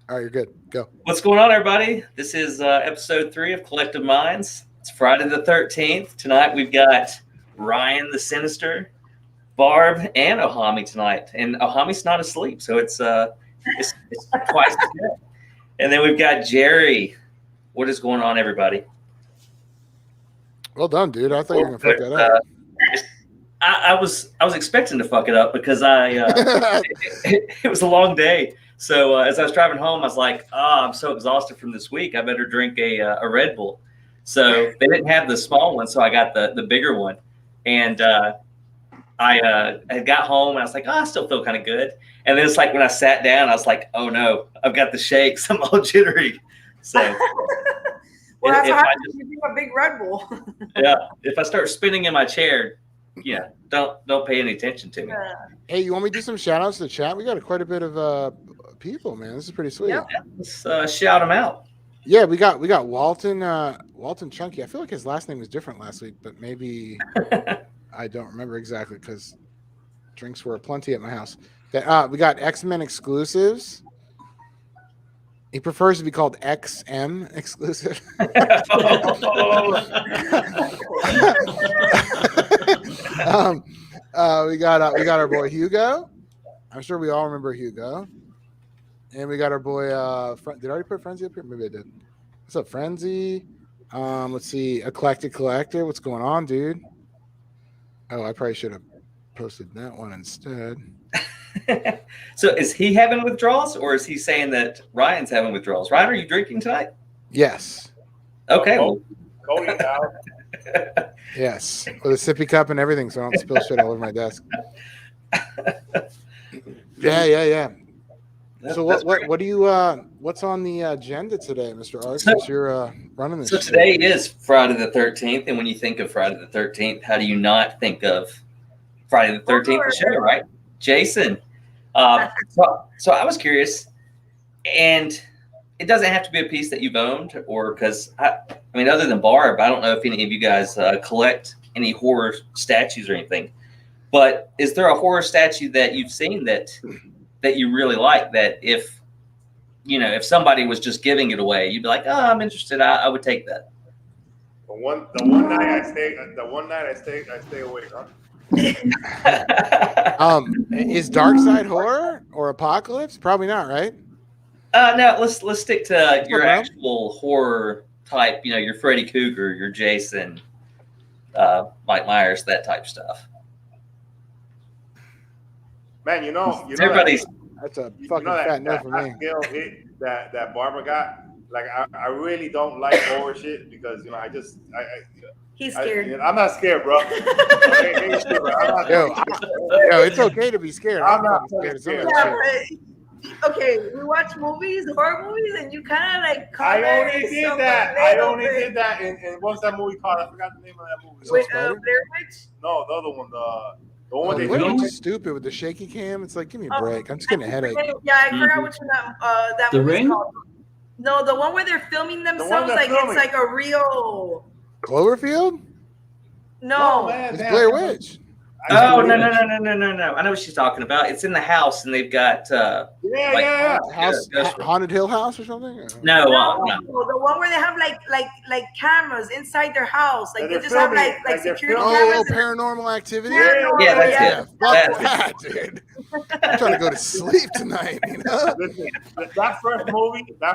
All right, you're good. Go. What's going on, everybody? This is episode 3 of Collective Minds. It's Friday the 13th. Tonight we've got Ryan the Sinister, Barb, and Ohami tonight. And Ohami's not asleep, so it's twice as good. And then we've got Jerry. What is going on, everybody? Well done, dude. I thought you were gonna fuck that up. I was expecting to fuck it up because it was a long day. So as I was driving home, I was like, I'm so exhausted from this week. I better drink a Red Bull. So they didn't have the small one, so I got the bigger one. And I got home, and I was like, I still feel kind of good. And then it's like when I sat down, I was like, oh, no, I've got the shakes. I'm all jittery. So well, that's how you do a big Red Bull. Yeah, if I start spinning in my chair, don't pay any attention to me. Hey, you want me to do some shout outs to the chat? We got quite a bit of people, man. This is pretty sweet. Yeah, let's shout them out. Yeah, we got Walton Chunky. I feel like his last name was different last week, but maybe I don't remember exactly because drinks were aplenty at my house. We got X-Men exclusives. He prefers to be called XM exclusive. We got our boy Hugo. I'm sure we all remember Hugo. And we got our boy. Did I already put Frenzy up here? Maybe I did. What's up, Frenzy? Let's see. Eclectic Collector. What's going on, dude? Oh, I probably should have posted that one instead. So is he having withdrawals, or is he saying that Ryan's having withdrawals? Ryan, are you drinking tonight? Yes. Okay. Cody now. Yes, with a sippy cup and everything, so I don't spill shit all over my desk. Yeah. So what do you what's on the agenda today, Mr. Art? Since you're running this. So today is Friday the 13th, and when you think of Friday the 13th, how do you not think of Friday the 13th the show, right? Jason. So I was curious, and it doesn't have to be a piece that you've owned, or because I mean, other than Barb, I don't know if any of you guys collect any horror statues or anything. But is there a horror statue that you've seen that you really like? That if somebody was just giving it away, you'd be like, oh, I'm interested. I would take that. The one night I stay awake, huh? Is Dark Side horror or apocalypse? Probably not, right? No, let's stick to your actual horror type. Your Freddy Krueger, your Jason, Mike Myers, that type stuff. Man, you know everybody's. That's a fucking fat no for me. Skill hit that Barbara got. Like I really don't like horror shit because He's scared. I'm not scared, bro. Yo, it's okay to be scared. I'm not scared. Okay, we watch horror movies, and you kind of like. I only did that. And what's that movie called? I forgot the name of that movie. Wait, Blair Witch? No, the other one. The one they filmed. Stupid with the shaky cam. It's like, give me a break. I'm just getting a headache. Yeah, I forgot which one that The Ring? Called. No, the one where they're filming themselves it's like a real. Cloverfield? No, man, it's Blair Witch. Oh no! I know what she's talking about. It's in the house, and they've got Haunted Hill House or something. No, the one where they have like cameras inside their house, like they just have like security cameras. Oh, Paranormal Activity. Yeah, that's it. Fuck that, dude. I'm trying to go to sleep tonight. Listen, that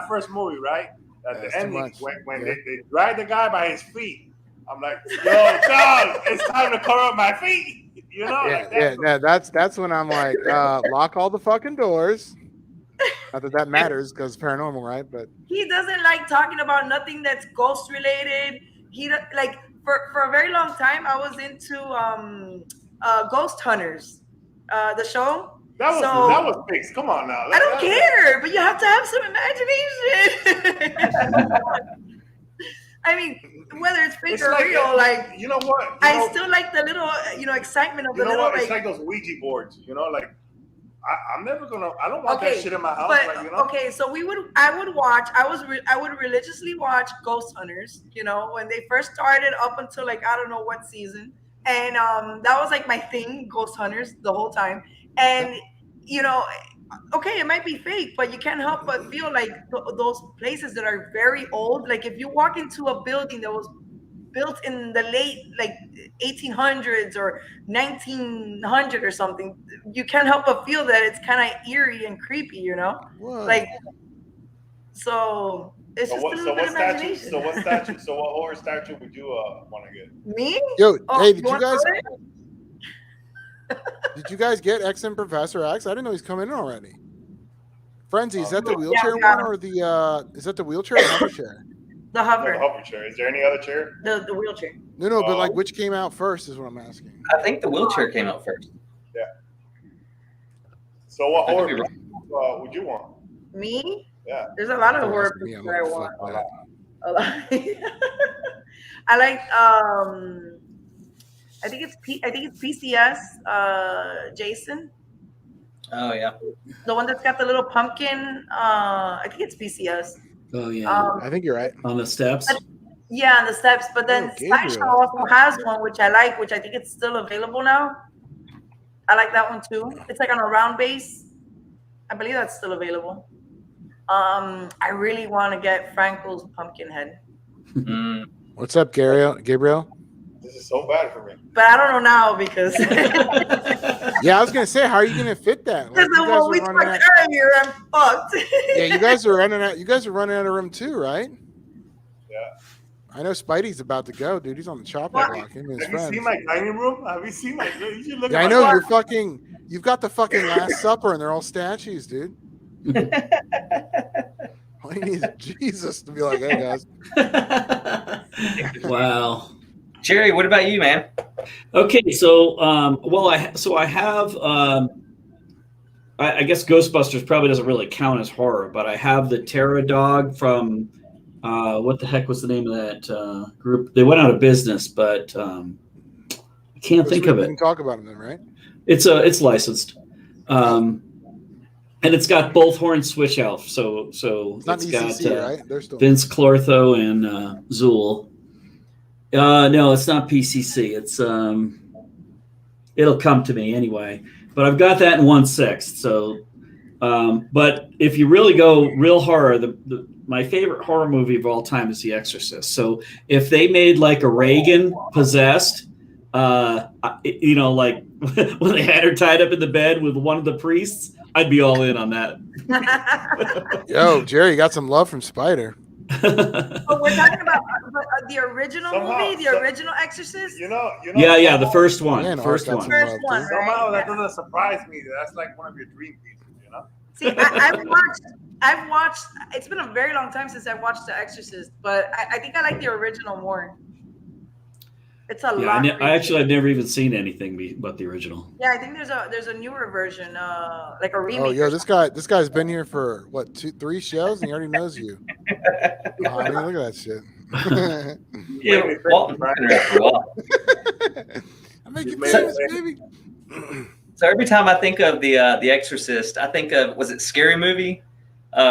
first movie, right? At the ending, when they drag the guy by his feet, I'm like, yo, dog, it's time to cover up my feet. That's when I'm like, lock all the fucking doors. Not that matters because paranormal, right? But he doesn't like talking about nothing that's ghost related. He like for a very long time I was into Ghost Hunters, the show. That was fixed. Come on now. I don't care, but you have to have some imagination. I mean, whether it's fake or real, like you know what? I still like the little, excitement of the little. It's like those Ouija boards, like I'm never gonna. I don't want that shit in my house. But, okay, so I would religiously watch Ghost Hunters. When they first started, up until like I don't know what season, and that was like my thing, Ghost Hunters, the whole time. And okay, it might be fake, but you can't help but feel like those places that are very old. Like if you walk into a building that was built in the late like 1800s or 1900 or something, you can't help but feel that it's kind of eerie and creepy, you know? Whoa. Like, so it's just a little bit of imagination. So what horror statue would you want to get? Me? Yo, Oh, hey, did you guys? go there? Did you guys get X and Professor X? I didn't know he's coming in already. Frenzy, is that the Yeah, wheelchair got one or the is that the wheelchair or the hover chair? The hover. The hover chair. Is there any other chair? The wheelchair. No, but like which came out first is what I'm asking. I think the wheelchair came out first. Yeah. So what I could horror be wrong. would you want? Me? Yeah. There's a lot of horror Me, I'm that I like, want. fuck that. A lot. I like I think it's PCS Jason, Oh yeah. the one that's got the little pumpkin. I think it's PCS. Oh yeah, I think you're right. on the steps. Yeah, on the steps. But then Gabriel. Sideshow also has one which I like, which I think it's still available now. I like that one too. It's like on a round base. I believe that's still available. I really want to get Franco's pumpkin head, Mm. What's up, Gabriel? This is so bad for me. but I don't know now because Yeah, I was gonna say, how are you gonna fit that? Like, you guys when we are took running out, out of here, I'm fucked. yeah, you guys are running out. You guys are running out of room too, right? Yeah. I know Spidey's about to go, dude. He's on the chopping What? block. Him and his Have you friends. seen my dining room? Have you seen my? You should look Yeah, at I my know dining you're room. fucking. You've got the fucking Last Supper, and they're all statues, dude. All you need is Jesus to be like, hey guys. Wow. Jerry, what about you, man? Okay, so I have I guess Ghostbusters probably doesn't really count as horror, but I have the Terror Dog from what the heck was the name of that group? They went out of business, but I can't think of We it. can talk about them then, right? It's licensed, and it's got both horn switch elf. So It's not it's got ECC, right? They're still. Vince Clortho and Zool. No, it's not PCC. It's it'll come to me anyway. But I've got that in 1/6. So, but if you really go real horror, my favorite horror movie of all time is The Exorcist. So if they made like a Reagan possessed, you know, like when they had her tied up in the bed with one of the priests, I'd be all in on that. Yo, Jerry, you got some love from Spider. Oh, we're talking about the original Somehow, movie, the original Exorcist. You know. Yeah, the first one. Man, First Art got one. some First love, one, dude. right? Somehow that Yeah. doesn't surprise me. That's like one of your dream pieces. You know. See, I've watched. It's been a very long time since I've watched The Exorcist, but I think I like the original more. It's a Yeah, lot. I've never even seen anything but the original. Yeah, I think there's a newer version, like a remake. Oh, yo, or this guy's been here for what 3 shows, and he already knows you. Oh, I mean, look at that shit. Yeah, Walton's been around for a while. I make you You made famous, it. baby. So every time I think of the Exorcist, I think of, was it Scary Movie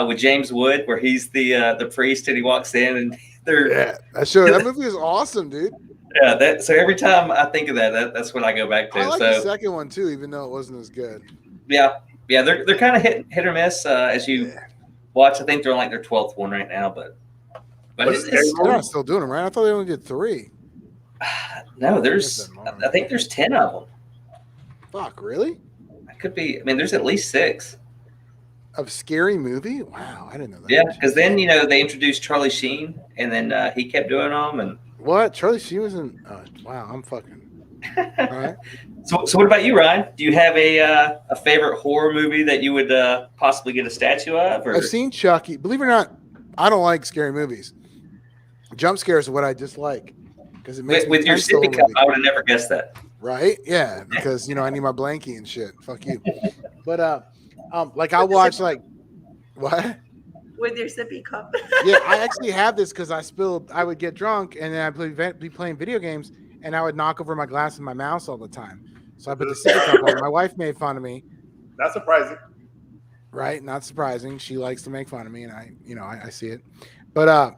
with James Wood, where he's the priest and he walks in and they're Yeah, that movie is awesome, dude. yeah. So every time I think of that, that's what I go back to. I like so the second one too, even though it wasn't as good. yeah, they're kind of hit or miss as you Yeah. watch. I think they're on like their 12th one right now, but it's, They're not still doing them, right? I thought they only did 3. no, I think there's 10 of them. Fuck, really? It could be. I mean, there's at least 6. Of Scary Movie? Wow, I didn't know that. Yeah, because then they introduced Charlie Sheen, and then he kept doing them. And What? Charlie Sheen was in. Wow, I'm fucking. All right. so what about you, Ryan? Do you have a favorite horror movie that you would possibly get a statue of? Or? I've seen Chucky. Believe it or not, I don't like scary movies. Jump scares are what I dislike because it makes me with your tense the whole sippy cup, movie. I would have never guessed that. Right? Yeah, because I need my blankie and shit. Fuck you. But like I watch like what? with your sippy cup. Yeah, I actually have this because I would get drunk and then I'd be playing video games and I would knock over my glass and my mouse all the time. So I put the sippy cup on. My wife made fun of me. That's surprising. Right? Not surprising. She likes to make fun of me and I see it. But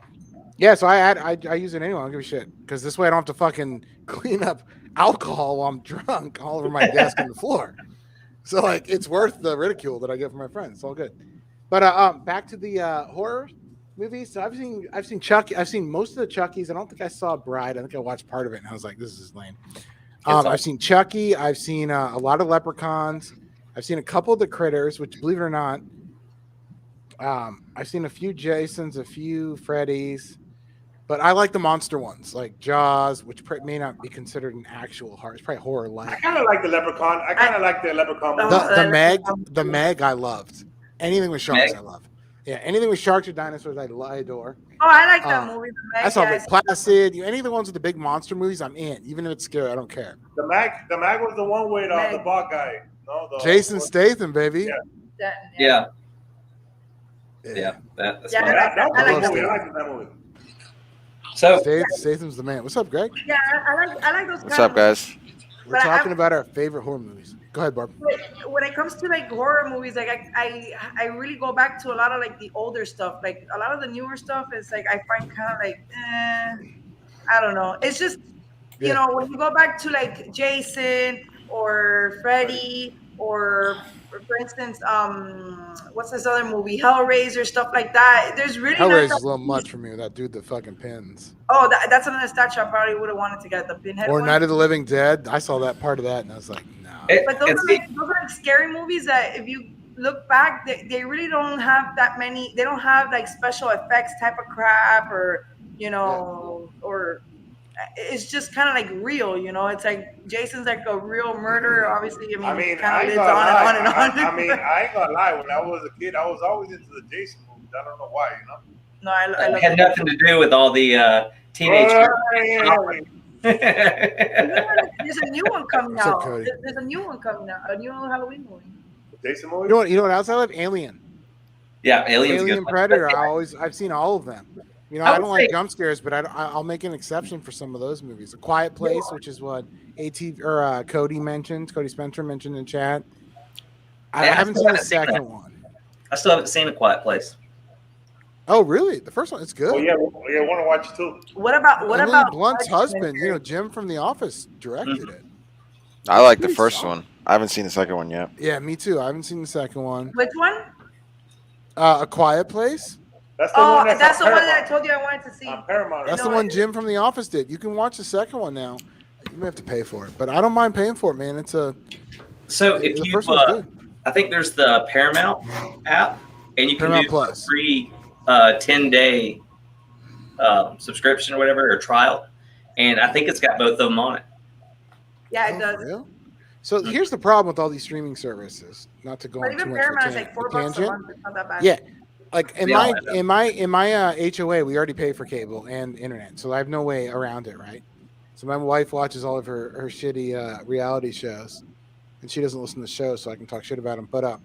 yeah, so I use it anyway. I don't give a shit because this way I don't have to fucking clean up alcohol while I'm drunk all over my desk and the floor. So like, it's worth the ridicule that I get from my friends. It's all good. But back to the horror movies. So I've seen Chucky. I've seen most of the Chuckies. I don't think I saw Bride. I think I watched part of it, and I was like, this is lame. I've seen Chucky. I've seen a lot of Leprechauns. I've seen a couple of the Critters, which, believe it or not, I've seen a few Jasons, a few Freddys, but I like the monster ones, like Jaws, which may not be considered an actual horror. It's probably horror I like. kind of like the Leprechaun. I kind of like the Leprechaun. The Meg, I loved. Anything with sharks, I love. Yeah, anything with sharks or dinosaurs, I adore. Oh, I like that movie. The Meg, I saw Lake Placid. Any of the ones with the big monster movies, I'm in. Even if it's scary, I don't care. The Meg was the one with the bald guy. No, Jason Statham, baby. Yeah. That's that movie. So Statham's the man. What's up, Greg? Yeah, I like those. What's up, guys? We're talking about our favorite horror movies. Go ahead, Barb. When it comes to like horror movies, like I really go back to a lot of like the older stuff. Like a lot of the newer stuff is like I find kind of like I don't know. It's just you know, when you go back to like Jason or Freddy or for instance, what's this other movie? Hellraiser, stuff like that. There's really Hellraiser's a little much for me with that dude that fucking pins. Oh, that's another statue I probably would have wanted to get, the pinhead or one. Night of the Living Dead. I saw that part of that and I was like, no. But those are like scary movies that if you look back, they really don't have that many. They don't have like special effects type of crap or, you know, or it's just kind of like real, you know. It's like Jason's like a real murderer. Obviously, I mean it kind of lives on and on. I mean, I ain't gonna lie. When I was a kid, I was always into the Jason movies. I don't know why, you know. No, I love had nothing to do with all the teenage. There's a new one coming out. There's a new one coming out. A new Halloween movie. Jason movie. You know what else I love? Alien. Yeah, Alien Predator. I've seen all of them. You know, I don't like jump scares, but I'll make an exception for some of those movies. A Quiet Place, which is what Cody mentioned. Cody Spencer mentioned in chat. I haven't seen the second one. I still haven't seen A Quiet Place. Oh, really? The first one, it's good. Oh yeah, I want to watch it too. What about Blunt's husband? You know, Jim from The Office directed it. I like the first one. I haven't seen the second one yet. Yeah, me too. I haven't seen the second one. Which one? A Quiet Place. That's the one that's the one that I told you I wanted to see. Paramount. That's the one Jim from The Office did. You can watch the second one now. You may have to pay for it, but I don't mind paying for it, man. So if you, I think there's the Paramount app, and you can do a free 10-day subscription or whatever, or trial, and I think it's got both of them on it. Yeah, it does. Real? So here's the problem with all these streaming services. Not to go on too much Paramount's like $4 a month. It's not that bad. Yeah. Like in my HOA, we already pay for cable and internet, so I have no way around it, right? So my wife watches all of her shitty reality shows, and she doesn't listen to the show, so I can talk shit about them. But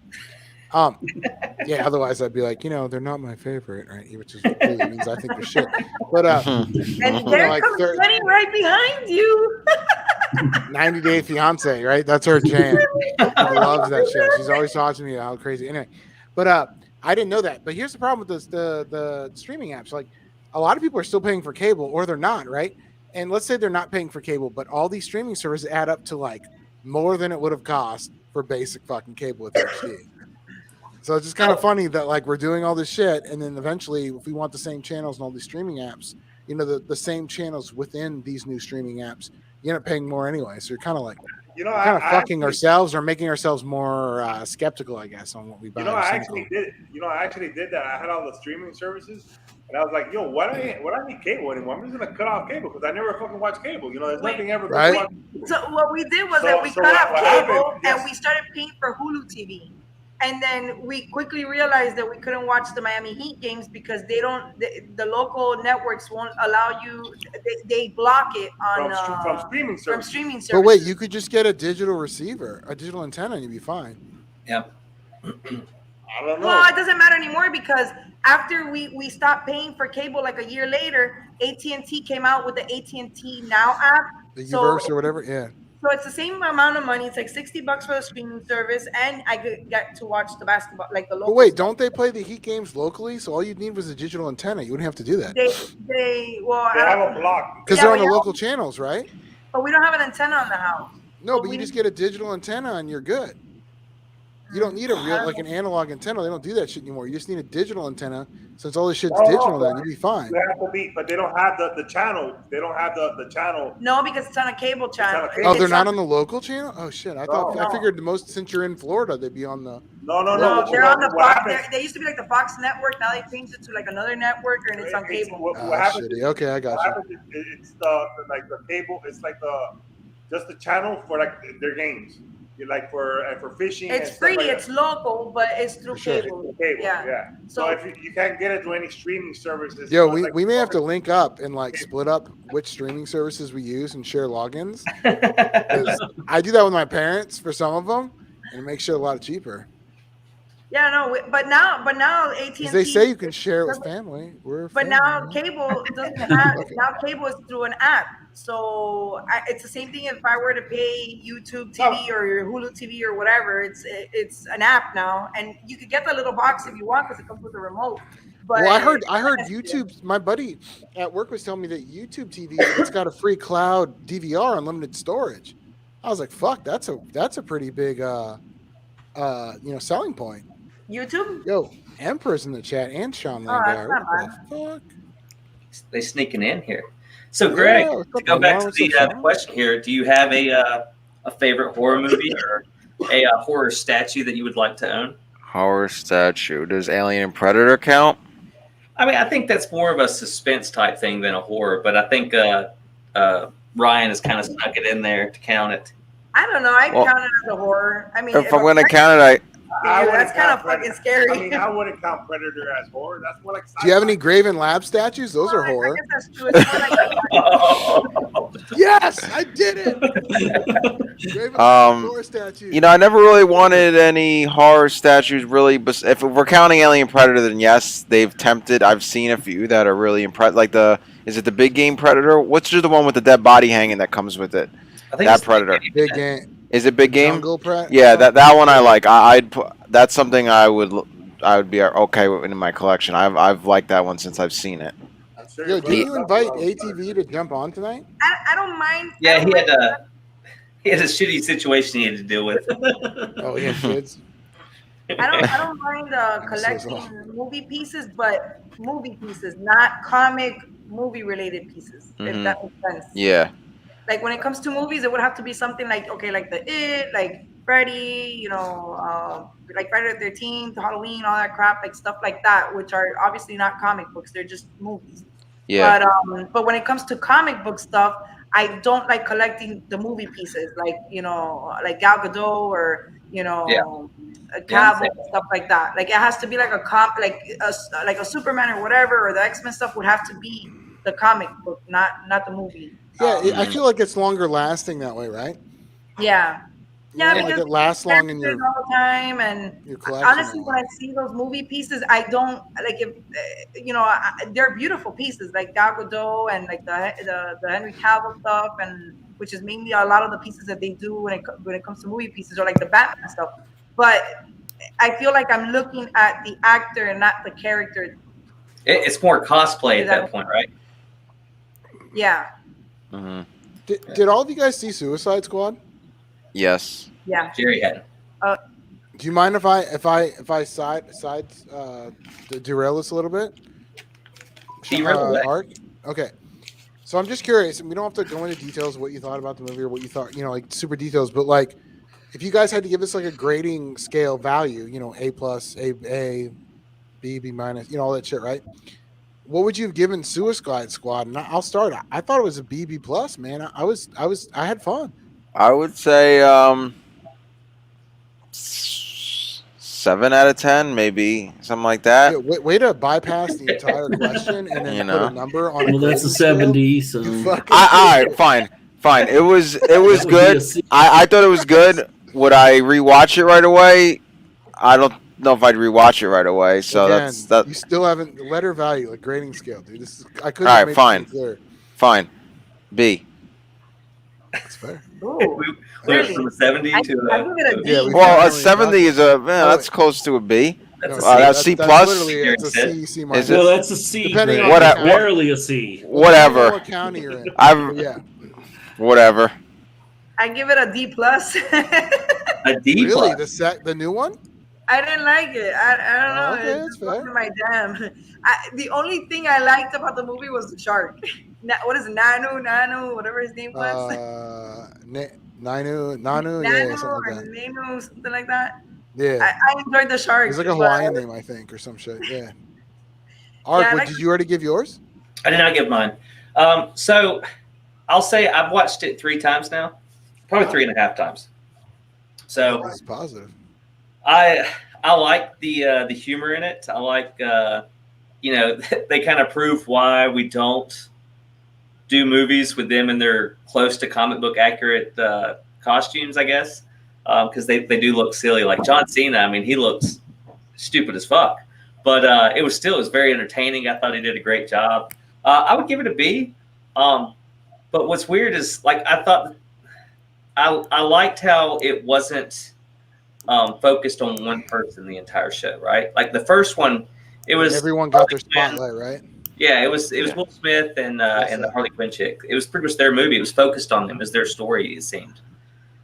yeah. Otherwise, I'd be like, you know, they're not my favorite, right? Which is really means I think they're shit. But and there comes Jenny right behind you. 90 Day Fiance, right? That's her jam. I love that show. She's always talking to me about how crazy. Anyway, but I didn't know that. But here's the problem with the streaming apps. Like, a lot of people are still paying for cable, or they're not, right? And let's say they're not paying for cable, but all these streaming services add up to like more than it would have cost for basic fucking cable with HD. So it's just kind of funny that like we're doing all this shit, and then eventually, if we want the same channels and all these streaming apps, you know, the same channels within these new streaming apps, you end up paying more anyway. So you're kind of like, fucking ourselves or making ourselves more skeptical, I guess, on what we buy. I actually did that. I had all the streaming services, and I was like, yo, what I need cable anymore? I'm just gonna cut off cable because I never fucking watch cable. You know, there's nothing ever. Right. So what we did was that we cut off cable and we started paying for Hulu TV. And then we quickly realized that we couldn't watch the Miami Heat games because the local networks won't allow you. They block it from streaming services. But wait, you could just get a digital receiver, a digital antenna, and you'd be fine. Yeah. I don't know. Well, it doesn't matter anymore because after we stopped paying for cable, like a year later, AT&T came out with the AT&T Now app. The Uverse or whatever, yeah. So it's the same amount of money. It's like $60 for the streaming service, and I could get to watch the basketball, like the local. But wait, don't they play the Heat games locally? So all you'd need was a digital antenna. You wouldn't have to do that. They have a block because they're on the local channels, right? But we don't have an antenna on the house. No, but you just get a digital antenna and you're good. You don't need a real like an analog antenna. They don't do that shit anymore. You just need a digital antenna. Since all this shit's digital, then you'd be fine. They have to be, but they don't have the channel. They don't have the channel. No, because it's on a cable channel. Oh, they're not on the local channel. Oh shit! I figured the most since you're in Florida, they'd be on the. No. They're on the Fox. They used to be like the Fox network. Now they changed it to like another network, and it's on cable. What happens? Okay, I got you. It's the cable. It's like just the channel for like their games. Like for fishing. It's free. It's local, but it's through cable. Yeah. So if you can't get it through any streaming services. Yo, we may have to link up and like split up which streaming services we use and share logins. I do that with my parents for some of them, and it makes it a lot cheaper. Yeah, no, but now AT&T. They say you can share it with family. Now cable doesn't have. Now cable is through an app. So it's the same thing if I were to pay YouTube TV or Hulu TV or whatever. It's an app now, and you could get the little box if you want because it comes with a remote. But well, I heard YouTube. My buddy at work was telling me that YouTube TV it's got a free cloud DVR unlimited storage. I was like, fuck, that's a pretty big selling point. YouTube? Yo, Emperor's in the chat and Sean Landauer. What the fuck? They sneaking in here. So, Greg, to go back to the question here, do you have a favorite horror movie or a horror statue that you would like to own? Horror statue. Does Alien and Predator count? I mean, I think that's more of a suspense type thing than a horror, but I think Ryan has kind of snuck it in there to count it. I don't know. I count it as a horror. I mean, if I'm going to count it, that's kind of fucking scary. I mean, I wouldn't count Predator as horror. That's more like. Do you have any Graven Lab statues? Those are horror. I guess that's true. Yes, I did it. Graven horror statue. I never really wanted any horror statues. Really, but if we're counting Alien Predator, then yes, they've tempted. I've seen a few that are really impressive. Like is it the Big Game Predator? What's the one with the dead body hanging that comes with it? I think that Predator. Big Game. Is it Big Game? Yeah, that one I like. I'd put, that's something I would be okay with in my collection. I've liked that one since I've seen it. Yo, did you invite ATV to jump on tonight? I don't mind. Yeah, he had a shitty situation he had to deal with. Oh, he had kids. I don't mind collecting movie pieces, but movie pieces, not comic movie related pieces. Mm-hmm. If that makes sense. Yeah. Like when it comes to movies, it would have to be something like like the It, like Freddy, like Friday the 13th, Halloween, all that crap, like stuff like that, which are obviously not comic books; they're just movies. Yeah. But when it comes to comic book stuff, I don't like collecting the movie pieces, like like Gal Gadot or Cavill, stuff like that. Like it has to be like like a Superman or whatever, or the X-Men stuff would have to be the comic book, not the movie. Yeah, I feel like it's longer lasting that way, right? Yeah. Yeah, because it lasts long in your all the time, and your collection. Honestly, when I see those movie pieces, I don't like if they're beautiful pieces like Gal Gadot and like the Henry Cavill stuff, and which is mainly a lot of the pieces that they do when it comes to movie pieces or like the Batman stuff. But I feel like I'm looking at the actor and not the character. It's more cosplay at that point, right? Yeah. Mm-hmm. Did all of you guys see Suicide Squad? Yes. Yeah. Jerry had. Do you mind if I derail this a little bit? Art? Okay. So I'm just curious, and we don't have to go into details of what you thought about the movie or what you thought, like super details, but like if you guys had to give us like a grading scale value, A+, A, B minus, all that shit, right? What would you have given Suicide Squad? And I'll start. I thought it was a B+, man. I had fun. I would say 7 out of 10, maybe something like that. Yeah, way to bypass the entire question and then put a number on. Well, that's a 70. So all right, fine. It was good. I thought it was good. Would I rewatch it right away? I don't know if I'd rewatch it right away. So again, that you still haven't letter value, like grading scale, dude. I couldn't. All right, fine. B. That's fair. We went from a 70 to I give it a D. Yeah, well, a 70 is that's close to a B. That's C plus. It's a C minus. Well, that's a C. Depending on barely a C. Whatever. What county you're in. Whatever. I give it a D plus. A D Really, plus. the new one? I didn't like it. I don't know. Okay, It that's just fair. wasn't my jam. The only thing I liked about the movie was the shark. What is it? Nanu, whatever his name was. Nanu, yeah, Nanu something like or that. Nanu, something like that. Yeah, I enjoyed the shark. it's like a but Hawaiian name, I think, or some shit. Yeah. Ark, yeah, I what like did you already give yours? I did not give mine. So I'll say I've watched it 3 times now, probably 3.5 times. So This is positive. I like the humor in it. I like they kind of prove why we don't do movies with them in their close to comic book accurate costumes, I guess, because they do look silly. Like John Cena, I mean, he looks stupid as fuck, but it was very entertaining. I thought he did a great job. I would give it a B. But what's weird is like I thought I liked how it wasn't focused on one person the entire show, right? Like the first one, it was Everyone got their spotlight, right? Yeah, it was Will Smith and the Harley Quinn chick. It was pretty much their movie. It was focused on them. It was their story. It seemed.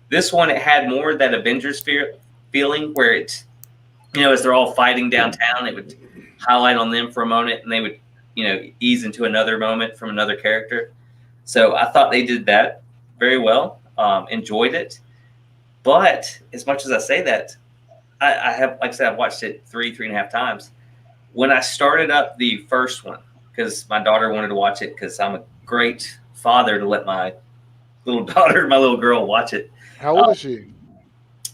This one, it had more of that Avengers feeling, where it, as they're all fighting downtown, it would highlight on them for a moment, and they would, ease into another moment from another character. So I thought they did that very well. Enjoyed it, but as much as I say that, I have, like I said, I've watched it 3.5 times. When I started up the first one, because my daughter wanted to watch it, because I'm a great father to let my little daughter, my little girl, watch it. How old is she?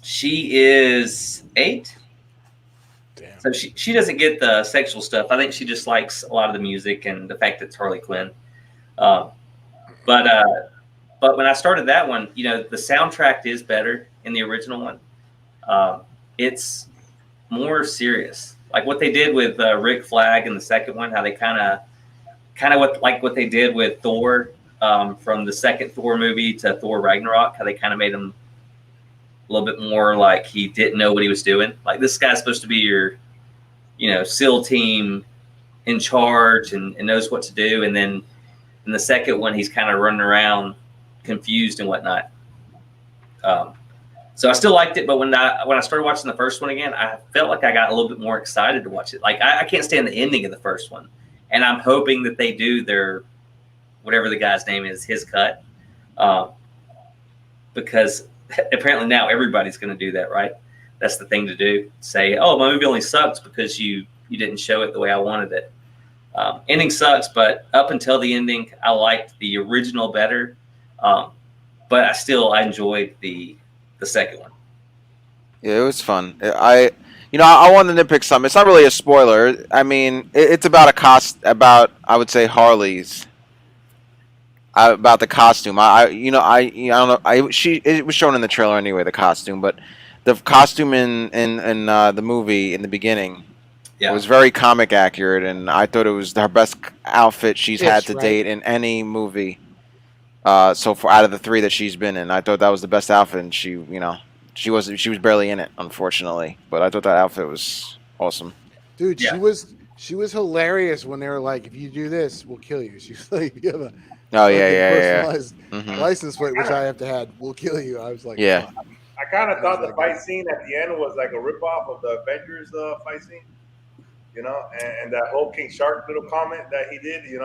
She is 8. Damn. So she doesn't get the sexual stuff. I think she just likes a lot of the music and the fact that it's Harley Quinn. But when I started that one, the soundtrack is better in the original one. It's more serious, like what they did with Rick Flag in the second one. How they kind of what they did with Thor from the second Thor movie to Thor Ragnarok. How they kind of made him a little bit more like he didn't know what he was doing. Like this guy's supposed to be your, SEAL team in charge and knows what to do, and then in the second one he's kind of running around confused and whatnot. So I still liked it, but when I started watching the first one again, I felt like I got a little bit more excited to watch it. Like I can't stand the ending of the first one, and I'm hoping that they do their whatever the guy's name is, his cut, because apparently now everybody's going to do that, right? That's the thing to do. Say, oh, my movie only sucks because you didn't show it the way I wanted it. Ending sucks, but up until the ending, I liked the original better. But I enjoyed the second one. Yeah, it was fun. I want to nitpick something. It's not really a spoiler. I mean, it's about I would say Harley's. About the costume. I don't know. It was shown in the trailer anyway, the costume, but the costume in the movie in the beginning was very comic accurate, and I thought it was her best outfit she's had to date in any movie. So far out of the 3 that she's been in, I thought that was the best outfit, and she was barely in it, unfortunately. But I thought that outfit was awesome. Dude, she was hilarious when they were like, "If you do this, we'll kill you." She's like, "You have a personalized license plate, which I have to have. We'll kill you." I was like, "Yeah." Oh. I kind of thought the fight scene at the end was like a ripoff of the Avengers fight scene, and that whole King Shark little comment that he did, that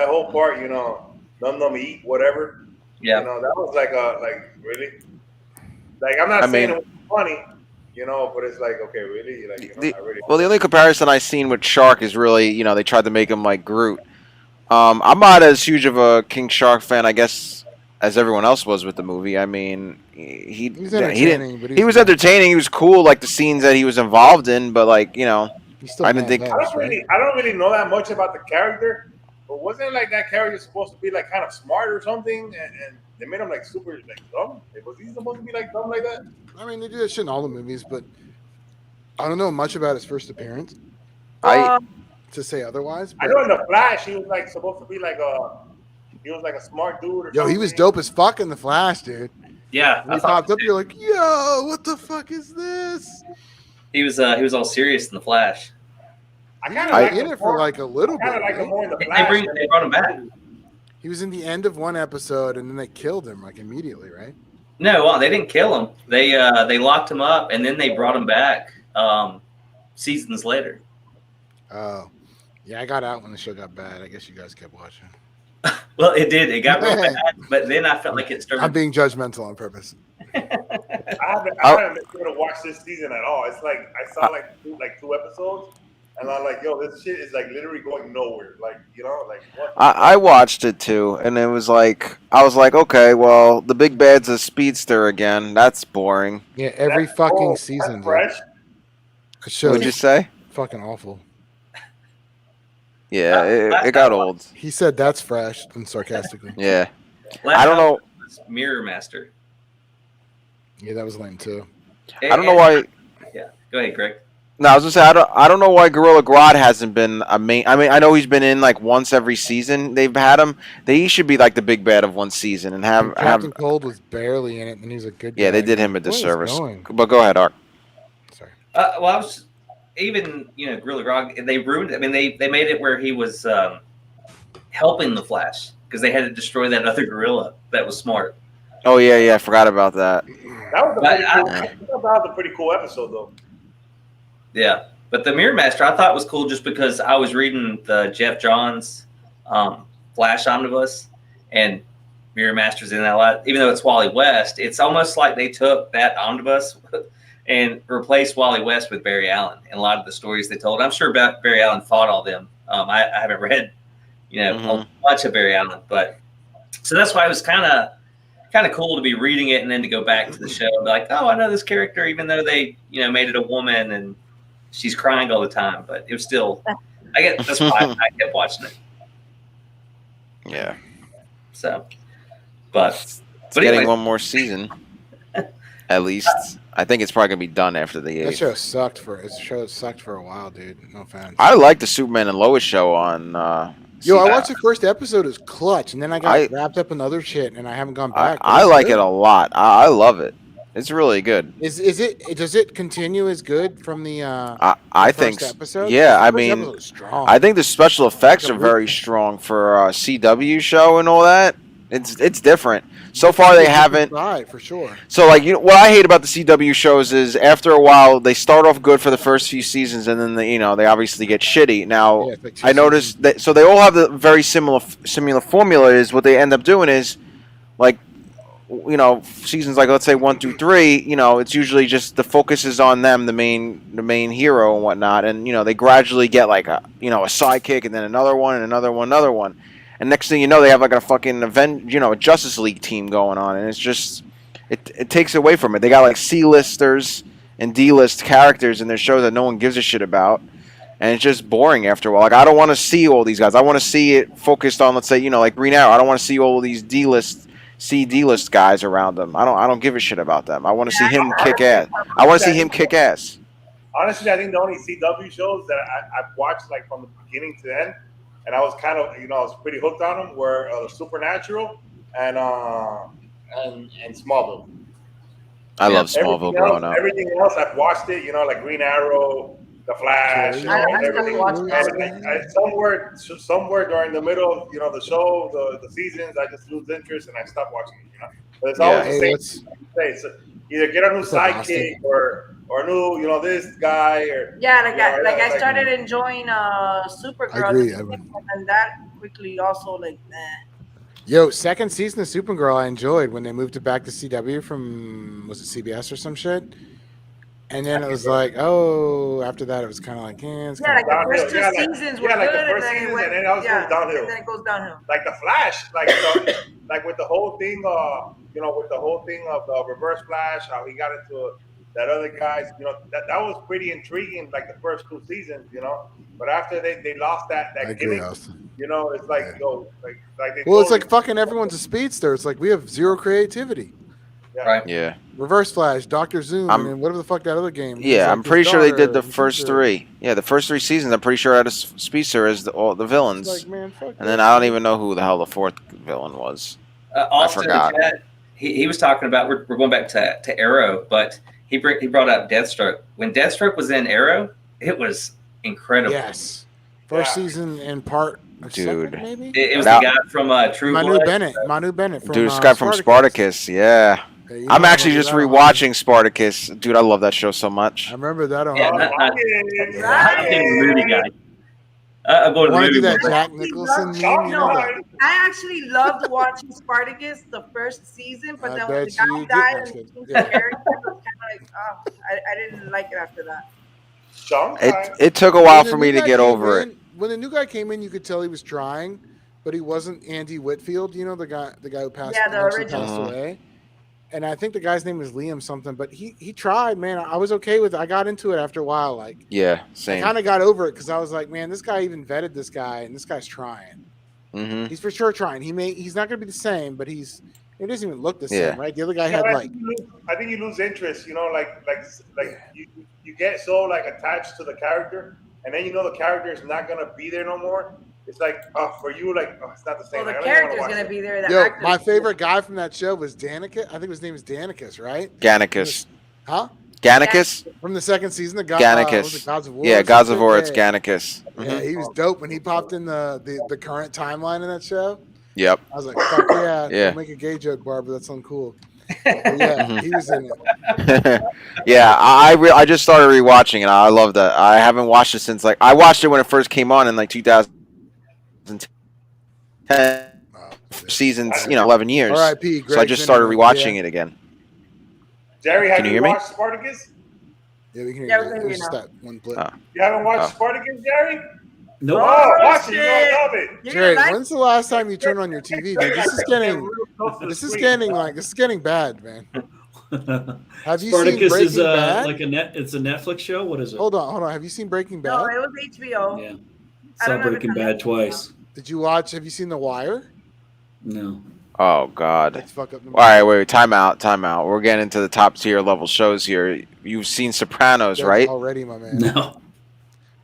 whole part, num eat whatever. Yeah, that was like really, like I'm not saying it was funny, but it's like, okay, really, Well, the only comparison I've seen with Shark is really, they tried to make him like Groot. I'm not as huge of a King Shark fan, I guess, as everyone else was with the movie. I mean, he was entertaining. He was cool, like the scenes that he was involved in, but like, I didn't think. I don't really know that much about the character, but wasn't it like that character supposed to be like kind of smart or something, and they made him like super like dumb? Was he supposed to be like dumb like that? I mean, they do that shit in all the movies, but I don't know much about his first appearance. To say otherwise, I know in the Flash he was like supposed to be like a smart dude. Or something. He was dope as fuck in the Flash, dude. Yeah, when he popped up, you're like, yo, what the fuck is this? He was all serious in the Flash. I kind of like in it for like a little bit. Kind of like him more in the Flash. They brought him back. He was in the end of one episode, and then they killed him like immediately, right? No, well, they didn't kill him. They locked him up, and then they brought him back seasons later. Oh, yeah, I got out when the show got bad. I guess you guys kept watching. Well, it did. It got real bad, but then I felt like it started. I'm being judgmental on purpose. I haven't been able to watch this season at all. It's like I saw like two episodes, and I'm like, yo, this shit is like literally going nowhere. Like, you know, like what? I watched it too, and it was like I was like, okay, well, the big bad's a speedster again. That's boring. Yeah, every fucking season. Fresh. The show What'd you say? fucking awful. Yeah, it got old. He said that's fresh and sarcastically. Yeah, I don't know. Mirror Master. Yeah, that was lame too. I don't know why. Yeah, go ahead, Greg. No, I was gonna say I don't know why Gorilla Grodd hasn't been a main. I mean, I know he's been in like once every season. They've had him. He should be like the big bad of one season and have. Captain Cold was barely in it, and he's a good. Yeah, guy. they did him a Where is disservice. going? But go ahead, Art. Sorry. Well, I was even Gorilla Grodd. They ruined it. I mean, they made it where he was helping the Flash because they had to destroy that other gorilla that was smart. Oh yeah, I forgot about that. That was a pretty cool episode, though. Yeah, but the Mirror Master I thought was cool just because I was reading the Jeff Johns Flash Omnibus, and Mirror Master's in that a lot. Even though it's Wally West, it's almost like they took that omnibus and replaced Wally West with Barry Allen and a lot of the stories they told. I'm sure Barry Allen fought all them. I haven't read, much of Barry Allen, but so that's why it was kind of cool to be reading it and then to go back to the show and be like, oh, I know this character, even though they, made it a woman and she's crying all the time, but it was still, I get that's why I kept watching it. Yeah. So, but getting anyway. one more season, at least. I think it's probably gonna be done after the 8th. That show sucked for a while, dude. No offense. I like the Superman and Lois show on. Yo, I watched the first episode. It was clutch, and then I got wrapped up in other shit, and I haven't gone back. I like it a lot. I love it. It's really good. Does it continue as good from the? I first think. Episode? Yeah, I The first mean, episode was strong. I think the special effects are very strong for a CW show and all that. It's different. So far, they haven't. Right, for sure. So, like, what I hate about the CW shows is after a while they start off good for the first few seasons, and then they obviously get shitty. Now, like I noticed that. So they all have the very similar formula. Is what they end up doing is, like, seasons like let's say 1 through 3. It's usually just the focus is on them, the main hero and whatnot, and they gradually get like a a sidekick, and then another one, and another one, another one. And next thing you know, they have like a fucking a Justice League team going on, and it's just it takes away from it. They got like C-listers and D-list characters in their show that no one gives a shit about, and it's just boring after a while. Like, I don't want to see all these guys. I want to see it focused on, let's say, like Green Arrow. I don't want to see all these D-list guys around them. I don't give a shit about them. I want to see him kick ass. I want to see him kick ass. Honestly, I think the only CW shows that I've watched like from the beginning to the end, and I was kind of, I was pretty hooked on them, were Supernatural and Smallville. I love Smallville growing up. Everything else, I've watched it, like Green Arrow, The Flash, everything. And somewhere during the middle of, the show, the seasons, I just lose interest and I stop watching it, But it's always the same thing. So either get a new sidekick or new, this guy or I started enjoying Supergirl. I agree, and that quickly also Yo, second season of Supergirl I enjoyed when they moved it back to CW from, was it CBS or some shit? And then it was like, after that it was kind of like, the first two seasons were good, and then it goes downhill. And then it goes downhill. Like the Flash, like with the whole thing, with the whole thing of the Reverse Flash, how he got into that other guys, that was pretty intriguing, like the first 2 seasons, But after they lost that gimmick, it's like, it's like fucking everyone's a speedster. It's like we have zero creativity. Right. Yeah. Reverse Flash, Dr. Zoom, and whatever the fuck that other game. Yeah, I'm pretty sure they did the first 3. Yeah, the first 3 seasons. I'm pretty sure I had a speedster as all the villains. Like, man, fuck and then I don't even know who the hell the 4th villain was. Also, I forgot. He was talking about we're going back to Arrow, but he brought up Deathstroke. When Deathstroke was in Arrow, it was incredible. Yes. First season and part Dude. Second, maybe? It was Now- the guy from True Manu Blood. Bennett from Dude, this guy from Spartacus. Yeah. Yeah, you I'm know I actually remember just that on rewatching Spartacus. Dude, I love that show so much. I remember that on Yeah, Halloween. not the movie guy. I'm going to the Want to movie. do that one. Jack Nicholson meme? You know that? I actually loved watching Spartacus the first season, but I then when the bet guy you did. died No, and shit. changed Yeah. the character, it was kind of like, I didn't like it after that. It took a while When the for me new to guy get came over it. in- When the new guy came in, you could tell he was trying, but he wasn't Andy Whitfield. You know the guy who passed, Yeah, the eventually original. passed away. And I think the guy's name is Liam something, but he tried, man. I was okay with it. I got into it after a while. Like, Yeah, I same. kind of got over it because I was like, man, this guy even vetted this guy, and this guy's trying. Mm-hmm. He's for sure trying. He's not going to be the same, but he doesn't even look the Yeah. same, right? The other guy Yeah, had I like, think you lose interest. You know, like you get so like attached to the character, and then you know the character is not gonna be there no more. It's like for you, like it's not the same. Well, the Like, I don't even character's wanna gonna watch be it. there. The yo, actor's my gonna be favorite guy from that show was Danicus. I think his name is Danicus, right? Gannicus. Huh? Gannicus? From the second season, the guy. Was it Gannicus. Gods of War? Yeah, or Gods of something? War, it's Yeah. Gannicus. Yeah, Mhm. he was dope when he popped in the current timeline in that show. Yep. I was like, fuck yeah, Yeah. don't make a gay joke, Barbara. That's uncool. But yeah, Mhm. he was in it. Yeah, I just started rewatching it. I love that. I haven't watched it since I watched it when it first came on in 2010. Oh, Seasons, 11 years. R.I.P. So I just started rewatching it again. Jerry, have Can you you hear me? watched Spartacus? Yeah, we can hear Yeah, you. we can hear Just you now. that one blip. Oh. You haven't watched Oh. Spartacus, Jerry? Nope. Oh, watch it. You're shit. gonna love it. You're Jerry, gonna like when's the last time you turned on your TV, dude? This is getting bad, man. Have you seen Spartacus Breaking is Bad? it's a Netflix show. What is it? Hold on. Have you seen Breaking Bad? No, it was HBO. Yeah, I saw don't know if Breaking it's on Bad Netflix twice. Did you watch? Have you seen The Wire? No. Oh God. Let's fuck up the All right, wait. Time out. We're getting into the top tier level shows here. You've seen Sopranos, That's right? already, my man. No.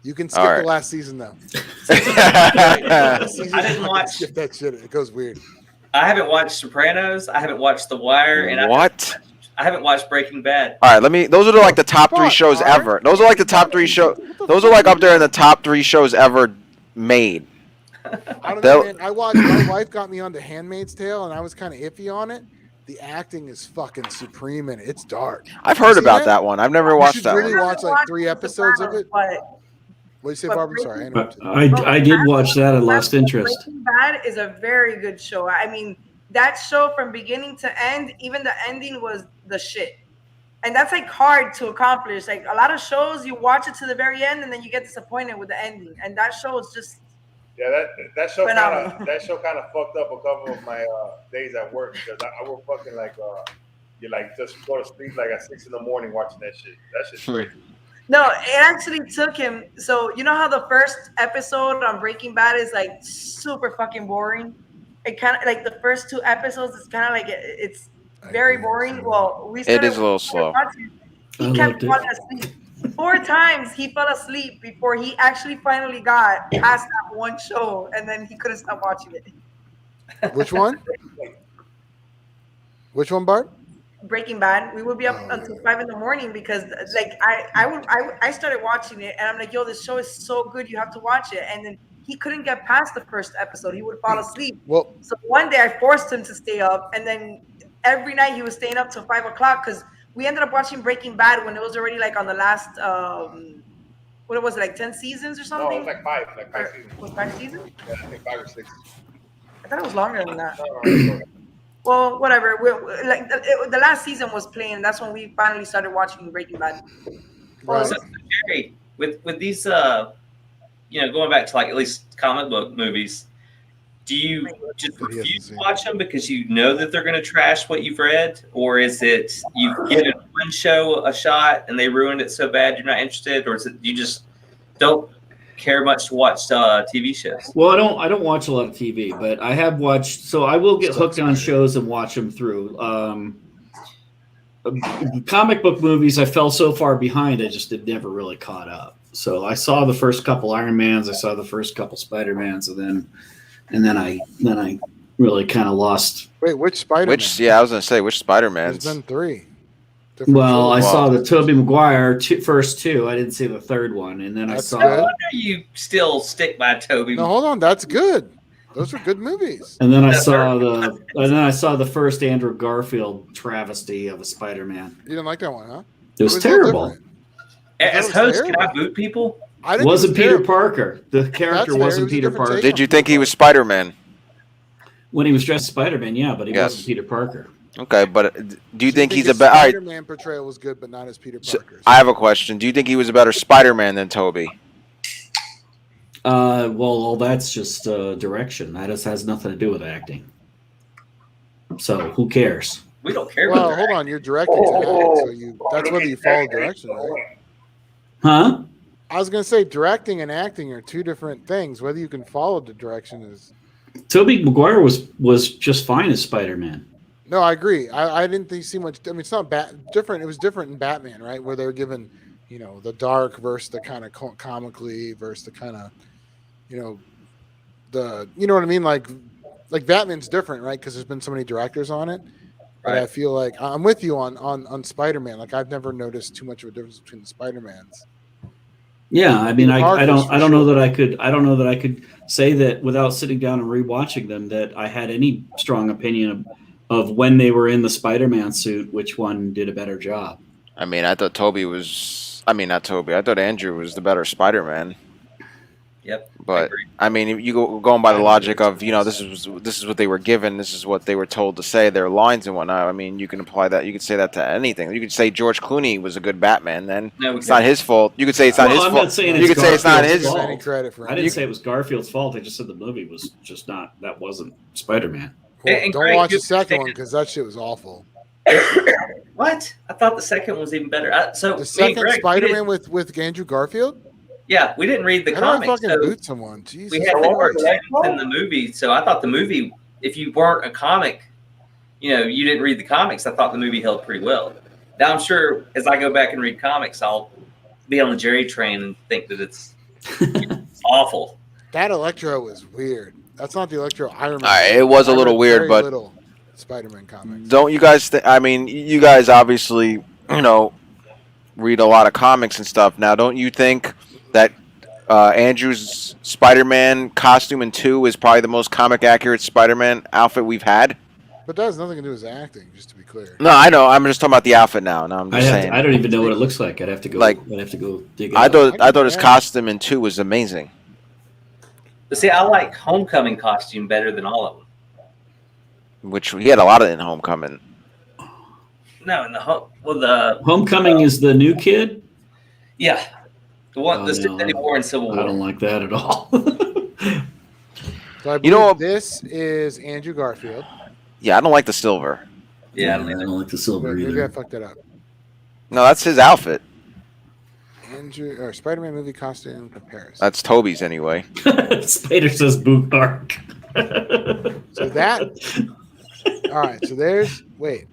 You can skip All the right. last season though. I didn't watch. Skip that shit. It goes weird. I haven't watched Sopranos. I haven't watched The Wire, and What? I haven't watcch Breaking Bad. All right, those are like the top three Fuck, shows Mark. ever. Those are like the top three shows. Those are like up there in the top 3 shows ever made. I don't They'll- know, man. I watched. My wife got me onto *Handmaid's Tale*, and I was kind of iffy on it. The acting is fucking supreme, and it's dark. I've heard see about that? that one. I've never You watched should that really one. watch like 3 episodes of it. But What do you say, But Barbara? Sorry, I Breaking- interrupted. I did watch that. I lost interest. Breaking Bad is a very good show. I mean, that show from beginning to end, even the ending was the shit. And that's like hard to accomplish. Like a lot of shows, you watch it to the very end and then you get disappointed with the ending. And that show is just Yeah, that show Phenomenal. kind of fucked up a couple of my days at work because I will fucking you like just go to sleep like at 6 a.m. watching that shit. That shit's crazy. no, it actually took him. So you know how the first episode on Breaking Bad is like super fucking boring. It kind of like the first 2 episodes. It's kind of like it's very boring. Well, we started, is a little slow. watching, I He kept liked it. falling asleep. 4 times he fell asleep before he actually finally got past that one show, and then he couldn't stop watching it. Which one? Which one, Bart? Breaking Bad. We would be up until 5 a.m. because like I started watching it and I'm like, yo, this show is so good, you have to watch it. And then he couldn't get past the first episode. He would fall asleep. Well, So one day I forced him to stay up, and then every night he was staying up till 5 o'clock because we ended up watching Breaking Bad when it was already like on the last what was it, like 10 seasons or No, something? it's like 5 seasons. Was 5 seasons? Yeah, I think 5 or 6. I thought it was longer than that. No. Well, whatever. Like the last season was playing. That's when we finally started watching Breaking Bad. right. So, Jerry, with these, going back to like at least comic book movies, do you just But he hasn't refuse to seen watch them because you know that they're going to trash what you've read, or is it you give it one show a shot and they ruined it so bad you're not interested, or is it you just don't care much to watch TV shows? Well, I don't watch a lot of TV, but I have watched. So I will get hooked on shows and watch them through. Comic book movies, I fell so far behind, I just had never really caught up. So I saw the first couple Iron Mans, I saw the first couple Spider Mans, and then I really kind of lost. Wait, which Spider-Man? I was gonna say which There's Spider-Man's. been 3. Well, I children. saw the Tobey Maguire first two. I didn't see the third one, and then That's I No saw. good. wonder you still stick by Toby. No, hold on. That's good. Those are good movies. And then I The saw third- the first Andrew Garfield travesty of a Spider-Man. You didn't like that one, huh? It was a little terrible. different. I thought As it was host, can I terrible. boot people? I It didn't wasn't think it was Peter terrible. Parker. The character That's fair. It wasn't was a Peter different Parker. take. Did you think he was Spider-Man? When he was dressed as Spider-Man, yeah, but he Yes. wasn't Peter Parker. Okay, but do you So think he's a his better? All right, Spider-Man portrayal was good, but not as Peter so Parker. I have a question. Do you think he was a better Spider-Man than Toby? Well, all that's just direction. That has nothing to do with acting. So who cares? We don't care Well, about hold that. on. You're directed to act, so that's whether you follow direction, right? Huh? I was gonna say directing and acting are two different things. Whether you can follow the direction is Tobey Maguire was just fine as Spider-Man. no. I agree. I didn't think see much. I mean, it's not different. It was different in Batman, right? Where they were given, the dark versus the kind of comically versus the kind of, you know what I mean? Like Batman's different, right? Because there's been so many directors on it. But I Right. feel like I'm with you on Spider-Man. Like I've never noticed too much of a difference between the Spider-Mans. Yeah, I mean, Peter I Parker's don't for I don't know sure. that I don't know that I could say that without sitting down and rewatching them that I had any strong opinion of when they were in the Spider-Man suit, which one did a better job. I mean, I thought Toby was. I mean, not Toby. I thought Andrew was the better Spider-Man. Yep. I But agree. I mean, if you going by the logic of this is what they were given, this is what they were told to say, their lines and whatnot. I mean, you can apply that. You could say that to anything. You could say George Clooney was a good Batman. Then No, it's not his fault. You could say it's not Well, his I'm fault. not saying You it's could say it's not Garfield's his. fault. Any credit for I it. didn't say it was Garfield's fault. I just said the movie was just not. That wasn't Spider-Man. Well, And don't Greg, watch you- the second one because that shit was awful. What? I thought the second one was even better. So The me and second Greg, we Spider-Man didn't- with Andrew Garfield. yeah, we didn't read the How do I comics. fucking So boot someone? Jesus we had the Christ. cartoons in the movie. So I thought the movie, if you weren't a comic, you didn't read the comics. I thought the movie held pretty well. Now I'm sure as I go back and read comics, I'll be on the Jerry train and think that it's awful. That Electro was weird. That's not the Electro I remember. It was a I little read weird, very but little Spider-Man comics. don't you guys? I mean, you guys obviously read a lot of comics and stuff. Now, don't you think that Andrew's Spider-Man costume in 2 is probably the most comic accurate Spider-Man outfit we've had? But that has nothing to do with his acting, just to be clear. No, I know. I'm just talking about the outfit now. No, I'm just saying. I don't even know what it looks like. I'd have to go. Like, I'd have to go dig it I up. thought his costume in 2 was amazing. But see, I like Homecoming costume better than all of them. Which he had a lot of in Homecoming. No, in the Homecoming is the new kid. yeah, the one Oh, the suit that he no. wore in Civil I War. don't like that at all. So I You know believe what- this is Andrew Garfield. Yeah, I don't like the silver. Yeah, I don't like the silver Maybe I either. fucked that up. No, that's his outfit. Andrew or Spider-Man movie costume comparison. That's Toby's anyway. Spider says Boo Park. So that. All right. So there's wait.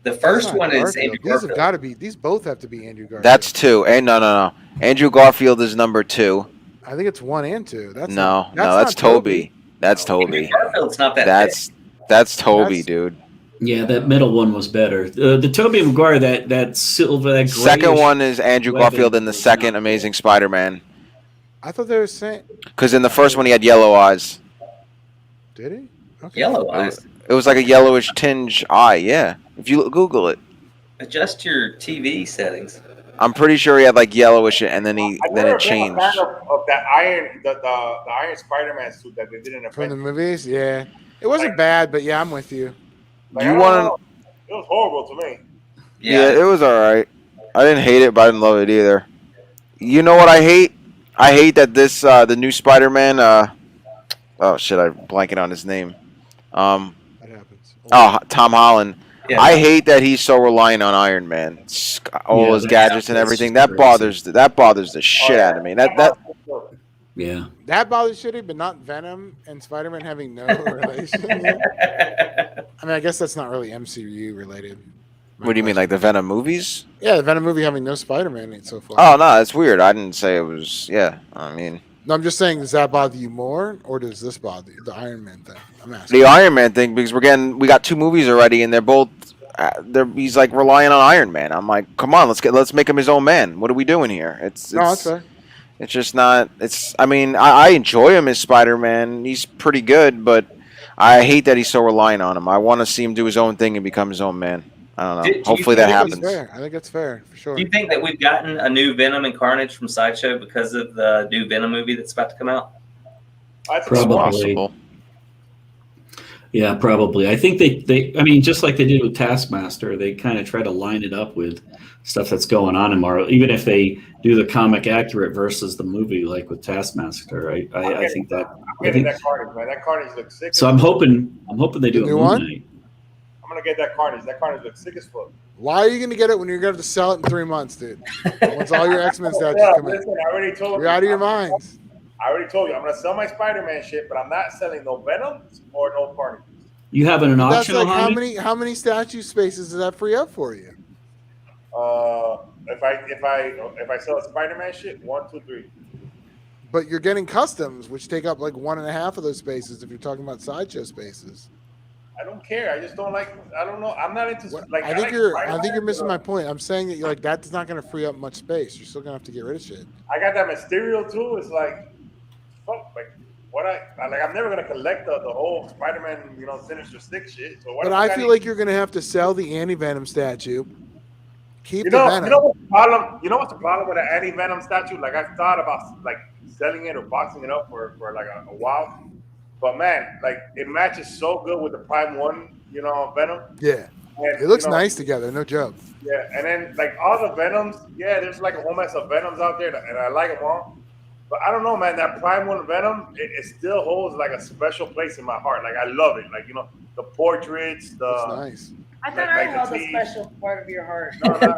the first That's not one is Garfield. Andrew These have Garfield. got to be. These both have to be Andrew Garfield. That's 2. And no. Andrew Garfield is number 2. I think it's 1 and 2. That's No, not, that's not Toby. That's Andrew Toby. Garfield's not that That's Toby, That's- dude. Yeah, that middle one was better. The Tobey Maguire, that silver, that Second grayish- one is Andrew webbing Garfield in the was second not- Amazing Spider-Man. I thought they were saying. Because in the first one he had yellow eyes. Did he? Okay. yellow eyes. It was like a yellowish tinge eye. Yeah, if you Google it, Adjust your TV settings. I'm pretty sure he had like yellowish, and then I've then never it been changed. a fan of that the Iron Spider-Man suit that they did in the From the Avengers. movies, yeah. It wasn't bad, but yeah, I'm with you. Like, You I don't wanna- know. It was horrible to me. Yeah, it was all right. I didn't hate it, but I didn't love it either. You know what I hate? I hate that this the new Spider-Man. Oh shit, I'm blanking on his name. That happens. Tom Holland. Yeah. I hate that he's so reliant on Iron Man. All Yeah, his that's- gadgets and that's everything. just That bothers the shit out of me. That Yeah. That bothers shitty, but not Venom and Spider-Man having no relation. I mean, I guess that's not really MCU related. What do you mean, like the Venom movies? Yeah, the Venom movie having no Spider-Man in it so far. Oh no, that's weird. I didn't say it was. Yeah, I mean No, I'm just saying, does that bother you more, or does this bother you? The Iron Man thing. I'm asking. the Iron Man thing because we got 2 movies already, and they're both he's like relying on Iron Man. I'm like, come on, let's make him his own man. What are we doing here? No, that's fair. It's just not. I mean, I enjoy him as Spider-Man. He's pretty good, but I hate that he's so reliant on him. I want to see him do his own thing and become his own man. I don't know. Hopefully that happens. I think that's fair for sure. Do you think that we've gotten a new Venom and Carnage from Sideshow because of the new Venom movie that's about to come out? That's Probably. Possible. Yeah, probably. I think they I mean, just like they did with Taskmaster, they kind of try to line it up with stuff that's going on in Marvel, even if they do the comic accurate versus the movie, like with Taskmaster. I think that. I'm getting that Carnage, man. That Carnage looks sick. So I'm hoping they do a new Moon one? Knight. I'm gonna get that Carnage. That Carnage looks sick as fuck. Why are you going to get it when you're going to have to sell it in 3 months, dude? Once all your X-Men statues come in. Listen, I already told you. You're out of your minds. I already told you. I'm gonna sell my Spider-Man shit, but I'm not selling no Venoms or no Carnage. You have an That's auction like on how many statue spaces does that free up for you? If I sell a Spider-Man shit, 1, 2, 3. But you're getting customs, which take up like 1.5 of those spaces if you're talking about Sideshow spaces. I don't care. I just don't like. I don't know. I'm not into like. I think like you're missing my Spider-Man, point. I'm saying that you're like that's not going to free up much space. You're still going to have to get rid of shit. I got that Mysterio too. It's like, fuck, like what I'm never gonna collect the whole Spider-Man, Sinister Six shit. So what? But I feel like you're going to have to sell the Anti-Venom statue. Keep you the know, Venom. you know what's the problem? You know what's the problem with the Anti-Venom statue? Like I've thought about like selling it or boxing it up for like a while. But man, like it matches so good with the Prime 1, Venom. Yeah. And, It looks nice together, no joke. Yeah, and then like all the Venoms, there's like a whole mess of Venoms out there, and I like them all. But I don't know, man. That Prime 1 Venom, it still holds like a special place in my heart. Like I love it. Like the portraits, It's the nice. I thought I held a special part of your heart. no.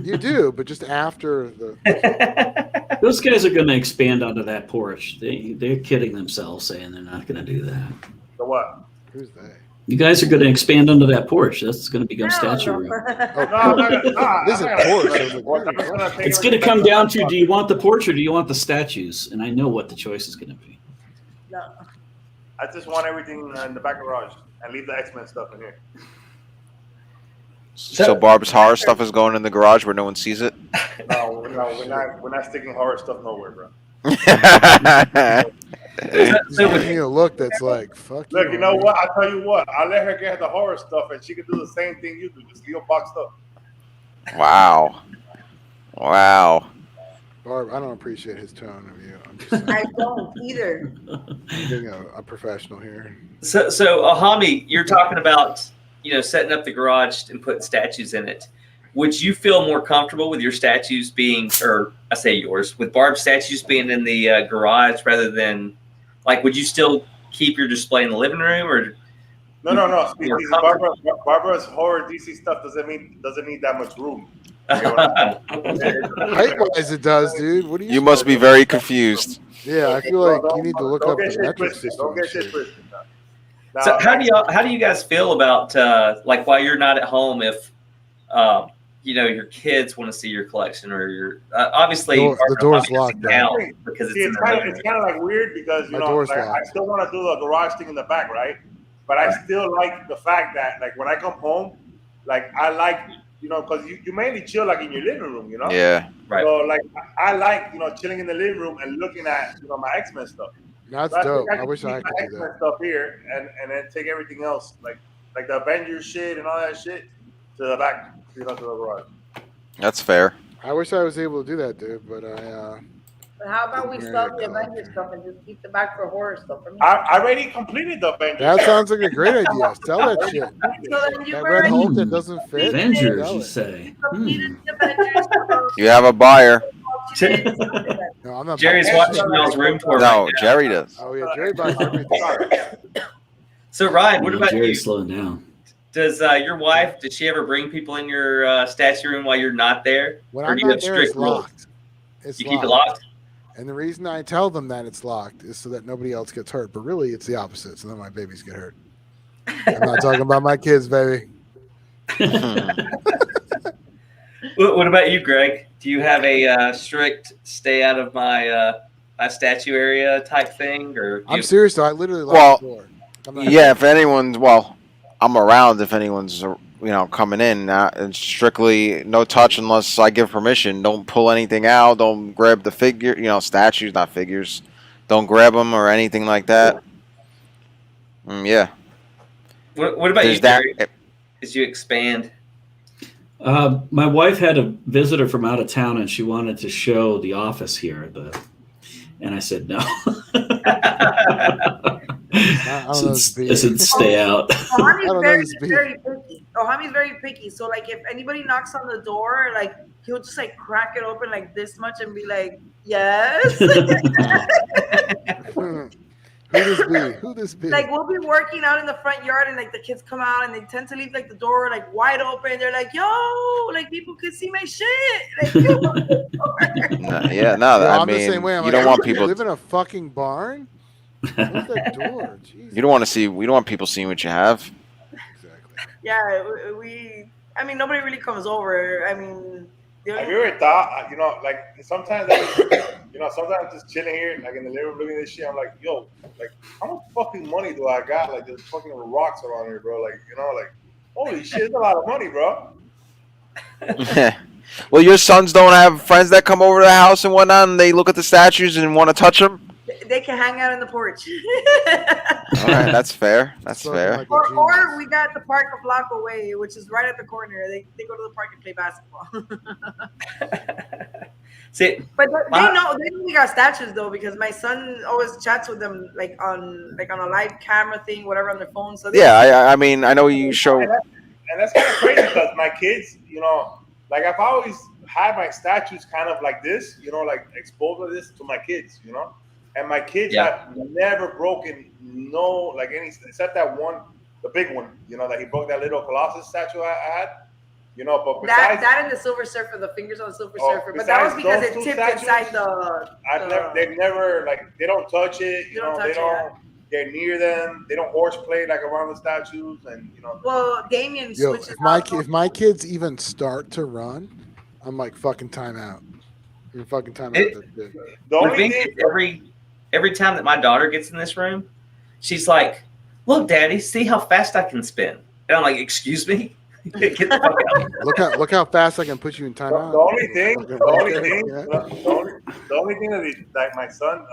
You do, but just after the. Those guys are going to expand onto that porch. They're kidding themselves saying they're not going to do that. The what? Who's they? You guys are going to expand onto that porch. That's going to become statue room. This is Porsche. It's going to come down to, do you want the porch or do you want the statues? And I know what the choice is going to be. No. I just want everything in the back garage and leave the X-Men stuff in here. So Barb's horror stuff is going in the garage where no one sees it. No, we're not sticking horror stuff nowhere, bro. Just giving me a look that's like, fuck Look, you know what? I'll tell you what. I'll let her get the horror stuff, and she can do the same thing you do. Just leave a box stuff. Wow. Barb, I don't appreciate his tone of you. I'm just saying, I don't either. being a professional here. So Ahami, you're talking about setting up the garage and putting statues in it. Would you feel more comfortable with your statues being, or I say yours, with Barb's statues being in the garage rather than, like, would you still keep your display in the living room or? No. Barbara's horror DC stuff doesn't need that much room. Height-wise, it does, dude. What do You must be very confused. Yeah, I feel like you need to look up the metric Don't system. get shit twisted. So how do you guys feel about like while you're not at home, if your kids want to see your collection or your obviously the door's locked now because it's kind of like weird because I still want to do the garage thing in the back, right? But I still like the fact that like when I come home, like I like because you mainly chill like in your living room, Yeah. Right. So like I like chilling in the living room and looking at my X-Men stuff. That's So dope. think I wish I keep could my do X-Men that. stuff here and then take everything else like the Avengers shit and all that shit to the back, to the garage. That's fair. I wish I was able to do that, dude, but I. But how about we sell the Avengers stuff and just keep the back for horror stuff? For me. I already completed the Avengers. That sounds like a great idea. Sell that shit. So then That Red Hulk that doesn't fit. Avengers, sell you it. say? completed the Avengers. You have a buyer. No, I'm not. Jerry's watching y'all's room tour. No, right now. Jerry does. Oh yeah, Jerry buys everything. So Ryan, what about Jerry's you? slowing down. Does your wife? Did she ever bring people in your statue room while you're not there? When Or I'm do you not have there, it's strict rules? locked. It's You keep it locked. And the reason I tell them that it's locked is so that nobody else gets hurt. But really, it's the opposite. So then my babies get hurt. I'm not talking about my kids, baby. What about you, Greg? Do you have a strict stay out of my statue area type thing, or I'm serious though. I literally lock the door. I'm not- Yeah, if anyone's, I'm around if anyone's coming in. It's strictly no touch unless I give permission. Don't pull anything out. Don't grab the figure, statues, not figures. Don't grab them or anything like that. Yeah. What about There's you, that. Jerry? As you expand, My wife had a visitor from out of town, and she wanted to show the office here. And I said no. I said stay out. Ohami's very picky. Ohami's very picky. So like, if anybody knocks on the door, like he'll just like crack it open like this much and be like, "Yes." Who this be? Like we'll be working out in the front yard and like the kids come out and they tend to leave like the door like wide open. They're like, "Yo, like people could see my shit." Like, I mean, the same way. You don't want people live in a fucking barn. Close that door. Jesus. You don't want to see. We don't want people seeing what you have. Exactly. Yeah, I mean, nobody really comes over. I mean, have you ever thought, like sometimes, sometimes just chilling here, like in the living room, looking at this shit, I'm like, yo, like how much fucking money do I got? Like there's fucking rocks around here, bro. Like like holy shit, it's a lot of money, bro. Well, your sons don't have friends that come over to the house and whatnot, and they look at the statues and want to touch them. They can hang out in the porch. All right, that's fair. That's fair. Like or we got the park a block away, which is right at the corner. They go to the park and play basketball. See, but they know we got statues though, because my son always chats with them like on a live camera thing, whatever, on their phone. So I mean, I know you show. And that's kind of crazy because my kids, like I've always had my statues kind of like this, like exposed to this to my kids, And my kids have never broken any, except that one, the big one, that he broke that little Colossus statue I had, but besides that and the Silver Surfer, the fingers on the Silver Surfer, but that was because it tipped inside they've never they don't touch it, they don't get near them, they don't horseplay like around the statues, and Well, Damien switches. If my kids even start to run, I'm like fucking time out. You're fucking time out. The only thing, every time that my daughter gets in this room, she's like, "Look, Daddy, see how fast I can spin." And I'm like, "Excuse me? Get the fuck out." Look how fast I can put you in time out. The only thing that my son,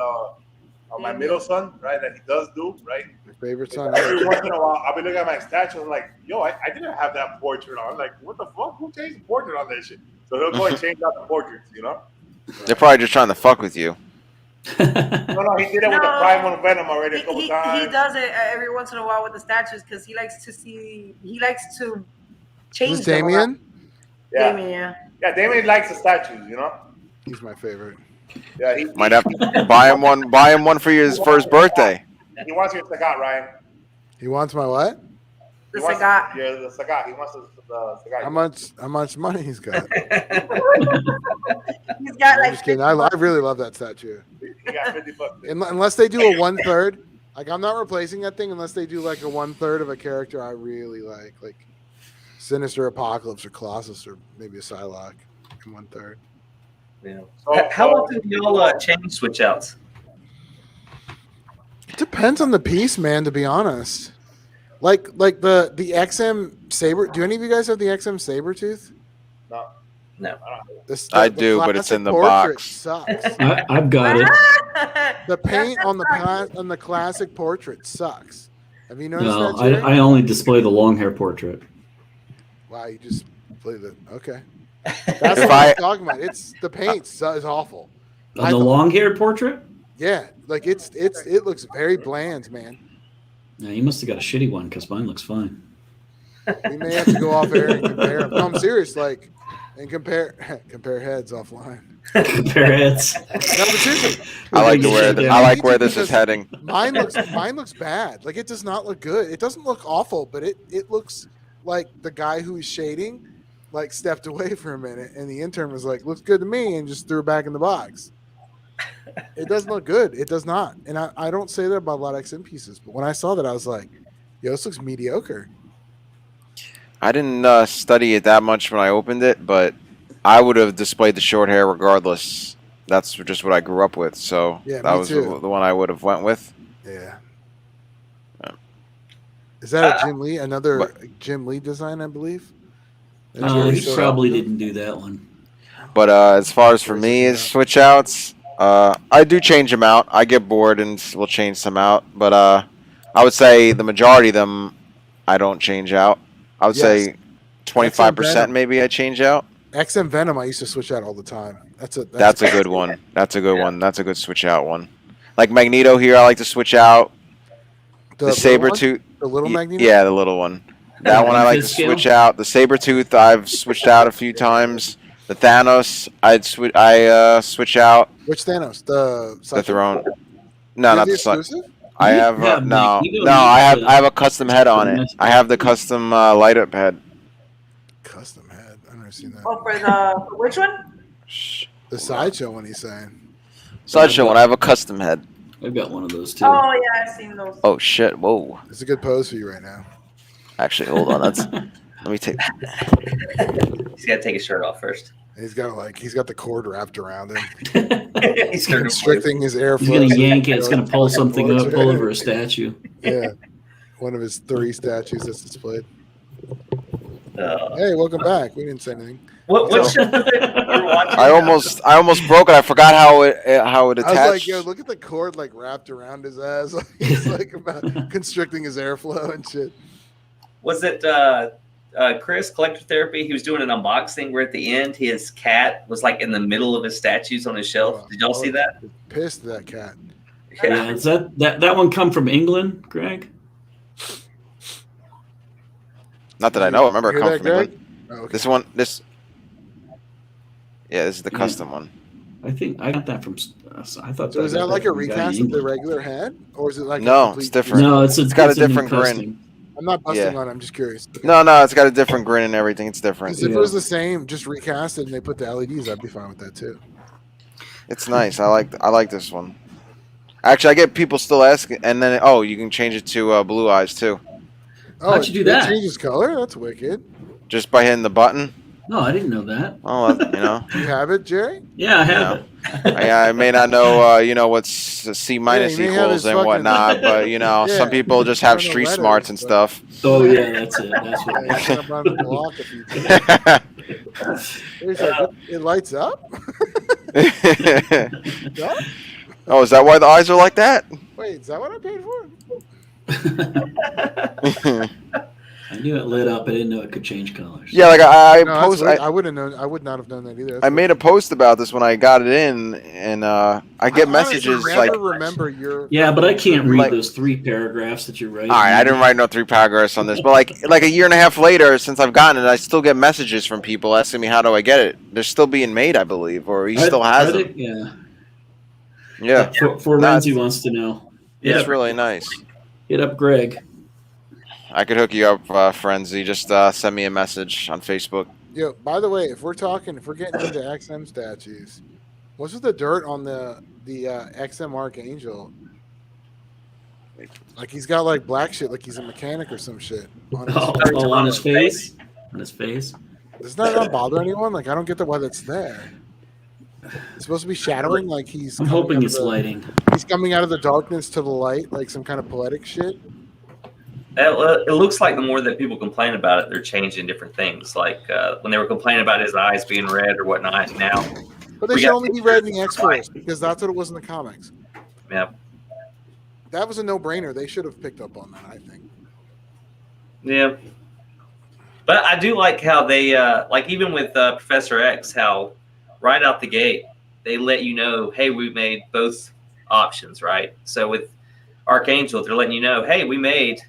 my middle son, right, that he does do, right? My favorite son. Every once in a while, I'll be looking at my statue and I'm like, "Yo, I didn't have that portrait on." I'm like, "What the fuck? Who changed the portrait on that shit?" So he'll go and change out the portraits, They're probably just trying to fuck with you. No, he did it with the Primal Venom already a couple times. He does it every once in a while with the statues because he likes to change. Is this Damien? Yeah. Damien, yeah, Damien likes the statues, He's my favorite. Yeah, he might have to buy him one for his birthday. He wants your Sagat, Ryan. He wants my what? The Sagat. Yeah, the Sagat. He wants the Sagat. How much money he's got? He's got I'm just kidding. I really love that statue. He got $50. Unless they do a 1/3, like I'm not replacing that thing unless they do like a 1/3 of a character I really like Sinister Apocalypse or Colossus or maybe a Psylocke in 1/3. Yeah. How often do y'all change switch outs? It depends on the piece, man. To be honest, like the XM Saber. Do any of you guys have the XM Sabertooth? No. I do, but it's in the box. Sucks. I've got it. The paint on the classic portrait sucks. Have you noticed No, that? Jerry? I only display the long hair portrait. Wow, you just play the okay. That's what I'm talking about. It's the paint is awful. On the long haired portrait? Yeah, like it looks very bland, man. Yeah, you must have got a shitty one because mine looks fine. We may have to go off air and compare. No, I'm serious. And compare heads offline. Compare heads. No, but seriously, I like where this is heading. Mine looks bad. Like it does not look good. It doesn't look awful, but it looks like the guy who is shading stepped away for a minute, and the intern was like, "Looks good to me," and just threw it back in the box. It doesn't look good. It does not. And I don't say that about a lot of XM pieces, but when I saw that, I was like, "Yo, this looks mediocre." I didn't study it that much when I opened it, but I would have displayed the short hair regardless. That's just what I grew up with, so yeah, that was the one I would have went with. Yeah. Is that a Jim Lee? Another Jim Lee design, I believe. He probably didn't do that one. But as far as for me is switch outs, I do change them out. I get bored and we'll change some out. But I would say the majority of them I don't change out. I would say 25% maybe I change out. XM Venom I used to switch out all the time. That's a good one. That's a good one. That's a good switch out one. Like Magneto here, I like to switch out. The Sabretooth. The little Magneto? Yeah, the little one. That one I like to switch out. The Sabretooth I've switched out a few times. The Thanos I switch out. Which Thanos? The Throne. No, not the Sun. I have no. I have a custom head on it. I have the custom light up head. Custom head. I've never seen that. Oh, for which one? The Sideshow one he's saying. Sideshow one. I have a custom head. I've got one of those too. Oh yeah, I've seen those. Oh shit! Whoa. It's a good pose for you right now. Actually, hold on. Let me take. He's got to take his shirt off first. He's got the cord wrapped around him. He's constricting his airflow. He's gonna yank it. It's gonna pull something up, pull over a statue. Yeah, one of his 3 statues that's displayed. Hey, welcome back. We didn't say anything. What show was it you were watching? I almost broke it. I forgot how it attached. I was like, yo, look at the cord like wrapped around his ass. He's like about constricting his airflow and shit. Was it Chris Collector Therapy? He was doing an unboxing where at the end his cat was like in the middle of his statues on his shelf. Did y'all see that? Pissed that cat. Yeah, is that one come from England, Greg? Not that I know. Remember, it comes from Greg? England. Oh, okay. This is the custom one. I think I got that from. I thought. So is that like a recast of the regular head, or is it like it's different. No, it's got a different grin. I'm not busting on it. I'm just curious. No, it's got a different grin and everything. It's different. If it was the same, just recast it and they put the LEDs, I'd be fine with that too. It's nice. I like this one. Actually, I get people still asking, and then you can change it to blue eyes too. Oh, how'd you do that? It changes color. That's wicked. Just by hitting the button. No, I didn't know that. Oh, you know. You have it, Jerry? Yeah, I have it. I may not know, what's C- equals and whatnot, but some people just have street smarts and stuff. Oh yeah, that's it. That's what. It lights up. Oh, is that why the eyes are like that? Wait, is that what I paid for? I knew it lit up. I didn't know it could change colors. Yeah, like I would not have known that either. I made a post about this when I got it in, and I get messages like. Yeah, but I can't read those 3 paragraphs that you're writing. All right, I didn't write no 3 paragraphs on this, but like a year and a half later, since I've gotten it, I still get messages from people asking me how do I get it. They're still being made, I believe, or he still has it. Yeah. Yeah. Renzi wants to know. Yeah, it's really nice. Hit up Greg. I could hook you up, Frenzy. Just send me a message on Facebook. Yo, by the way, if we're getting into XM statues, what's with the dirt on the XM Archangel? Like he's got like black shit, like he's a mechanic or some shit. On his face. On his face. Does that not bother anyone? Like I don't get why that's there. It's supposed to be shadowing, like he's. I'm hoping it's lighting. He's coming out of the darkness to the light, like some kind of poetic shit. It looks like the more that people complain about it, they're changing different things. Like when they were complaining about his eyes being red or whatnot. Now, but they should only be red in the X-Force because that's what it was in the comics. Yeah, that was a no-brainer. They should have picked up on that, I think. Yeah, but I do like how they like even with Professor X, how right out the gate they let you know, hey, we made both options, right? So with Archangel, they're letting you know, hey, we made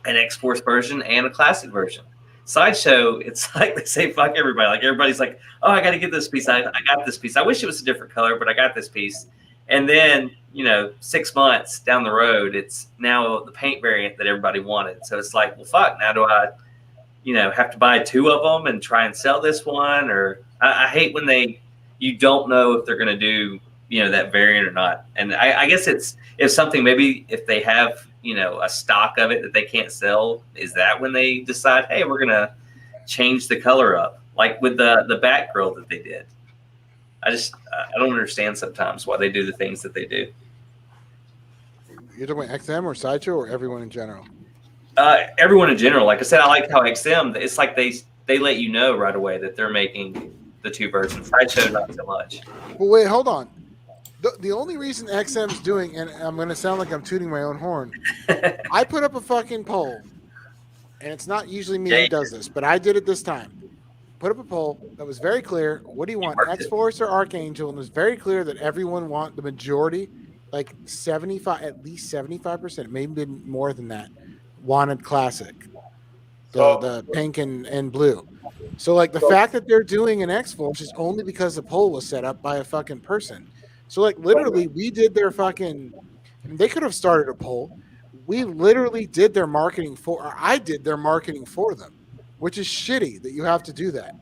an X-Force version and a classic version. Sideshow, it's like they say fuck everybody. Like everybody's like, oh, I got to get this piece. I got this piece. I wish it was a different color, but I got this piece. And then 6 months down the road, it's now the paint variant that everybody wanted. So it's like, well, fuck. Now do I, have to buy 2 of them and try and sell this one? Or I hate when you don't know if they're going to do that variant or not. And I guess it's something maybe if they have a stock of it that they can't sell, is that when they decide, hey, we're gonna change the color up, like with the Batgirl that they did. I don't understand sometimes why they do the things that they do. You're talking about XM or Sideshow or everyone in general? everyone in general. Like I said, I like how XM. It's like they let you know right away that they're making the two versions. Sideshow not so much. But wait, hold on. The only reason XM's doing, and I'm going to sound like I'm tooting my own horn, I put up a fucking poll, and it's not usually me who does this, but I did it this time. Put up a poll that was very clear. What do you want, X-Force or Archangel? And it was very clear that everyone want the majority, like 75, at least 75%, maybe more than that, wanted Classic, the pink and blue. So like the fact that they're doing an X-Force is only because the poll was set up by a fucking person. So like literally we did their fucking, they could have started a poll. We literally did their marketing or I did their marketing for them, which is shitty that you have to do that.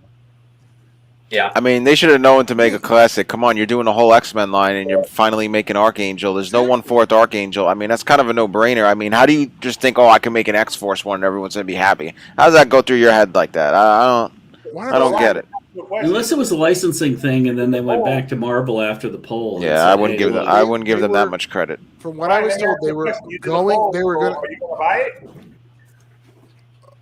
Yeah. I mean, they should have known to make a Classic. Come on, you're doing a whole X-Men line and you're finally making Archangel. There's no 1/4 Archangel. I mean, that's kind of a no-brainer. I mean, how do you just think, oh, I can make an X-Force one and everyone's going to be happy? How does that go through your head like that? I don't get it. Unless it was a licensing thing, and then they went back to Marvel after the poll. Yeah, I wouldn't give them. I wouldn't give them that much credit. From what I was told, they were going. They were going. Are you going to buy it?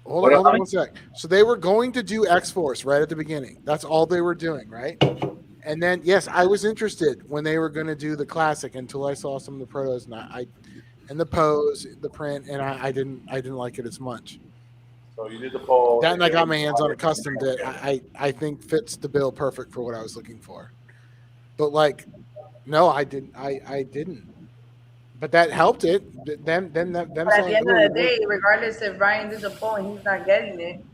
Hold on 1 sec. So they were going to do X-Force right at the beginning. That's all they were doing, right? And then, yes, I was interested when they were going to do the Classic until I saw some of the protos and the pose, the print, and I didn't like it as much. So you did the poll. Then I got my hands on a custom that I think fits the bill perfect for what I was looking for. But like, no, I didn't. I didn't. But that helped it. Them but at the end of the day, regardless if Ryan did the poll and he's not getting it,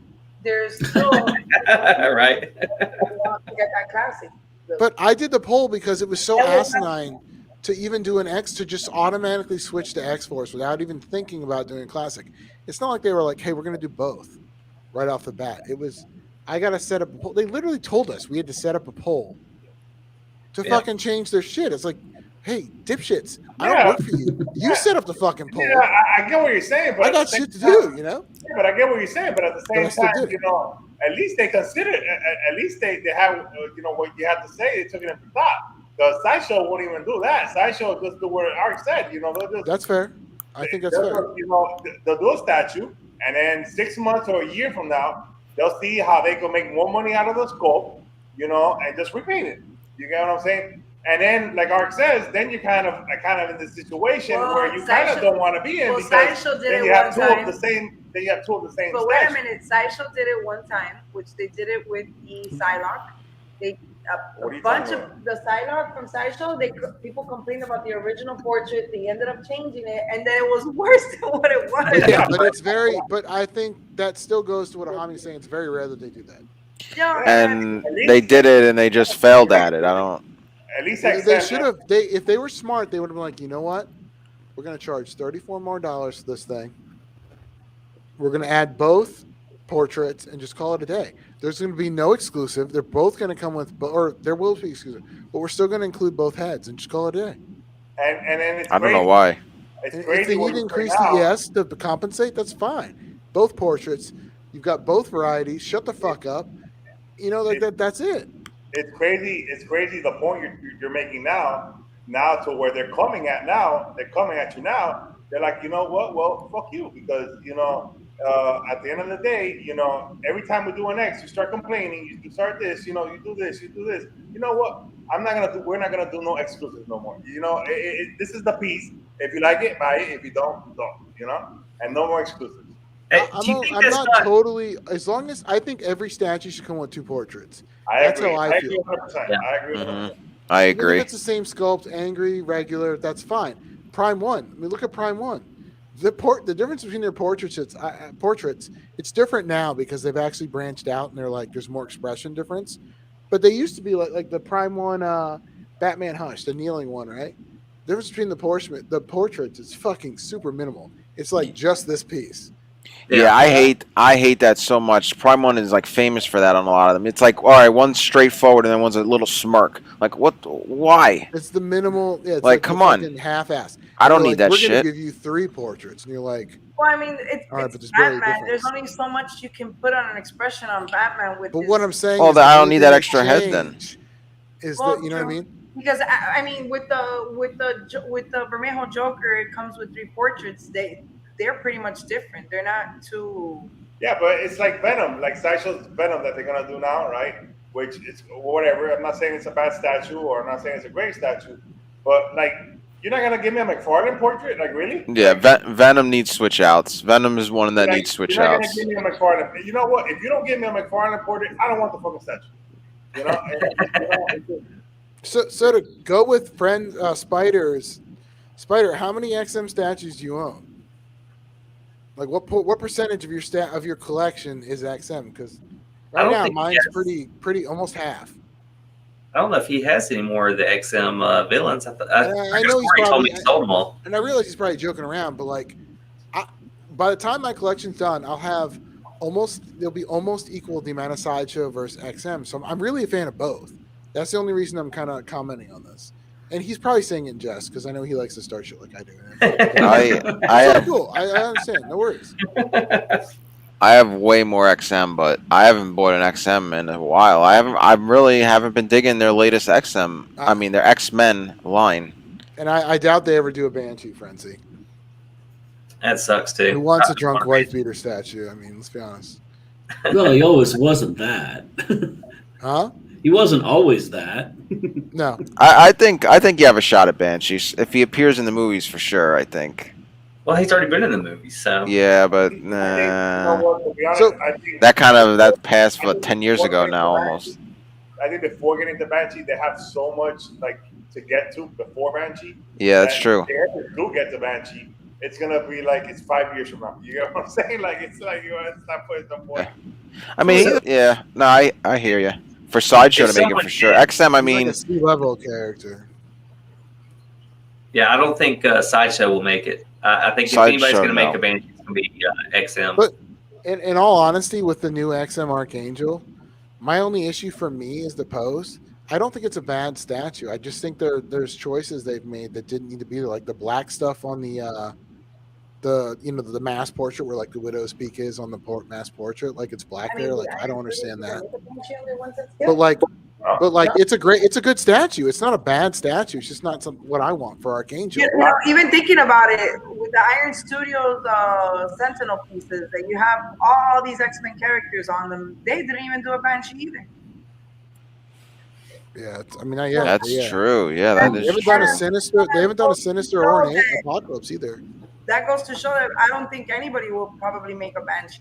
there's still right. to get that Classic. But I did the poll because it was so asinine to even do an X to just automatically switch to X-Force without even thinking about doing Classic. It's not like they were like, hey, we're going to do both right off the bat. It was, I got to set up a poll. They literally told us we had to set up a poll to fucking change their shit. It's like, hey, dipshits, I don't work for you. You set up the fucking poll. Yeah, I get what you're saying, but I got shit to do, you know? Yeah, but I get what you're saying, but at the same time, you know, at least they considered, at least they have, you know, what you have to say, they took it into thought. The Sideshow won't even do that. Sideshow just do what Art said, you know. That's fair. I think that's fair. You know, they'll do a statue, and then 6 months or a year from now, they'll see how they can make more money out of the sculpt, you know, and just repaint it. You get what I'm saying? And then, like Art says, then you're kind of in this situation where you kind of don't want to be in because then you have two of the same. Then you have two of the same. But wait a minute, Sideshow did it one time, which they did it with the Psylocke. They a bunch of the Psylocke from Sideshow. People complained about the original portrait. They ended up changing it, and then it was worse than what it was. Yeah, but it's very. But I think that still goes to what Ahami's saying. It's very rare that they do that. Yeah, and they did it, and they just failed at it. I don't. At least they should have. If they were smart, they would have been like, you know what? We're going to charge $34 more for this thing. We're going to add both portraits and just call it a day. There's going to be no exclusive. They're both going to come with, or there will be exclusive, but we're still going to include both heads and just call it a day. And then it's I don't know why. It's if crazy they need to increase the ES to compensate, that's fine. Both portraits, you've got both varieties. Shut the fuck up. You know, like that's it. It's crazy. It's crazy the point you're making now to where they're coming at now. They're coming at you now. They're like, you know what? Well, fuck you, because you know, at the end of the day, you know, every time we do an X, you start complaining. You start this. You know, you do this. You do this. You know what? We're not gonna do no exclusives no more. You know, this is the piece. If you like it, buy it. If you don't, don't. You know, and no more exclusives. I'm not totally. As long as I think every statue should come with two portraits. That's how I feel. Yeah. I agree. I agree. If it's the same sculpt, angry, regular, that's fine. Prime 1. I mean, look at Prime 1. The difference between their portraits, it's different now because they've actually branched out and they're like, there's more expression difference. But they used to be like the Prime 1 Batman Hush, the kneeling one, right? The difference between the portraits is fucking super minimal. It's like just this piece. Yeah, I hate that so much. Prime 1 is like famous for that on a lot of them. It's like, all right, one's straightforward and then one's a little smirk. Like, what? Why? It's the minimal. Yeah, it's like come on, half-ass. I don't need that we're shit. We're gonna give you 3 portraits, and you're like, well, I mean, it's Batman. There's only so much you can put on an expression on Batman with. But what I'm saying, I don't need that extra head then. Is that you know what I mean? Because I mean, with the Bermejo Joker, it comes with 3 portraits. they're pretty much different. They're not too. Yeah, but it's like Venom, like Sideshow's Venom that they're gonna do now, right? Which is whatever. I'm not saying it's a bad statue, or I'm not saying it's a great statue, but like you're not gonna give me a McFarlane portrait, like really? Yeah, Like, Venom needs switch outs. Venom is one that like, needs switch you're not outs. gonna give me a McFarlane. You know what? If you don't give me a McFarlane portrait, I don't want the fucking statue. You know? So to go with Spider, how many XM statues do you own? Like what percentage of your collection is XM? Because right now mine's pretty almost half. I don't know if he has any more of the XM villains. I know he's Corey told me probably, he sold them all. and I realize he's probably joking around, but like, by the time my collection's done, I'll have there'll be almost equal the amount of Sideshow versus XM. So I'm really a fan of both. That's the only reason I'm kind of commenting on this. And he's probably saying it in jest because I know he likes to start shit like I do. Cool. I understand. No worries. I have way more XM, but I haven't bought an XM in a while. I really haven't been digging their latest XM. I mean, their X-Men line. And I doubt they ever do a Banshee Frenzy. That sucks too. Who wants a drunk wife beater statue? I mean, let's be honest. Well, he always wasn't that. Huh? He wasn't always that. No. I think you have a shot at Banshee if he appears in the movies for sure. I think. Well, he's already been in the movies, so Yeah, but that passed for 10 years ago now almost. I think before getting to Banshee, they have so much like to get to before Banshee. Yeah, that's true. If they do get to Banshee, it's gonna be like it's 5 years from now. You know what I'm saying? Like it's like it's not putting the point. I mean, yeah, no, I hear you. For Sideshow to make it for sure. XM, I mean, like a C-level character. Yeah, I don't think Sideshow will make it. I think if anybody's going to make a Banshee, it's going to be XM. But in all honesty, with the new XM Archangel, my only issue for me is the pose. I don't think it's a bad statue. I just think there's choices they've made that didn't need to be there, like the black stuff on the mass portrait where like the widow's peak is on the mass portrait, like it's black there. Like I don't understand that. But like it's a good statue. It's not a bad statue. It's just not what I want for Archangel. Yeah, even thinking about it, with the Iron Studios Sentinel pieces, that you have all these X-Men characters on them, they didn't even do a Banshee either. Yeah, that's true. Yeah, that is. They haven't done a Sinister or an Apocalypse either. That goes to show that I don't think anybody will probably make a Banshie.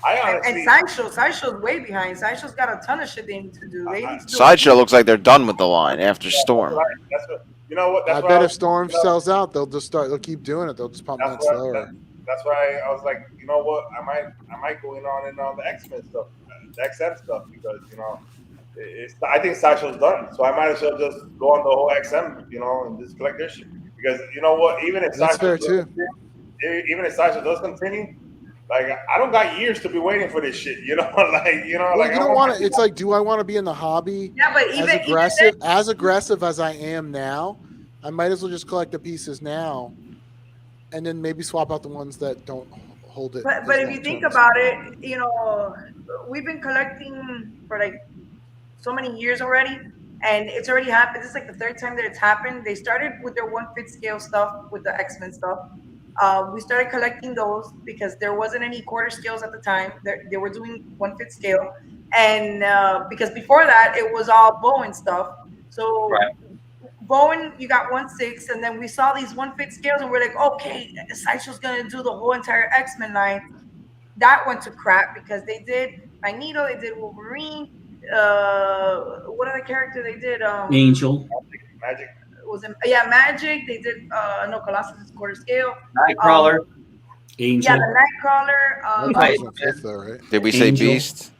And Sideshow's way behind. Sideshow's got a ton of shit they need to do. Sideshow looks like they're done with the line after Storm. You know what? I bet if Storm sells out, they'll keep doing it. They'll just pump that slower. That's why I was like, you know what? I might go in on the X-Men stuff, the XM stuff, because I think Sideshow's done. So I might as well just go on the whole XM, and just collect their shit. Because you know what? Even if Sideshow does continue, like I don't got years to be waiting for this shit. You don't want to. It's like, do I want to be in the hobby? Yeah, but as aggressive as I am now, I might as well just collect the pieces now, and then maybe swap out the ones that don't hold it. But if you think about it, we've been collecting for like so many years already. And it's already happened. This is like the third time that it's happened. They started with their 1/5 scale stuff, with the X-Men stuff. We started collecting those because there wasn't any quarter scales at the time. They were doing 1/5 scale. And because before that, it was all Bowen stuff. So Bowen, you got 1/6. And then we saw these 1/5 scales and we're like, okay, Sideshow's going to do the whole entire X-Men line. That went to crap because they did Magneto, they did Wolverine. What other character they did? Angel. Magic. Magic. They did Colossus is quarter scale. Nightcrawler. Angel. Yeah, the Nightcrawler. Right? Did we say Beast?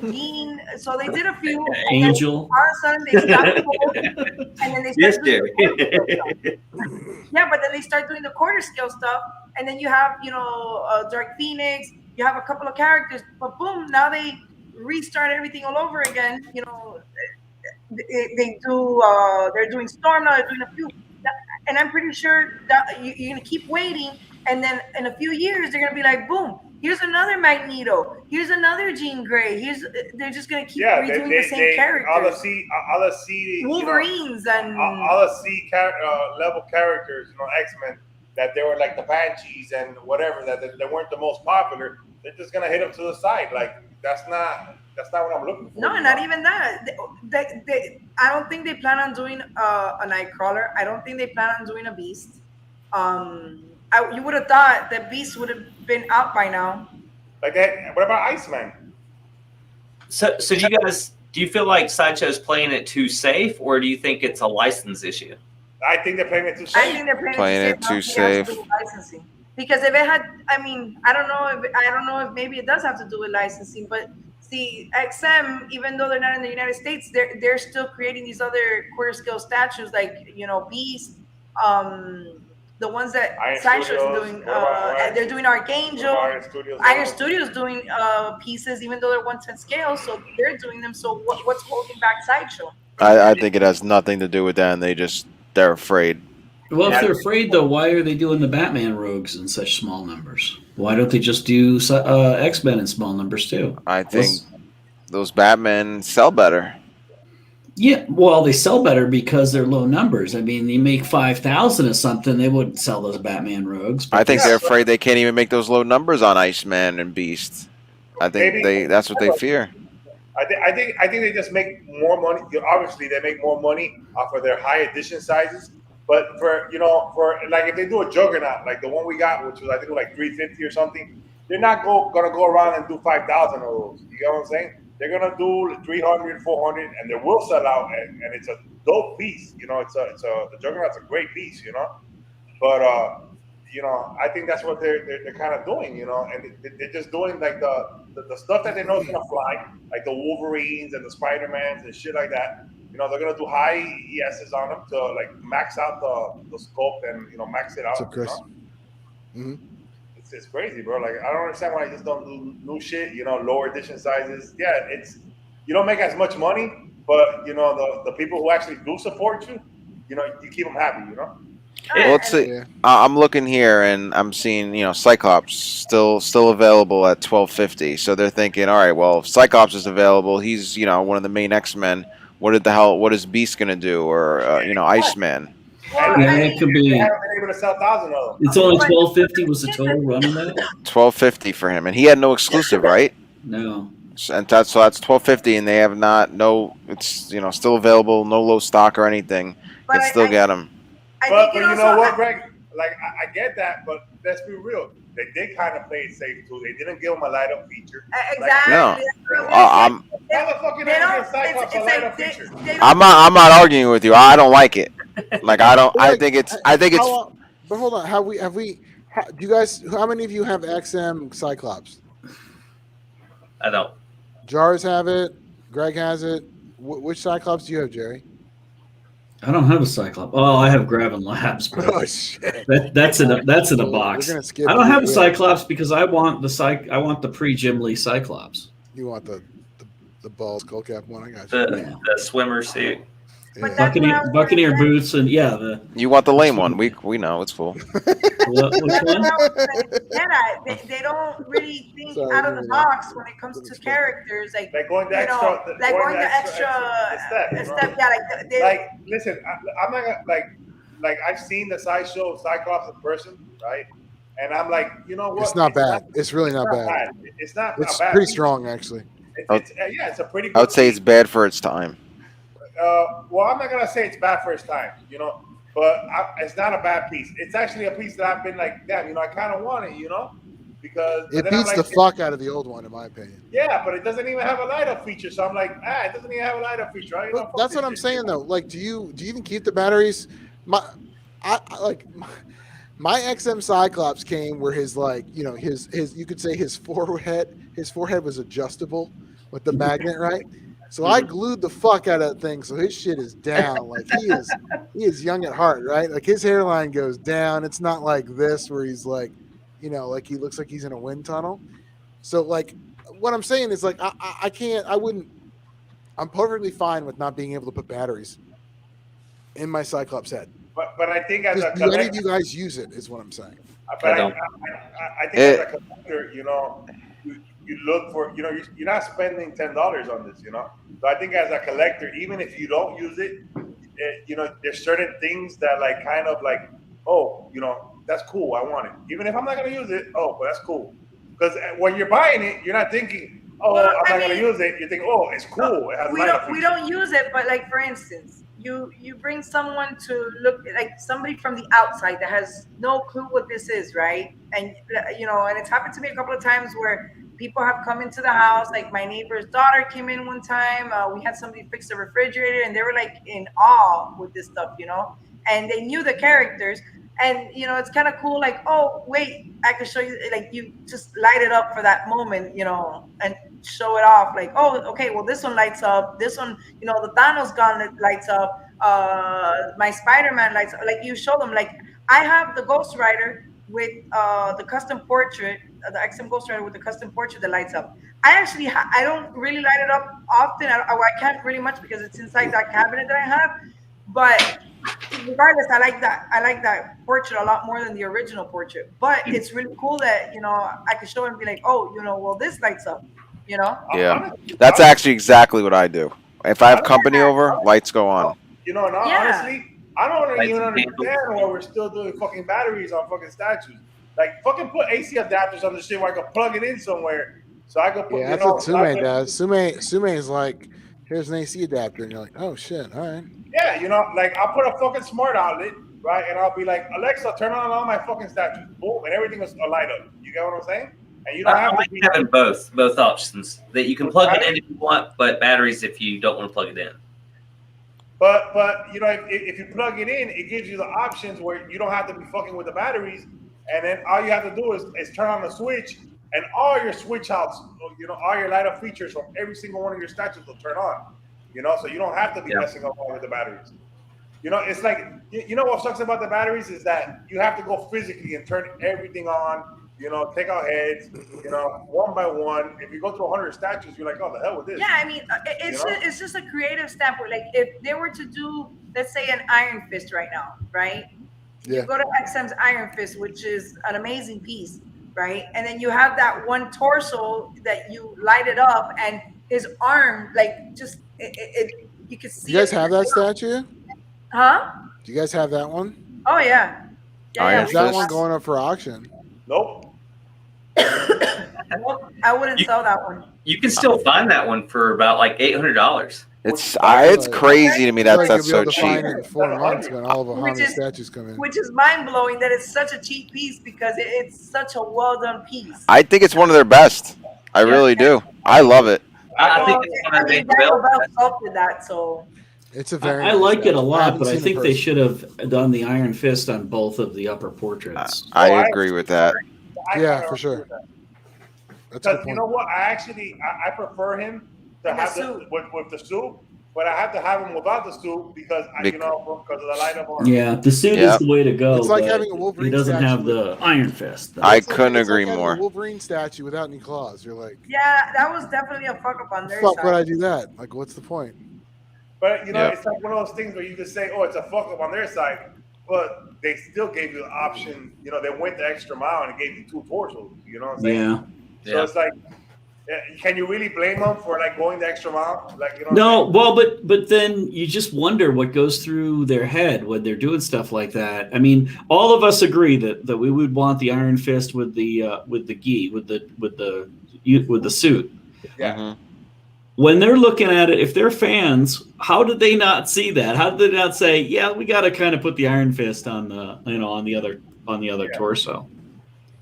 Mean. So they did a few. Angel. All of a sudden they stopped, and then they started doing yeah, but then they start doing the quarter scale stuff, and then you have Dark Phoenix. You have a couple of characters, but boom, now they restart everything all over again. They do. They're doing Storm now. They're doing a few, and I'm pretty sure that you're gonna keep waiting, and then in a few years they're gonna be like, boom, here's another Magneto, here's another Jean Grey. They're just gonna keep redoing the same characters. All the C Wolverines and all the C level characters. X-Men. that they were like the Banshees and whatever, that they weren't the most popular, they're just gonna hit them to the side. Like that's not what I'm looking for. No, not even that. I don't think they plan on doing a Nightcrawler. I don't think they plan on doing a Beast. You would have thought that Beast would have been out by now. Like that. What about Iceman? So do you feel like Sideshow's playing it too safe, or do you think it's a license issue? I think they're playing it too safe. I think they're playing it too safe. Licensing. Because if it had, I mean, I don't know if maybe it does have to do with licensing, but see, XM, even though they're not in the United States, they're still creating these other quarter scale statues, like Beast, the ones that Sideshow's doing. They're doing Archangel. Iron Studios doing pieces, even though they're 1/10 scale, so they're doing them. So what's holding back Sideshow? I think it has nothing to do with that, and they're afraid. Well, if they're afraid, though, why are they doing the Batman rogues in such small numbers? Why don't they just do X-Men in small numbers, too? I think those Batmen sell better. Yeah, well, they sell better because they're low numbers. I mean, you make 5,000 or something, they wouldn't sell those Batman rogues. I think they're afraid they can't even make those low numbers on Iceman and Beast. I think that's what they fear. I think they just make more money. Obviously, they make more money off of their high edition sizes. But for like if they do a Juggernaut, like the one we got, which was I think like 350 or something, they're not gonna go around and do 5,000 of those. You get what I'm saying? They're gonna do 300, 400, and they will sell out. And it's a dope piece. The Juggernaut's a great piece. But I think that's what they're kind of doing. And they're just doing like the stuff that they know is gonna fly, like the Wolverines and the Spider-Mans and shit like that. They're gonna do high ESs on them to like max out the sculpt and max it out. What's up, Chris? Mm-hmm. It's crazy, bro. Like I don't understand why I just don't do new shit. Lower edition sizes. Yeah, you don't make as much money, but the people who actually do support you, you keep them happy. Well, let's see. Yeah. I'm looking here and I'm seeing Cyclops still available at $12.50. So they're thinking, all right, well, if Cyclops is available, he's one of the main X-Men. What is Beast gonna do, or Iceman? It could be. Able to sell 1,000 of them. It's only $12.50 was the total run on that. $12.50 for him, and he had no exclusive, right? No. And that's $12.50, and they have it's still available, no low stock or anything. You can still get them. But you know what, Greg? Like I get that, but let's be real. They did kind of play it safe too. They didn't give him a light up feature. Exactly. I'm not arguing with you. I don't like it. Like I don't. I think it's. But hold on. Do you guys? How many of you have XM Cyclops? I don't. Jars have it. Greg has it. Which Cyclops do you have, Jerry? I don't have a Cyclops. Oh, I have Graven Labs. Oh shit! That's in a box. I don't have a Cyclops because I want the pre-Jim Lee Cyclops. You want the bald skull cap one? I got you. The swimmer suit. Yeah. Buccaneer boots and You want the lame one? We know it's full. Which one? They don't really think out of the box when it comes to characters. Like going the extra step. Yeah, like listen, I'm not gonna like I've seen the Sideshow Cyclops in person, right? And I'm like, you know what? It's not bad. It's really not bad. It's not. It's bad. pretty strong, actually. It's a pretty. I would say it's bad for its time. Well, I'm not gonna say it's bad for its time, but it's not a bad piece. It's actually a piece that I've been like, damn, I kind of want it, because it beats the fuck out of the old one, in my opinion. Yeah, but it doesn't even have a light up feature, so I'm like, it doesn't even have a light up feature. Right? That's what I'm saying though. Like, do you even keep the batteries? My XM Cyclops came where his you could say his forehead was adjustable with the magnet, right? So I glued the fuck out of that thing, so his shit is down. Like he is young at heart, right? Like his hairline goes down. It's not like this where he's like, like he looks like he's in a wind tunnel. So like, what I'm saying is like, I'm perfectly fine with not being able to put batteries in my Cyclops head. But I think as do any of you guys use it? Is what I'm saying. But I think as a collector, you look for, you're not spending $10 on this, So I think as a collector, even if you don't use it, there's certain things that like kind of like, that's cool. I want it, even if I'm not gonna use it. Oh, but that's cool. Because when you're buying it, you're not thinking, oh, Well, I'm not gonna use it. You think, oh, it's cool. It has we don't use it, but like for instance, you bring someone to look like somebody from the outside that has no clue what this is, right? And and it's happened to me a couple of times where people have come into the house. Like my neighbor's daughter came in one time. We had somebody fix the refrigerator, and they were like in awe with this stuff, and they knew the characters. And it's kind of cool. Like, oh wait, I can show you. Like, you just light it up for that moment, and show it off. Like, oh, okay, well this one lights up. This one, the Thanos gun lights up. My Spider-Man lights up. Like, you show them. Like, I have the Ghost Rider with the custom portrait, the XM Ghost Rider with the custom portrait that lights up. I don't really light it up often. I can't really much because it's inside that cabinet that I have. But regardless, I like that portrait a lot more than the original portrait. But it's really cool that I can show and be like, oh, well, this lights up. Yeah, that's actually exactly what I do. If I have company over, lights go on. Honestly, I don't even understand why we're still doing fucking batteries on fucking statues. Like, fucking put AC adapters on the shit where I can plug it in somewhere, so I can put. Yeah, that's what Sume does. Sume is like, here's an AC adapter, and you're like, oh shit, all right. Yeah, like I'll put a fucking smart outlet, right, and I'll be like, Alexa, turn on all my fucking statues, boom, and everything will light up. You get what I'm saying? And you don't have to be having both options that you can plug it in if you want, but batteries if you don't want to plug it in. But if you plug it in, it gives you the options where you don't have to be fucking with the batteries, and then all you have to do is turn on the switch, and all your switch outs, all your light up features from every single one of your statues will turn on. So you don't have to be messing up with the batteries. It's like, what sucks about the batteries is that you have to go physically and turn everything on. Take out heads, one by one. If you go through 100 statues, you're like, oh, the hell with this. Yeah, I mean, it's just a creative standpoint. Like, if they were to do, let's say, an Iron Fist right now, right? Yeah. You go to XM's Iron Fist, which is an amazing piece, right? And then you have that one torso that you light it up, and his arm, like, just you can see. You guys have that statue? Huh? Do you guys have that one? Oh yeah. Is that one going up for auction? Nope. I wouldn't sell that one. You can still find that one for about like $800. It's crazy to me that's so cheap. Find it in 4 months when all of the statues come in. Which is mind blowing that it's such a cheap piece because it's such a well done piece. I think it's one of their best. I really do. I love it. I think it's one of the best. Sculpted that, so. It's a very. I like it a lot, but I think they should have done the Iron Fist on both of the upper portraits. I agree with that. Yeah, for sure. Because you know what? I prefer him to have with the suit, but I have to have him without the suit because because of the light up. Yeah, the suit is the way to go. It's like having a Wolverine. He doesn't have the Iron Fist. I couldn't agree more. A Wolverine statue without any claws. You're like, yeah, that was definitely a fuck up on their side. Fuck would I do that? Like, what's the point? But it's like one of those things where you just say, "Oh, it's a fuck up on their side," but they still gave you the option. They went the extra mile and gave you 2 torsos. You know what I'm saying? Yeah. So it's like, can you really blame them for like going the extra mile? Like, no, well, but then you just wonder what goes through their head when they're doing stuff like that. I mean, all of us agree that we would want the Iron Fist with the gi, with the suit. Yeah. Mm-hmm. When they're looking at it, if they're fans, how did they not see that? How did they not say, "Yeah, we got to kind of put the Iron Fist on the on the other torso"?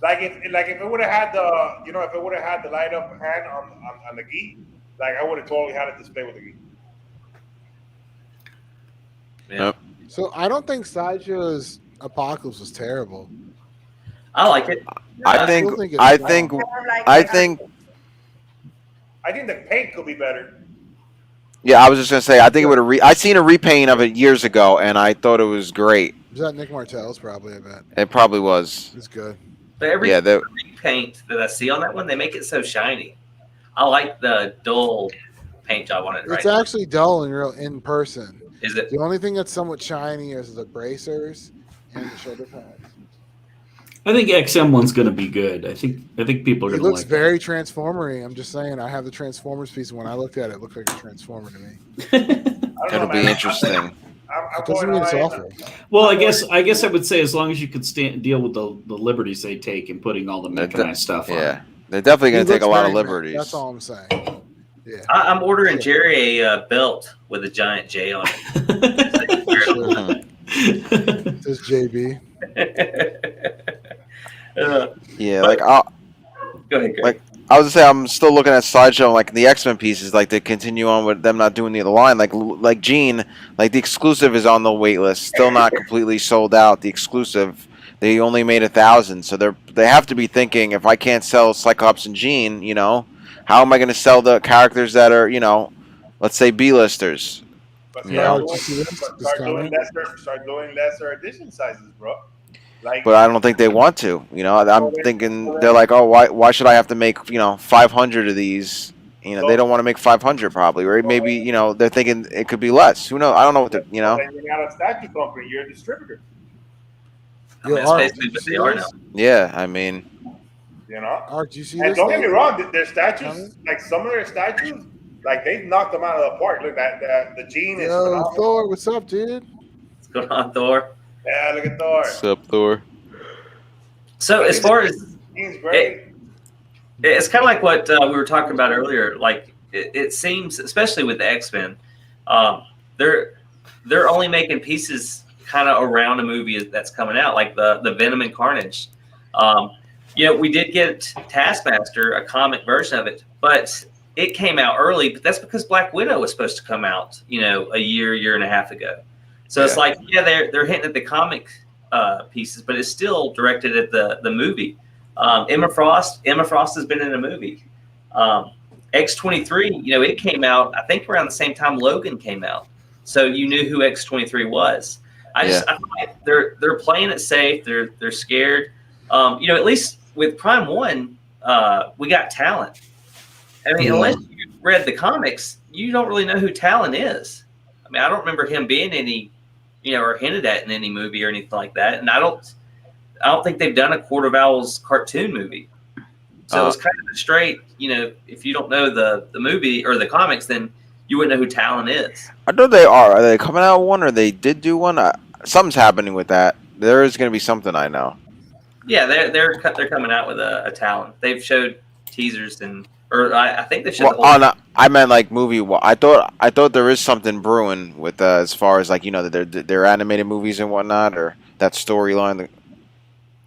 Like if it would have had the light up hand on the gi, like I would have totally had it display with the gi. Yeah. So I don't think Sideshow's Apocalypse was terrible. I like it. I think the paint could be better. Yeah, I was just gonna say. I think it would have. I seen a repaint of it years ago, and I thought it was great. Was that Nick Martell's? Probably, I bet. It probably was. It's good. But every repaint that I see on that one, they make it so shiny. I like the dull paint job on it. It's actually dull in person. Is it? The only thing that's somewhat shiny is the bracers and the shoulder pads. I think XM one's going to be good. I think people are going to like it. It looks very Transformer-y. I'm just saying. I have the Transformers piece. When I looked at it, it looked like a Transformer to me. It'll be interesting. I'm It doesn't going mean it's on. awful. Well, I guess I would say as long as you could deal with the liberties they take in putting all the mechanized stuff on. Yeah, they're definitely He going to take looks a lot of very mech, liberties. That's all I'm saying. Yeah. I'm ordering Sure. Jerry a belt with a giant J on Sure. It says JB. it. Yeah, But- like I'll. Go ahead, Greg. Like, I was gonna say, I'm still looking at Sideshow, like the X-Men pieces, like they continue on with them not doing the other line, like Jean, like the exclusive is on the wait list, still not completely sold out. The exclusive, they only made 1,000, so they have to be thinking, if I can't sell Cyclops and Jean, how am I going to sell the characters that are, let's say B-listers? But Yeah. start doing lesser edition sizes, bro. Like, But I don't think they want to. I'm thinking they're like, oh, why should I have to make 500 of these? They don't want to make 500 probably, or maybe they're thinking it could be less. Who knows? I don't know what then you're not a statue company. You're a distributor. I mean, that's basically what they are now. Yeah, I mean, Art, do you see And this? don't get me thing? wrong, their statues, like some of their statues, like they've knocked them out of the park. Look, the Gene is Yo, phenomenal. Thor, what's up, dude? What's going on, Thor? Yeah, look at Thor. what's up, Thor? So as far as Gene's great. it's kind of like what we were talking about earlier. Like it seems, especially with the X-Men, they're only making pieces kind of around a movie that's coming out, like the Venom and Carnage. We did get Taskmaster, a comic version of it, but it came out early. But that's because Black Widow was supposed to come out, a year and a half ago. So it's like, they're hitting at the comic pieces, but it's still directed at the movie. Emma Frost has been in a movie. X-23, it came out, I think, around the same time Logan came out. So you knew who X-23 was. I feel like they're playing it safe. They're scared. At least with Prime 1, we got Talon. I mean, unless you read the comics, you don't really know who Talon is. I mean, I don't remember him being any, or hinted at in any movie or anything like that. And I don't think they've done a Court of Owls cartoon movie. So it's kind of a straight, if you don't know the movie or the comics, then you wouldn't know who Talon is. I know they are. Are they coming out with one, or they did do one? Something's happening with that. There is going to be something, I know. Yeah, they're coming out with a Talon. They've showed teasers I think they showed. I meant like movie. I thought there is something brewing with as far as like their animated movies and whatnot, or that storyline. I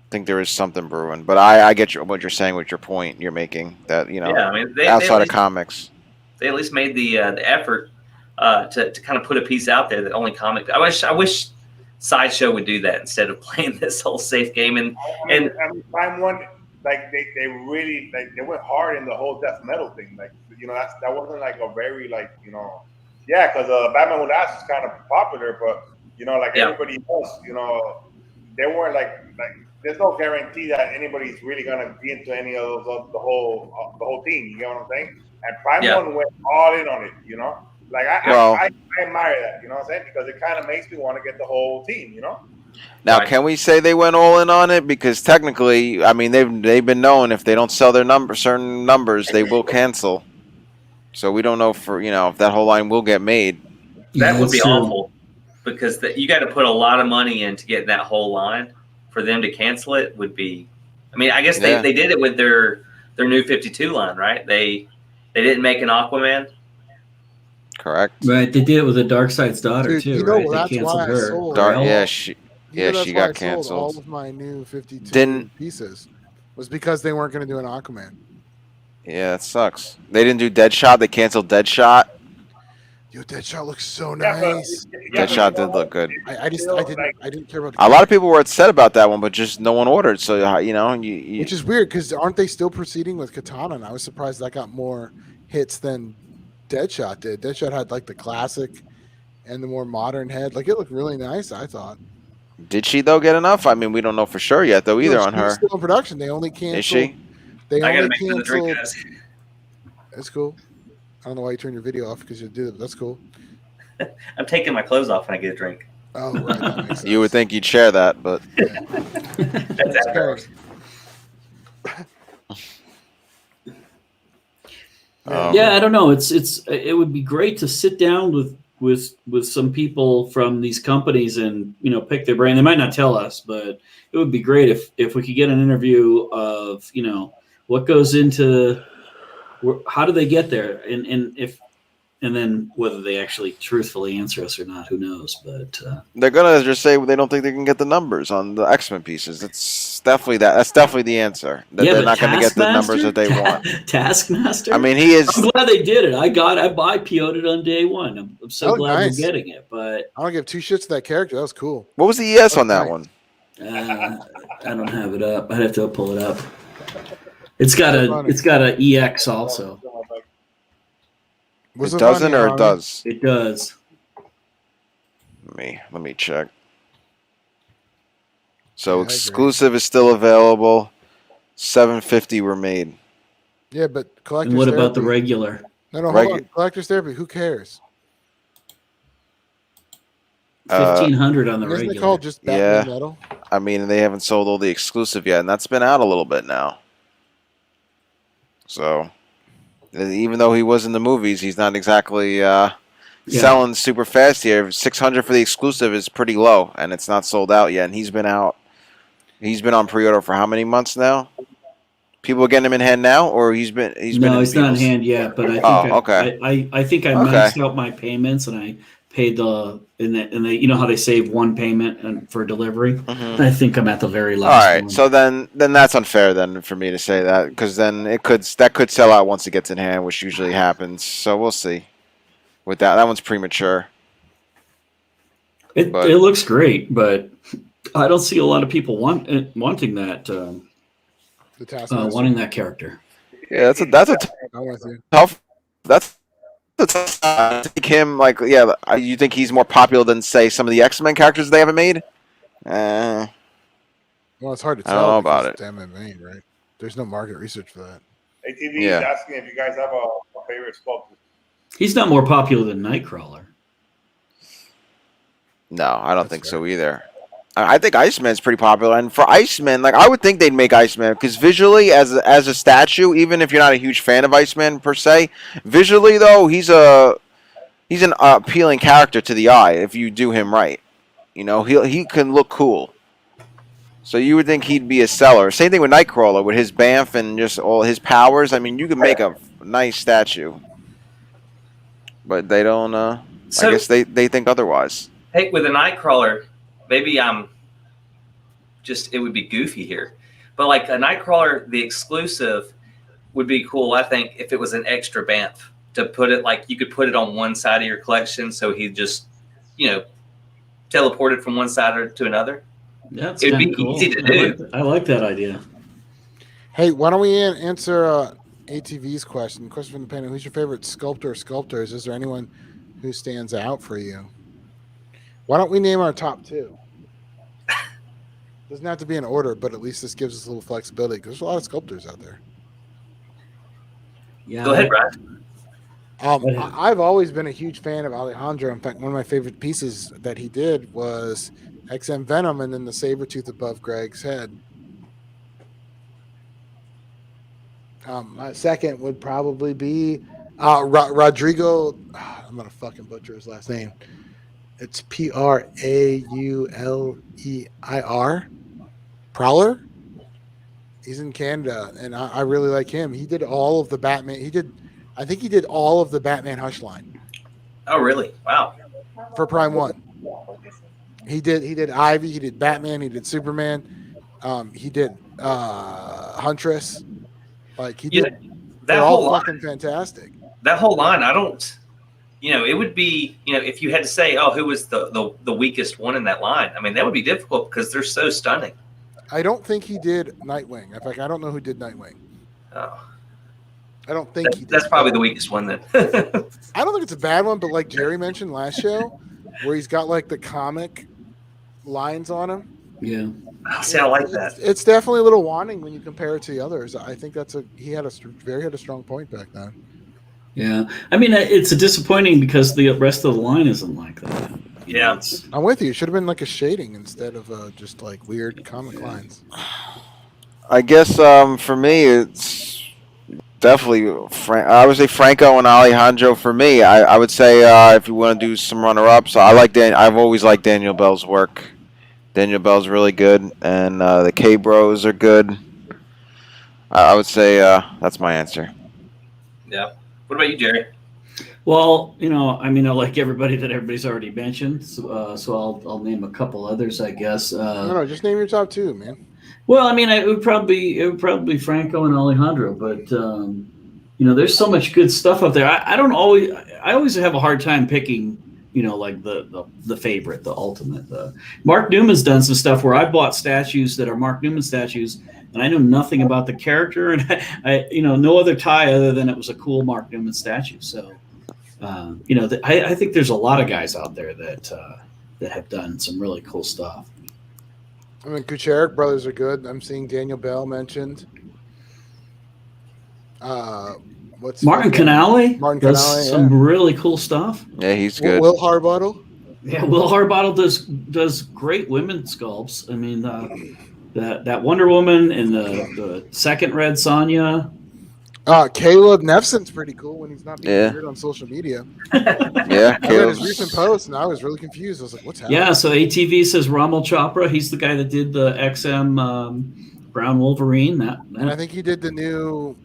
think there is something brewing, but I get what you're saying with your point you're making that I mean, outside of comics, they at least made the effort to kind of put a piece out there that only comic. I wish Sideshow would do that instead of playing this whole safe game. And Prime 1, like they really they went hard in the whole death metal thing. Like that wasn't like a very because Batman with Ass is kind of popular, but everybody else, they weren't like there's no guarantee that anybody's really gonna be into any of those the whole team. You get what I'm saying? And Prime 1 went all in on it. Like I admire that. You know what I'm saying? Because it kind of makes me want to get the whole team. Now, can we say they went all in on it? Because technically, I mean, they've been known if they don't sell their certain numbers, they will cancel. So we don't know if that whole line will get made. That would be awful, because you got to put a lot of money in to get that whole line. For them to cancel it would be, I mean, I guess they did it with their new 52 line, right? They didn't make an Aquaman. Correct. Right, they did it with the Darkseid's daughter too, right? They canceled her. She got canceled. All of my new 52 pieces was because they weren't going to do an Aquaman. Yeah, that sucks. They didn't do Deadshot. They canceled Deadshot. Yo, Deadshot looks so nice. Deadshot did look good. I didn't care about. A lot of people were upset about that one, but just no one ordered. So which is weird because aren't they still proceeding with Katana? And I was surprised that got more hits than Deadshot did. Deadshot had like the classic and the more modern head. Like it looked really nice, I thought. Did she though get enough? I mean, we don't know for sure yet though either on her. Still in production. They only canceled. Is she? They I only gotta make the drink, guys. That's cool. I don't know why you turn your video off because you do it. That's cool. I'm taking my clothes off when I get a drink. Oh, right. That makes sense. You would think you'd share that, but That's after. Yeah, I don't know. It would be great to sit down with with some people from these companies and pick their brain. They might not tell us, but it would be great if we could get an interview of what goes into how do they get there, and then whether they actually truthfully answer us or not, who knows? But they're gonna just say they don't think they can get the numbers on the X-Men pieces. That's definitely the answer. That yeah, they're but not going to get the numbers that they want. Taskmaster. I mean, he is. I'm glad they did it. I PO'd it on day one. I'm so glad nice. we're getting it. But I don't give two shits to that character. That was cool. What was the ES on that one? I don't have it up. I'd have to pull it up. It's got a EX also. It doesn't, or it does? It does. Let me check. So exclusive is still available. 750 were made. Yeah, but collector's And what therapy, about the regular? No, hold on. Collector's therapy. Who cares? 1,500 on the Isn't regular. it called just Batman Metal? I mean, they haven't sold all the exclusive yet, and that's been out a little bit now. So, even though he was in the movies, he's not exactly selling super fast here. 600 for the exclusive is pretty low, and it's not sold out yet. And he's been out. He's been on pre-order for how many months now? People are getting him in hand now, or he's not in hand yet. But I think I maxed out my payments, and I paid and they how they save one payment for delivery. Mm-hmm. I think I'm at the very last. All right, one. So then that's unfair then for me to say that, because then that could sell out once it gets in hand, which usually happens. So we'll see. With that one's premature. It looks great, but I don't see a lot of people wanting that. Wanting that character. Yeah, that's a tough. That's I think him you think he's more popular than say some of the X-Men characters they haven't made? Well, it's hard to tell. I don't know about it. MMA, right? There's no market research for that. ATV is asking if you guys have a favorite sculptor. He's not more popular than Nightcrawler. No, I don't think so either. I think Iceman's pretty popular, and for Iceman, I would think they'd make Iceman because visually, as a statue, even if you're not a huge fan of Iceman per se, visually though, he's an appealing character to the eye if you do him right. He can look cool. So you would think he'd be a seller. Same thing with Nightcrawler with his bamf and just all his powers. I mean, you can make a nice statue, but they don't. I guess they think otherwise. Hey, with a Nightcrawler. Maybe it would be goofy here. But like a Nightcrawler, the exclusive would be cool, I think, if it was an extra bamf to put it, you could put it on one side of your collection so he just, teleported from one side to another. That's It'd be cool. easy to do. I like that idea. Hey, why don't we answer ATV's question? Question from the panel. Who's your favorite sculptor or sculptors? Is there anyone who stands out for you? Why don't we name our top two? Doesn't have to be in order, but at least this gives us a little flexibility because there's a lot of sculptors out there. Yeah. Go ahead, Brad. I've always been a huge fan of Alejandro. In fact, one of my favorite pieces that he did was XM Venom and then the saber tooth above Greg's head. My second would probably be Rodrigo. I'm going to fucking butcher his last name. It's Prauleir. Prowler. He's in Canada, and I really like him. He did all of the Batman. I think he did all of the Batman Hush line. Oh, really? Wow. For Prime 1. He did Ivy. He did Batman. He did Superman. He did Huntress. They're all fucking fantastic. That whole line, I don't. It would be, if you had to say, who was the weakest one in that line? I mean, that would be difficult because they're so stunning. I don't think he did Nightwing. In fact, I don't know who did Nightwing. Oh. I don't think he did. That's probably the weakest one then. I don't think it's a bad one, but like Jerry mentioned last show, where he's got the comic lines on him. Yeah. See, I like that. It's definitely a little wanting when you compare it to the others. I think he had a strong point back then. Yeah, I mean, it's disappointing because the rest of the line isn't like that. Yeah, I'm with you. It should have been like a shading instead of just weird comic lines. I guess for me, it's Definitely, I would say Franco and Alejandro for me. I would say if you want to do some runner-ups, I've always liked Daniel Bell's work. Daniel Bell's really good, and the K Bros are good. I would say that's my answer. Yeah. What about you, Jerry? Well, I like everybody's already mentioned, so I'll name a couple others, I guess. No, just name your top two, man. Well, it would probably be Franco and Alejandro, but there's so much good stuff up there. I always have a hard time picking, like the favorite, the ultimate. Mark Newman's done some stuff where I bought statues that are Mark Newman statues, and I know nothing about the character, and I no other tie other than it was a cool Mark Newman statue. So, I think there's a lot of guys out there that have done some really cool stuff. Kucheric brothers are good. I'm seeing Daniel Bell mentioned. Martin Canale? Martin does Canale, some really cool stuff. Yeah, he's good. Will Harbottle? Yeah, Will Harbottle does great women sculpts. That Wonder Woman and the second Red Sonja. Caleb Nefson's pretty cool when he's not being weird on social media. Yeah, I read his recent post and I was really confused. I was like, what's happening? Yeah, so ATV says Ramal Chopra. He's the guy that did the XM Brown Wolverine. And I think he did the new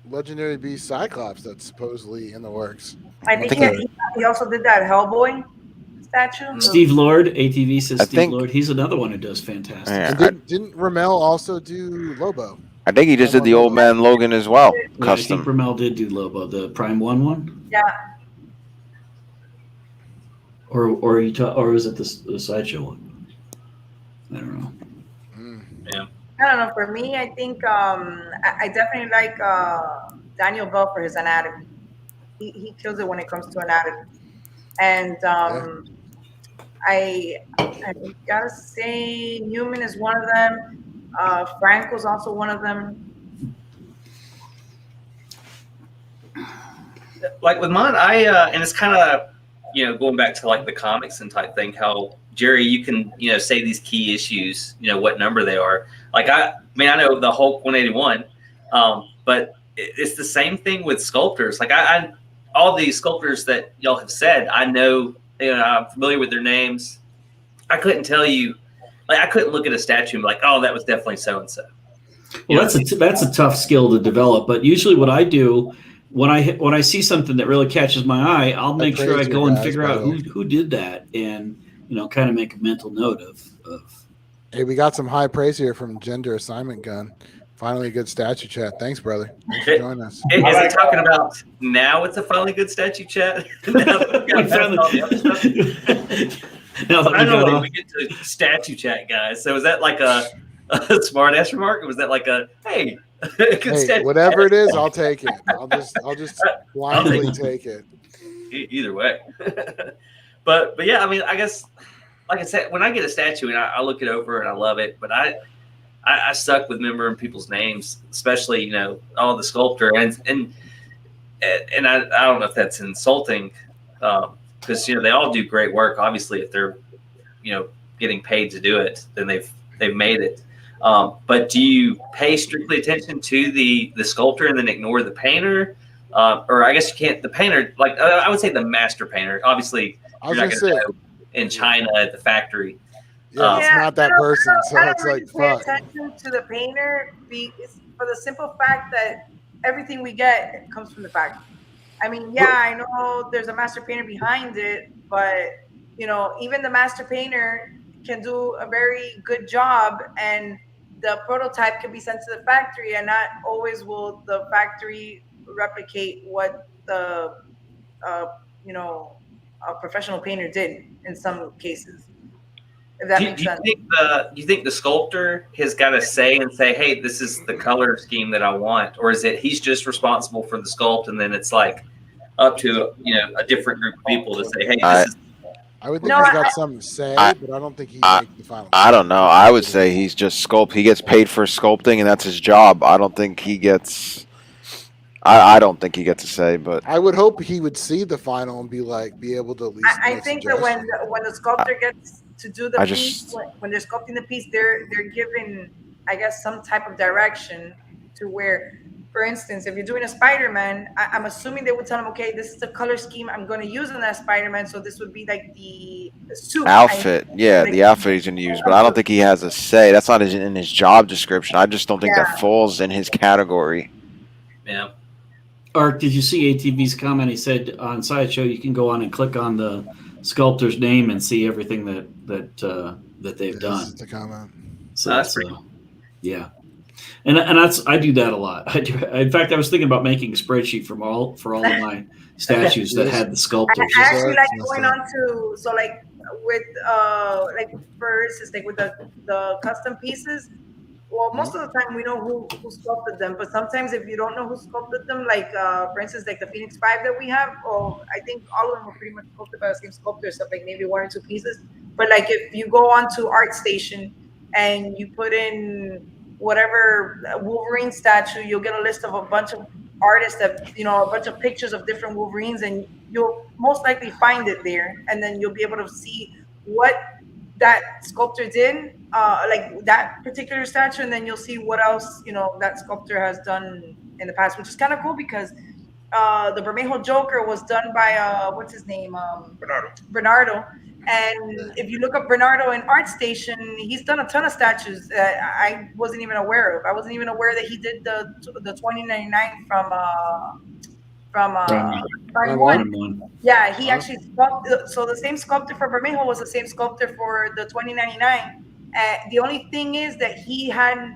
Legendary Beast Cyclops that's supposedly in the works. I think he also did that Hellboy statue. Steve Lord, ATV says Lord. He's another one who does fantastic. Yeah, didn't Ramel also do Lobo? I think he just did the Old Man Logan as well. Yeah, Custom. I think Ramel did do Lobo, the Prime one. Yeah. Or is it the sideshow one? I don't know. Yeah. I don't know. For me, I think I definitely like Daniel Bell for his anatomy. He kills it when it comes to anatomy. And I gotta say Newman is one of them. Franco's also one of them. Like with mine, and it's kind of going back to like the comics and type thing. How Jerry, you can say these key issues, what number they are. Like I know the Hulk 181, but it's the same thing with sculptors. Like I all these sculptors that y'all have said, I know, I'm familiar with their names. I couldn't tell you. Like I couldn't look at a statue and be like, oh, that was definitely so and so. Well, that's a tough skill to develop. But usually, what I do when I see something that really catches my eye, I'll make sure I go and figure out who did that, and kind of make a mental note of. Hey, we got some high praise here from Gender Assignment Gun. Finally, a good statue chat. Thanks, brother. Thanks for joining us. Is he talking about now? It's a finally good statue chat. Now I don't know. We get to statue chat, guys. So is that like a smart ass remark, or was that like a hey? Whatever it is, I'll take it. I'll just blindly take it. Either way, but yeah, I guess like I said, when I get a statue and I look it over and I love it, but I suck with remembering people's names, especially all the sculptor and I don't know if that's insulting. Because they all do great work. Obviously, if they're getting paid to do it, then they've made it. But do you pay strictly attention to the sculptor and then ignore the painter? Or I guess you can't. The painter, like I would say, the master painter. Obviously, you're not going to go in China at the factory. Yeah, it's not that person. So it's like fuck. Pay attention to the painter for the simple fact that everything we get comes from the factory. I know there's a master painter behind it, but even the master painter can do a very good job, and the prototype can be sent to the factory, and not always will the factory replicate what the a professional painter did in some cases. If that makes sense. Do you think the sculptor has got to say, hey, this is the color scheme that I want, or is it he's just responsible for the sculpt, and then it's like up to a different group of people to say, hey, this is. I would think he's got something to say, but I don't think he makes the final. I don't know. I would say he's just sculpt. He gets paid for sculpting, and that's his job. I don't think he gets. I don't think he gets to say, but I would hope he would see the final and be able to at least. I think that when the sculptor gets to do the piece, when they're sculpting the piece, they're given, I guess, some type of direction to where for instance, if you're doing a Spider-Man, I'm assuming they would tell him, okay, this is the color scheme I'm going to use in that Spider-Man. So this would be like the suit. Outfit, yeah, the outfit he's going to use, but I don't think he has a say. That's not in his job description. I just don't think that falls in his category. Yeah. Art, did you see ATV's comment? He said on Sideshow you can go on and click on the sculptor's name and see everything that they've done. The comment. So that's yeah. And I do that a lot. In fact, I was thinking about making a spreadsheet for all of my statues that had the sculptors. I actually like going on to, so like with like for instance, like with the custom pieces. Well, most of the time we know who sculpted them, but sometimes if you don't know who sculpted them, like for instance, like the Phoenix 5 that we have, I think all of them were pretty much sculpted by the same sculptor, except like maybe 1 or 2 pieces. But like if you go on to ArtStation and you put in whatever Wolverine statue, you'll get a list of a bunch of artists that, a bunch of pictures of different Wolverines, and you'll most likely find it there, and then you'll be able to see what that sculptor did, like that particular statue, and then you'll see what else that sculptor has done in the past, which is kind of cool because the Bermejo Joker was done by what's his name, Bernardo. And if you look up Bernardo in ArtStation, he's done a ton of statues that I wasn't even aware of. I wasn't even aware that he did the 2099 from one. Yeah, he actually sculpted. So the same sculptor for Bermejo was the same sculptor for the 2099. The only thing is that he had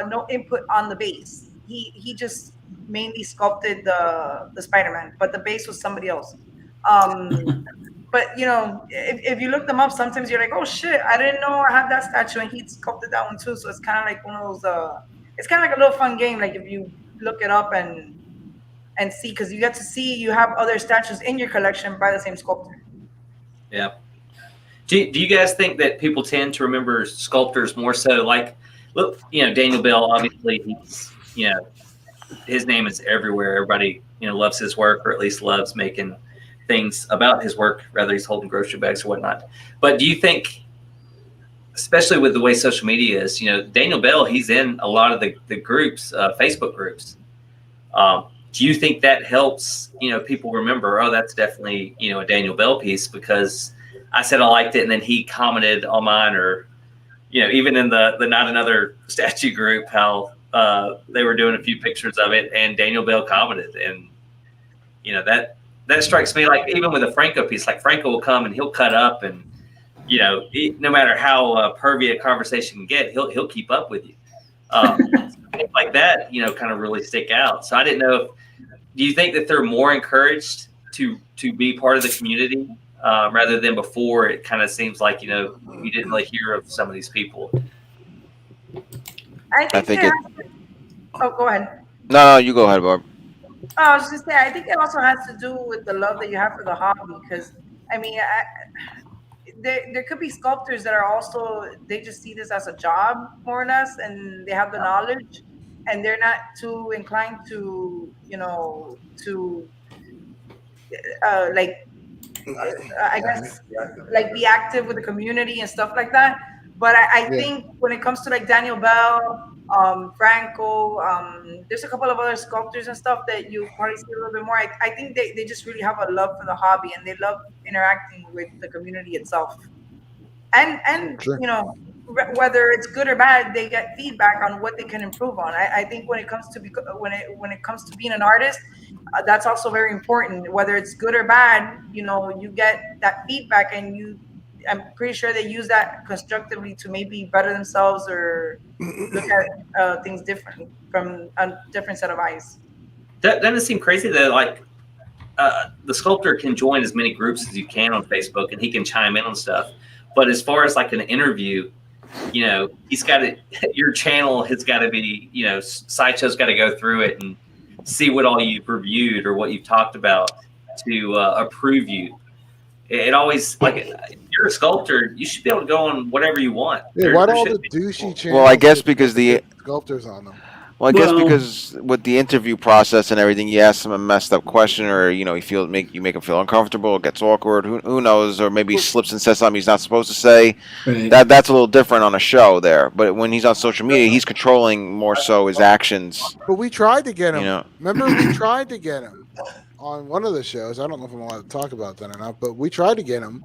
no input on the base. He just mainly sculpted the Spider-Man, but the base was somebody else. But if you look them up, sometimes you're like, oh shit, I didn't know I had that statue, and he sculpted that one too. So it's kind of like one of those. It's kind of like a little fun game. Like if you look it up and see, because you get to see you have other statues in your collection by the same sculptor. Yeah. Do you guys think that people tend to remember sculptors more so? Like, look, Daniel Bell, obviously, he's, his name is everywhere. Everybody, loves his work, or at least loves making things about his work, whether he's holding grocery bags or whatnot. But do you think, especially with the way social media is, Daniel Bell, he's in a lot of the groups, Facebook groups. Do you think that helps, people remember, oh, that's definitely, a Daniel Bell piece because I said I liked it, and then he commented on mine, or, even in the Not Another Statue group, how they were doing a few pictures of it, and Daniel Bell commented, and that strikes me, like even with a Franco piece, like Franco will come and he'll cut up, and no matter how pervy a conversation can get, he'll keep up with you. Things like that, kind of really stick out. So I didn't know do you think that they're more encouraged to be part of the community rather than before? It kind of seems like you didn't really hear of some of these people. I think it. Oh, go ahead. No, you go ahead, Barb. I was just saying, I think it also has to do with the love that you have for the hobby. Because, I mean, there could be sculptors that are also, they just see this as a job, more or less, and they have the knowledge, and they're not too inclined to, I guess, like be active with the community and stuff like that. But I think when it comes to like Daniel Bell, Franco, there's a couple of other sculptors and stuff that you probably see a little bit more. I think they just really have a love for the hobby, and they love interacting with the community itself. And Sure. Whether it's good or bad, they get feedback on what they can improve on. I think when it comes to when it comes to being an artist, that's also very important. Whether it's good or bad, you get that feedback, and I'm pretty sure they use that constructively to maybe better themselves or look at things different from a different set of eyes. Doesn't it seem crazy that like the sculptor can join as many groups as you can on Facebook, and he can chime in on stuff. But as far as like an interview, he's got to, your channel has got to be, Sideshow's got to go through it and see what all you've reviewed or what you've talked about to approve you. It always, like, if you're a sculptor, you should be able to go on whatever you want. Yeah, why do all the douchey channels? Well, I guess because the sculptors on them. Well, I guess because with the interview process and everything, you ask him a messed up question, or you make him feel uncomfortable, it gets awkward. Who knows? Or maybe he slips and says something he's not supposed to say. Right. That's a little different on a show there. But when he's on social media, he's controlling more so his actions. But we tried to get him. You know. Remember, we tried to get him on one of the shows. I don't know if I'm allowed to talk about that or not, but we tried to get him.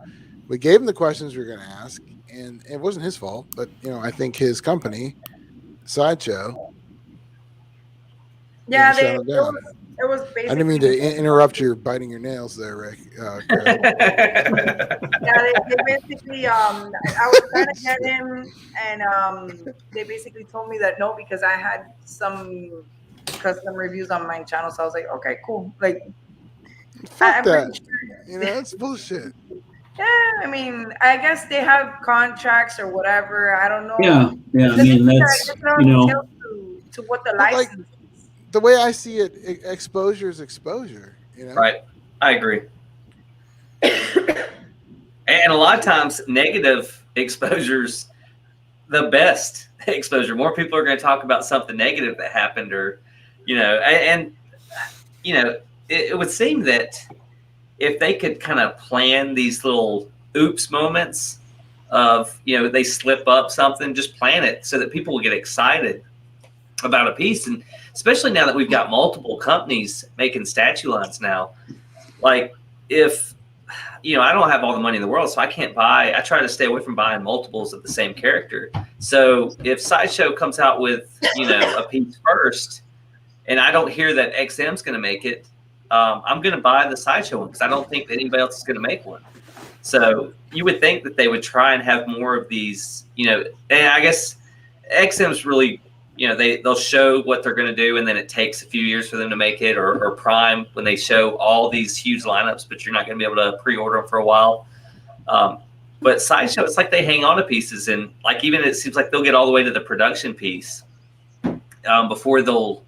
We gave him the questions we were going to ask, and it wasn't his fault. But I think his company, Sideshow. Yeah, it was basically. I didn't mean to interrupt you biting your nails there, Rick. Yeah, they basically. I was trying to get him, and they basically told me that no, because I had some custom reviews on my channel. So I was like, okay, cool. Like, fuck that. It's bullshit. Yeah, I mean, I guess they have contracts or whatever. I don't know. Yeah. I mean, that's to what the license is. The way I see it, exposure is exposure. Right. I agree. And a lot of times, negative exposure's the best exposure. More people are going to talk about something negative that happened, or it would seem that if they could kind of plan these little oops moments of, they slip up something, just plan it so that people will get excited about a piece. And especially now that we've got multiple companies making statue lines now, like if, I don't have all the money in the world, so I try to stay away from buying multiples of the same character. So if Sideshow comes out with, a piece first, and I don't hear that XM's going to make it, I'm going to buy the Sideshow one because I don't think that anybody else is going to make one. So you would think that they would try and have more of these, and I guess XM's really, they'll show what they're going to do, and then it takes a few years for them to make it, or Prime when they show all these huge lineups, but you're not going to be able to pre-order them for a while. But Sideshow, it's like they hang on to pieces, and like even it seems like they'll get all the way to the production piece before they'll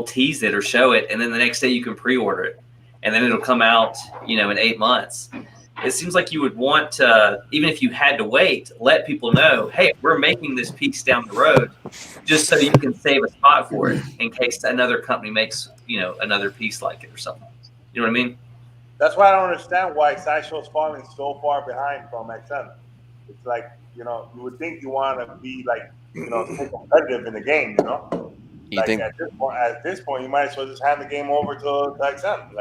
tease it or show it, and then the next day you can pre-order it, and then it'll come out, in 8 months. It seems like you would want to, even if you had to wait, let people know, hey, we're making this piece down the road, just so you can save a spot for it in case another company makes, another piece like it or something. You know what I mean? That's why I don't understand why Sideshow's falling so far behind from XM. It's like, you would think you want to be like, stay competitive in the game, You think at this point, you might as well just hand the game over to XM,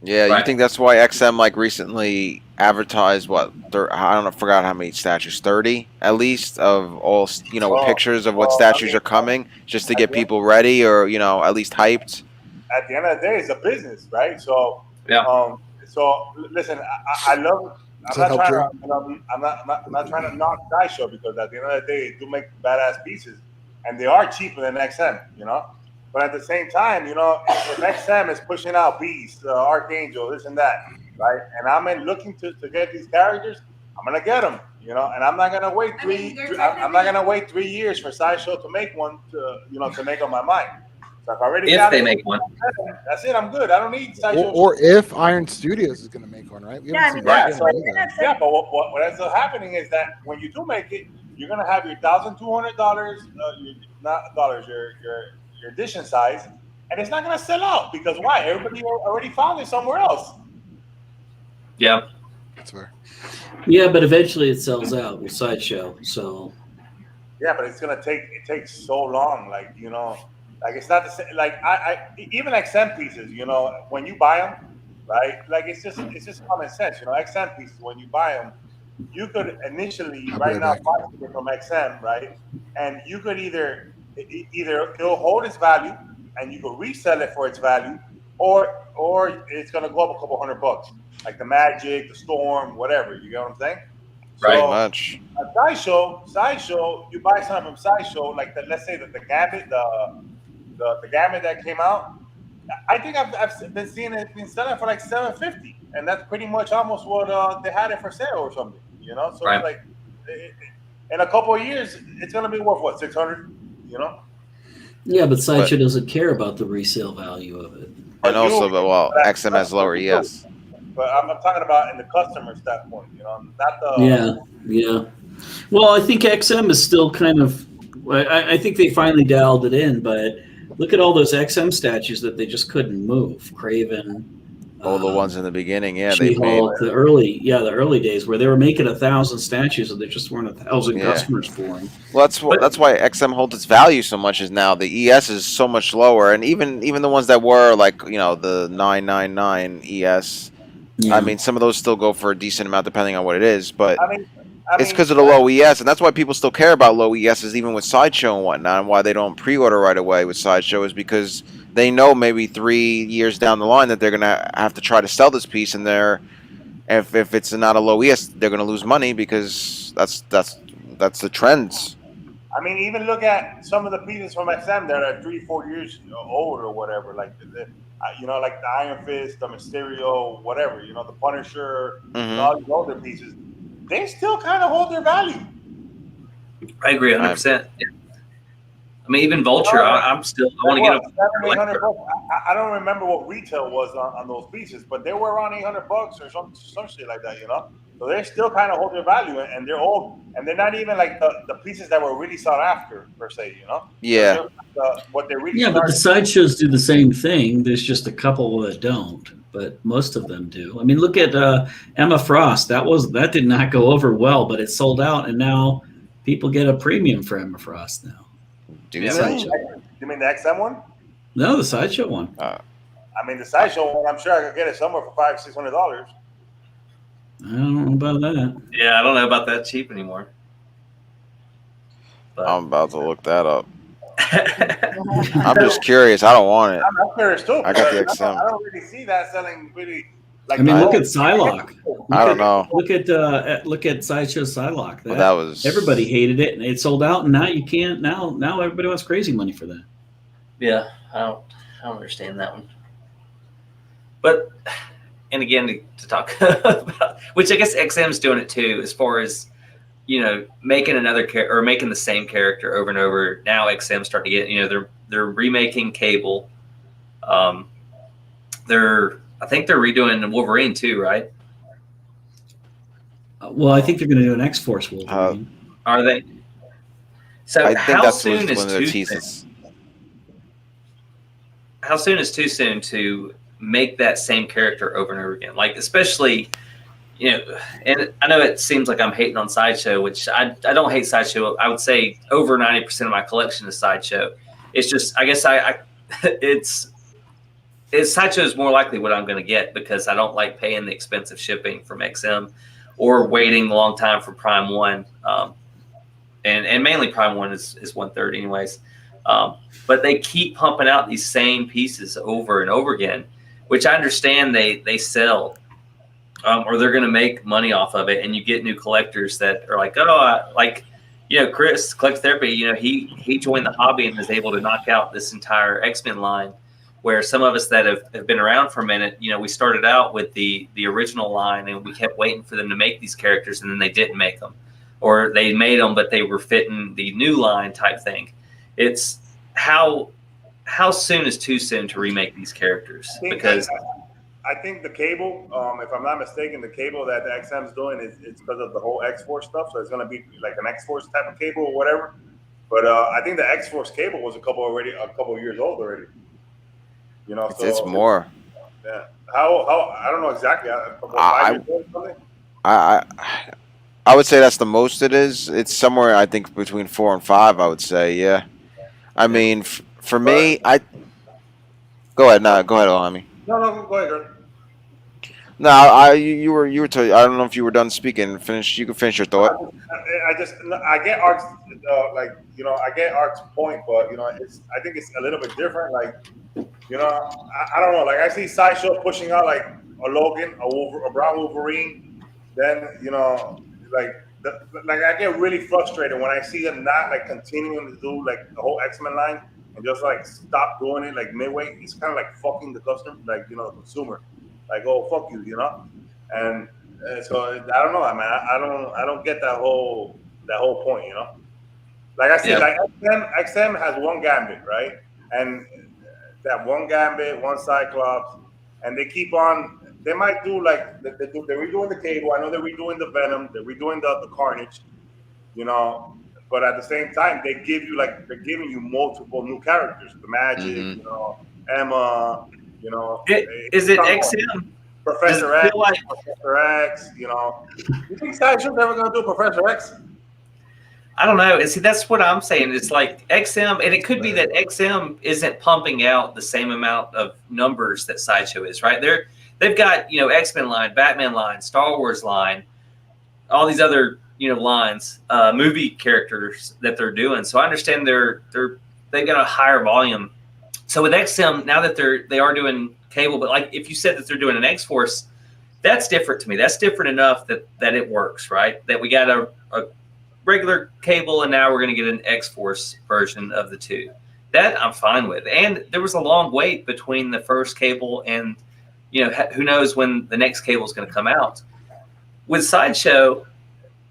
Yeah, Right. You think that's why XM recently advertised forgot how many statues, 30 at least of all pictures of what statues are coming, just to get people ready or at least hyped. At the end of the day, it's a business, right? So Yeah. So listen, I love. I'm not trying to knock Sideshow because at the end of the day, they do make badass pieces, and they are cheaper than XM, But at the same time, if XM is pushing out Beast, Archangel, this and that, right? And I'm looking to get these characters, I'm gonna get them, and I'm not gonna wait I'm not gonna wait 3 years for Sideshow to make one to make up my mind. So if they make one, that's it. I'm good. I don't need Sideshow. Or if Iron Studios is gonna make one, right? But what ends up happening is that when you do make it, you're gonna have your $1,200, your edition size, and it's not going to sell out because why? Everybody already found it somewhere else. Yeah, that's fair. Yeah, but eventually it sells out with Sideshow. So yeah, but it's gonna take. It takes so long. Like it's not the same. Like I even XM pieces. When you buy them, right? Like it's just common sense. XM pieces when you buy them, you could initially buy it from XM, right? And you could either it'll hold its value and you can resell it for its value, or it's gonna go up a couple $100, like the Magic, the Storm, whatever. You get what I'm saying? Right. So, Much. Sideshow, you buy something from Sideshow, like let's say the Gambit, the Gambit that came out. I think I've been seeing it being selling for like $750, and that's pretty much almost what they had it for sale or something. So right. It's like in a couple of years, it's gonna be worth what, $600? Yeah, but Sideshow doesn't care about the resale value of it. And also, XM has lower ES. But I'm talking about in the customer standpoint, not the. Yeah. Well, I think XM is still kind of Well, I think they finally dialed it in, but look at all those XM statues that they just couldn't move. Craven. All the ones in the beginning, yeah, they made. She-Hulk, the early days where they were making 1,000 statues and there just weren't 1,000 customers for them. Well, that's why XM holds its value so much. Is now the ES is so much lower, and even the ones that were like the 999 ES. Yeah. I mean, some of those still go for a decent amount depending on what it is, but I mean, it's because of the low ES, and that's why people still care about low ESs, even with Sideshow and whatnot, and why they don't pre-order right away with Sideshow is because they know maybe 3 years down the line that they're gonna have to try to sell this piece, and if it's not a low ES, they're gonna lose money because that's the trends. I mean, even look at some of the pieces from XM that are 3-4 years old or whatever, like like the Iron Fist, the Mysterio, whatever, the Punisher, all these older pieces. They still kind of hold their value. I agree 100%. I mean, even Vulture, I want to get $700, $800. I don't remember what retail was on those pieces, but they were around $800 or some shit like that, So they still kind of hold their value, and they're old, and they're not even like the pieces that were really sought after per se, Yeah. What they really. Yeah, but the sideshows do the same thing. There's just a couple that don't, but most of them do. I mean, look at Emma Frost. That did not go over well, but it sold out, and now people get a premium for Emma Frost now. You mean the XM one? No, the Sideshow one. I mean, the Sideshow one. I'm sure I could get it somewhere for $500-$600. I don't know about that. Yeah, I don't know about that cheap anymore. But I'm about to look that up. I'm just curious. I don't want it. I'm curious too. I got the XM. I don't really see that selling really. Like, I mean, look at Psylocke. I don't know. Look at Sideshow Psylocke. That was everybody hated it, and it sold out, and now you can't. Now everybody wants crazy money for that. Yeah, I don't understand that one. But and again to talk about, which I guess XM's doing it too, as far as making another character or making the same character over and over. Now XM's starting to get they're remaking Cable. I think they're redoing Wolverine too, right? Well, I think they're going to do an X-Force Wolverine. Are they? So I think how soon is one of their too teases. soon? How soon is too soon to make that same character over and over again? Like, especially, and I know it seems like I'm hating on Sideshow, which I don't hate Sideshow. I would say over 90% of my collection is Sideshow. It's just, I guess Sideshow is more likely what I'm going to get because I don't like paying the expensive shipping from XM or waiting a long time for Prime 1. And mainly Prime 1 is $130 anyways. But they keep pumping out these same pieces over and over again, which I understand they sell or they're going to make money off of it. And you get new collectors that are like, Chris, Collect Therapy, he joined the hobby and is able to knock out this entire X-Men line. Where some of us that have been around for a minute, we started out with the original line and we kept waiting for them to make these characters and then they didn't make them. Or they made them, but they were fitting the new line type thing. It's how soon is too soon to remake these characters? Because I think the Cable, if I'm not mistaken, the Cable that the XM's doing it's because of the whole X-Force stuff. So it's going to be like an X-Force type of Cable or whatever. But I think the X-Force Cable was a couple of years old already. It's more. Yeah. How I don't know exactly. 5 years old or something? I would say that's the most it is. It's somewhere I think between 4 and 5. I would say, yeah. I mean, for me, go ahead. No, go ahead, Alami. No, go ahead, girl. No, you were. I don't know if you were done speaking. You can finish your thought. I get Ark's I get Ark's point, but I think it's a little bit different. Like, I don't know. Like I see Sideshow pushing out like a Logan, a brown Wolverine. Then I get really frustrated when I see them not like continuing to do like the whole X-Men line and just like stop doing it like midway. It's kind of like fucking the customer, like the consumer. Like, oh, fuck you, and so I don't know, man. I don't get that whole point, Like I said, like XM has one Gambit, right? And that one Gambit, one Cyclops, and they keep on. They might do like they're redoing the Cable. I know they're redoing the Venom. They're redoing the Carnage. but at the same time, they're giving you multiple new characters. The Magic, Mhm. you know, Emma, you know. Is it XM? Professor Does it X, feel like- Professor X, you know. You think Sideshow's ever gonna do Professor X? I don't know. And see, that's what I'm saying. It's like XM, and it could be that XM isn't pumping out the same amount of numbers that Sideshow is, right? They've got, you know, X-Men line, Batman line, Star Wars line, all these other, you know, lines, movie characters that they're doing. So I understand they've got a higher volume. So with XM, now that they are doing cable, but like if you said that they're doing an X-Force, that's different to me. That's different enough that it works, right? That we got a regular cable, and now we're going to get an X-Force version of the two. That I'm fine with. And there was a long wait between the first cable and, you know, who knows when the next cable is going to come out. With Sideshow,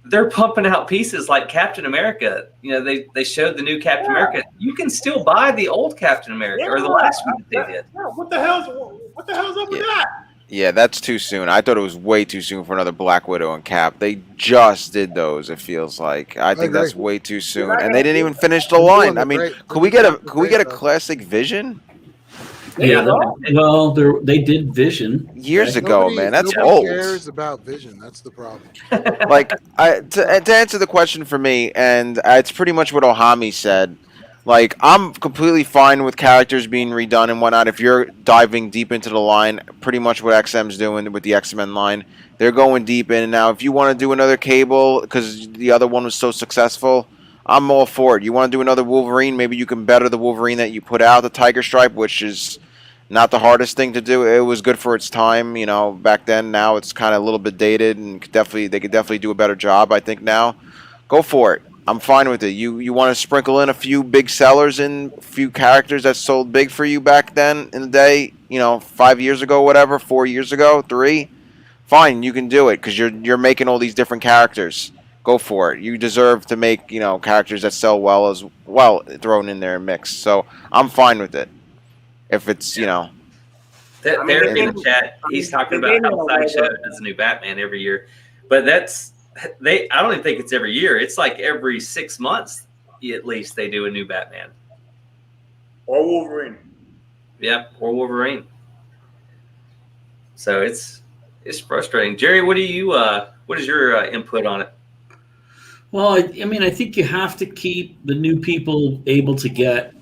they're pumping out pieces like Captain America. You know, they showed the new Captain America. You can still buy the old Captain America or the last one that they did. Yeah, what the hell's up with that? Yeah, that's too soon. I thought it was way too soon for another Black Widow and Cap. They just did those. It feels like. I think that's way too soon, and they didn't even finish the line. I mean, could we get a classic Vision? Yeah, well, they did Vision years ago, man. That's nobody old. cares about Vision. That's the problem. Like, to answer the question for me, and it's pretty much what Ohami said. Like, I'm completely fine with characters being redone and whatnot. If you're diving deep into the line, pretty much what XM's doing with the X-Men line, they're going deep in. Now, if you want to do another cable because the other one was so successful, I'm all for it. You want to do another Wolverine? Maybe you can better the Wolverine that you put out, the Tiger Stripe, which is not the hardest thing to do. It was good for its time, you know, back then. Now it's kind of a little bit dated, and they could definitely do a better job, I think, now. Go for it. I'm fine with it. You want to sprinkle in a few big sellers and a few characters that sold big for you back then in the day, you know, 5 years ago, whatever, 4 years ago, 3. Fine, you can do it because you're making all these different characters. Go for it. You deserve to make, you know, characters that sell well as well thrown in there and mixed. So I'm fine with it. If it's, you know, There in the chat, he's talking about how Sideshow does a new Batman every year, but I don't even think it's every year. It's like every 6 months, at least, they do a new Batman or Wolverine. Yeah, or Wolverine. So it's frustrating. Jerry, what is your input on it? Well, I mean, I think you have to keep the new people able to get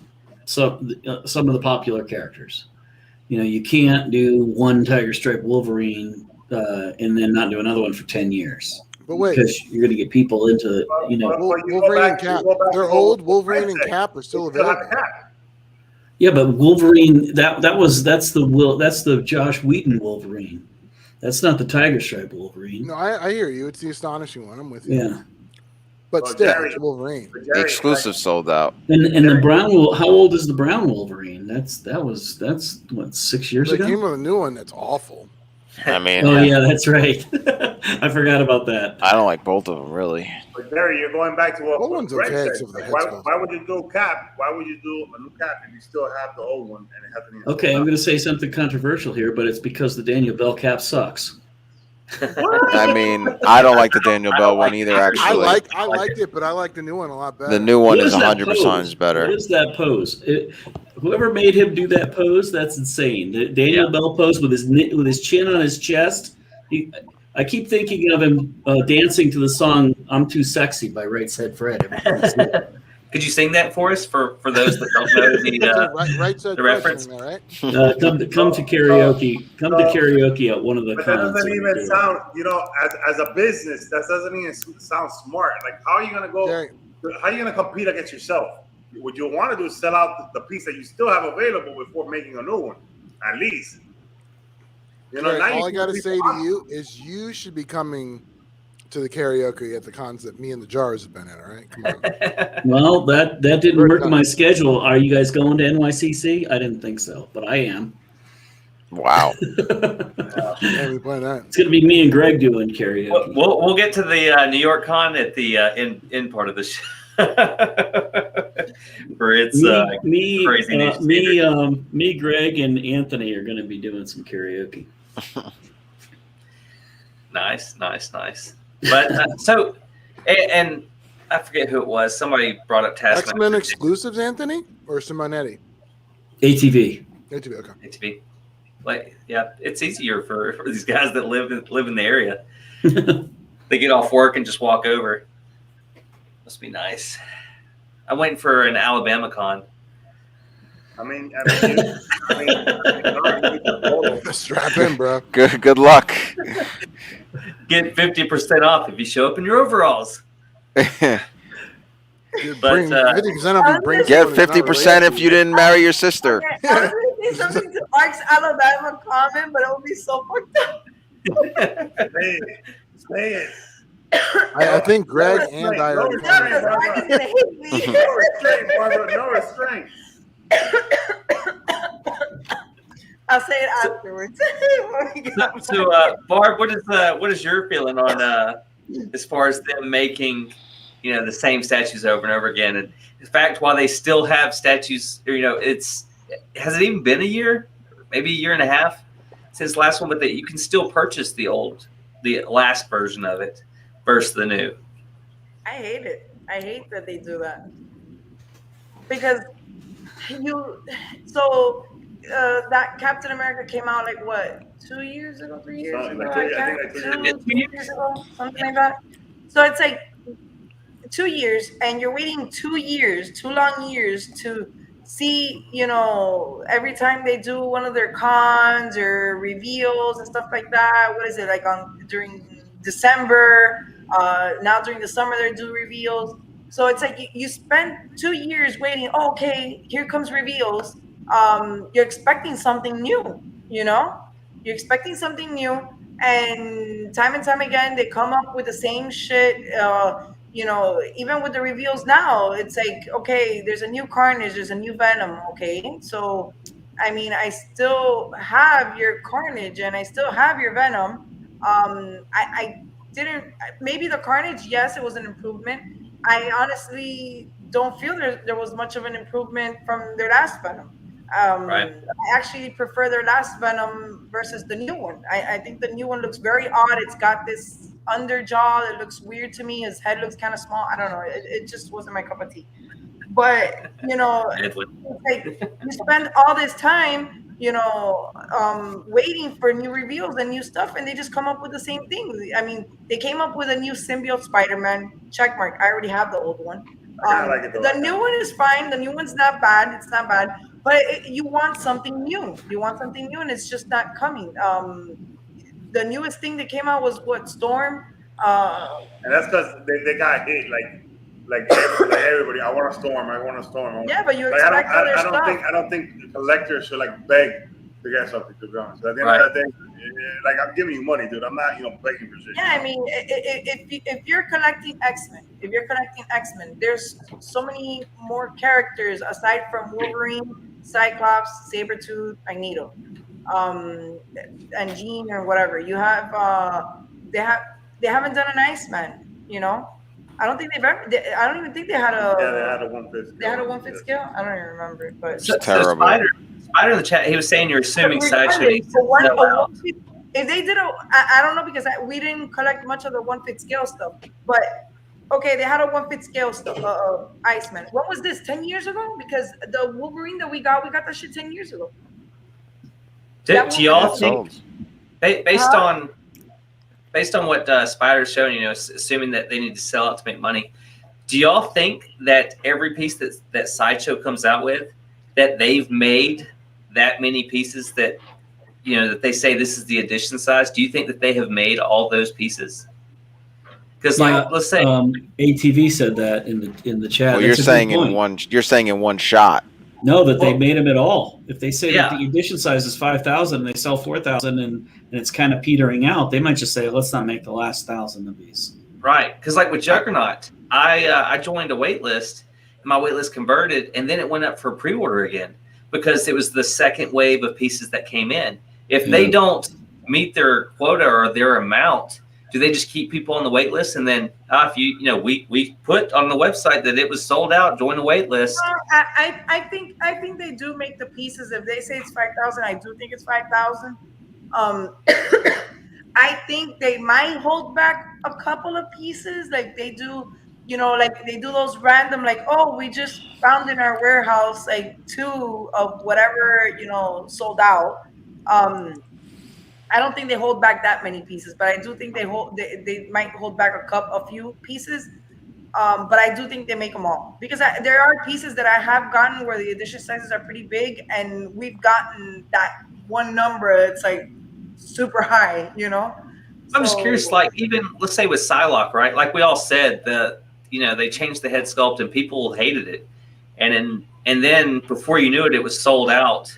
some of the popular characters. You know, you can't do one Tiger Stripe Wolverine and then not do another one for 10 years. But wait, because you're going to get people into, you know, Wolverine and Cap. They're old. Wolverine and Cap are still available. Yeah, but Wolverine that's the Josh Whedon Wolverine. That's not the Tiger Stripe Wolverine. No, I hear you. It's the astonishing one. I'm with you. Yeah. But still, it's Wolverine. The exclusive sold out. And the brown, how old is the brown Wolverine? That's what, 6 years ago? They came with a new one that's awful. I mean, oh yeah, that's right. I forgot about that. I don't like both of them really. But Jerry, you're going back to what one's Greg okay, said. except Why would you do Cap? Why would you do a new Cap if you still have the old one and it hasn't? Okay, I'm going to say something controversial here, but it's because the Daniel Bell Cap sucks. I mean, I don't like the Daniel Bell one either. Actually, I liked it, but I like the new one a lot better. The new one is 100% better. What is that pose? Whoever made him do that pose, that's insane. The Daniel Bell pose with his chin on his chest. I keep thinking of him dancing to the song "I'm Too Sexy" by Right Said Fred. Could you sing that for us for those that don't know the reference? Right? Come to karaoke. Come to karaoke at one of the. But that doesn't even sound, you know, as a business. That doesn't even sound smart. Like, how are you gonna go? Jerry. How are you gonna compete against yourself? What you want to do is sell out the piece that you still have available before making a new one, at least. You know, Jerry, all I gotta say to you is you should be coming to the karaoke at the cons that me and the Jars have been at. All right, come on. Well, that didn't work in my schedule. Are you guys going to NYCC? I didn't think so, but I am. Wow. Yeah, we play that. It's gonna be me and Greg doing karaoke. We'll get to the New York Con at the end part of the show. For its crazy me, Greg, and Anthony are going to be doing some karaoke. Nice. But so, and I forget who it was. Somebody brought up Taskmaster. X-Men exclusives, Anthony or Simonetti? ATV. ATV, okay. ATV. Like, yeah, it's easier for these guys that live in the area. They get off work and just walk over. Must be nice. I'm waiting for an Alabama con. Strap in, bro. Good luck. Get 50% off if you show up in your overalls. Bring 50% off. Bring Get 50% if you didn't marry your sister. Okay, I would say something to Mark's Alabama comment, but it would be so fucked up. Say it. I think Greg and I are. Because Mark is gonna hate me. No restraint, Barbara. No restraint. I'll say it afterwards. So, Barb, what is your feeling on as far as them making, the same statues over and over again? And in fact, while they still have statues, has it even been a year, maybe a year and a half since the last one, but that you can still purchase the last version of it versus the new. I hate it. I hate that they do that because that Captain America came out like what, 2 years ago, 3 years ago? Two years ago, something like that. So it's like 2 years, and you're waiting 2 years, 2 long years to see, every time they do one of their cons or reveals and stuff like that. What is it like during December? Now during the summer they do reveals. So it's like you spend 2 years waiting. Oh, okay, here comes reveals. You're expecting something new, You're expecting something new, and time again they come up with the same shit. Even with the reveals now, it's like, okay, there's a new Carnage, there's a new Venom. Okay, so I mean, I still have your Carnage and I still have your Venom. I didn't. Maybe the Carnage, yes, it was an improvement. I honestly don't feel there was much of an improvement from their last Venom. Right. I actually prefer their last Venom versus the new one. I think the new one looks very odd. It's got this underjaw that looks weird to me. His head looks kind of small. I don't know. It just wasn't my cup of tea. But, it's like you spend all this time, waiting for new reveals and new stuff, and they just come up with the same thing. I mean, they came up with a new symbiote Spider-Man. Check mark. I already have the old one. The new one is fine. The new one's not bad. It's not bad. But you want something new. You want something new, and it's just not coming. The newest thing that came out was what, Storm? And that's because they got hit like everybody. I want a Storm. Yeah, but you expect other stuff. I don't think collectors should beг to get something, to be honest. At the end of the day, I'm giving you money, dude. I'm not begging for shit. Yeah, I mean, if you're collecting X-Men, there's so many more characters aside from Wolverine, Cyclops, Sabretooth, Magneto, and Jean or whatever. You have they haven't done an Iceman, I don't think I don't even think they had a. Yeah, they had a 1/5. They had a 1/5 scale. I don't even remember it, but it's terrible. Spider in the chat, he was saying you're assuming Sideshow. If they did I don't know, because we didn't collect much of the 1/5 scale stuff. But okay, they had a 1/5 scale stuff. Iceman. When was this? 10 years ago? Because the Wolverine that we got that shit 10 years ago. Do y'all think, based on what Spider's showing, assuming that they need to sell out to make money, do y'all think that every piece that Sideshow comes out with, that they've made that many pieces that, that they say this is the edition size? Do you think that they have made all those pieces? Because let's say ATV said that in the chat. Well, you're saying in one shot. No, that they made them at all. If they say that the edition size is 5,000 and they sell 4,000 and it's kind of petering out, they might just say, let's not make the last 1,000 of these. Right. Because with Juggernaut, I joined a wait list, and my wait list converted, and then it went up for pre-order again because it was the second wave of pieces that came in. If they don't meet their quota or their amount, do they just keep people on the wait list? And then if we put on the website that it was sold out, join the wait list. I think they do make the pieces. If they say it's 5,000, I do think it's 5,000. I think they might hold back a couple of pieces, like they do like they do those random, like, oh, we just found in our warehouse like 2 of whatever, sold out. I don't think they hold back that many pieces, but I do think they might hold back a few pieces. But I do think they make them all, because there are pieces that I have gotten where the edition sizes are pretty big, and we've gotten that one number. It's like super high. I'm just curious, like even let's say with Psylocke, right? Like we all said, they changed the head sculpt and people hated it, and then before you knew it, it was sold out.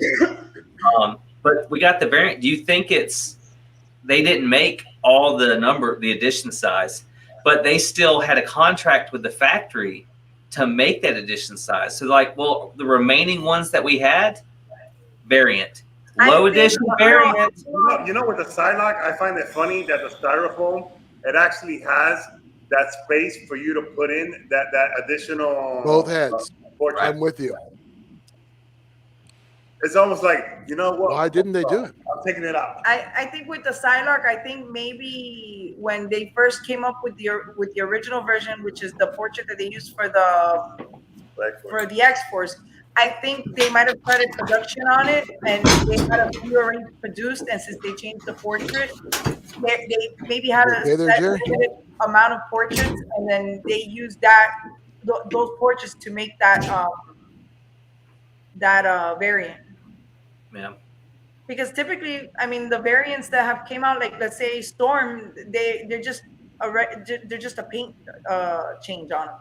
But we got the variant. Do you think they didn't make all the edition size, but they still had a contract with the factory to make that edition size? So like, well, the remaining ones that we had, variant. Low edition variant. With the Psylocke, I find it funny that the styrofoam, it actually has that space for you to put in that additional both heads. Portrait. I'm with you. It's almost like, you know what? Why didn't they do it? I'm taking it out. I think with the Psylocke, I think maybe when they first came up with the original version, which is the portrait that they used for the X-Force, I think they might have started production on it, and they had a few already produced. And since they changed the portrait, they maybe had a limited amount of portraits, and then they used those portraits to make that variant. Yeah. Because typically, I mean, the variants that have came out, like let's say Storm, they're just a paint change on them.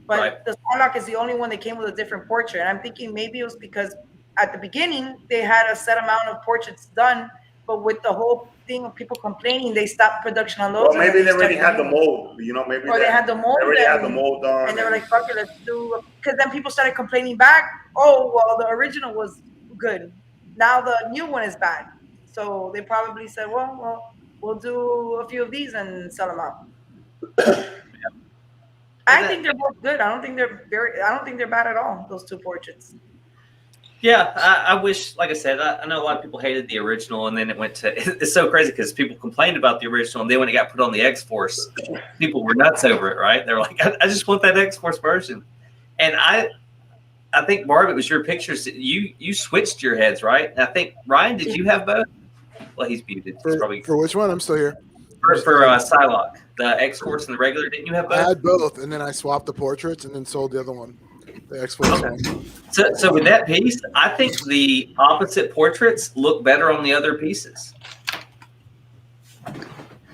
But the Psylocke is the only one that came with a different portrait. And I'm thinking maybe it was because at the beginning they had a set amount of portraits done, but with the whole thing of people complaining, they stopped production on those. Well, maybe they already had the mold. Maybe they had the mold. They already had the mold done. And they were like, "Fuck it, let's do." Because then people started complaining back. Oh, well, the original was good. Now the new one is bad. So they probably said, well, we'll do a few of these and sell them out. I think they're both good. I don't think they're bad at all, those 2 portraits. Yeah, I wish, like I said, I know a lot of people hated the original, and then it went to, it's so crazy because people complained about the original, and then when it got put on the X-Force, people were nuts over it, right? They're like, I just want that X-Force version. And I think, Barb, it was your pictures. You switched your heads, right? And I think, Ryan, did you have both? Well, he's muted. For which one? I'm still here. For Psylocke, the X-Force and the regular, didn't you have both? I had both, and then I swapped the portraits and then sold the other one, the X-Force one. So with that piece, I think the opposite portraits look better on the other pieces.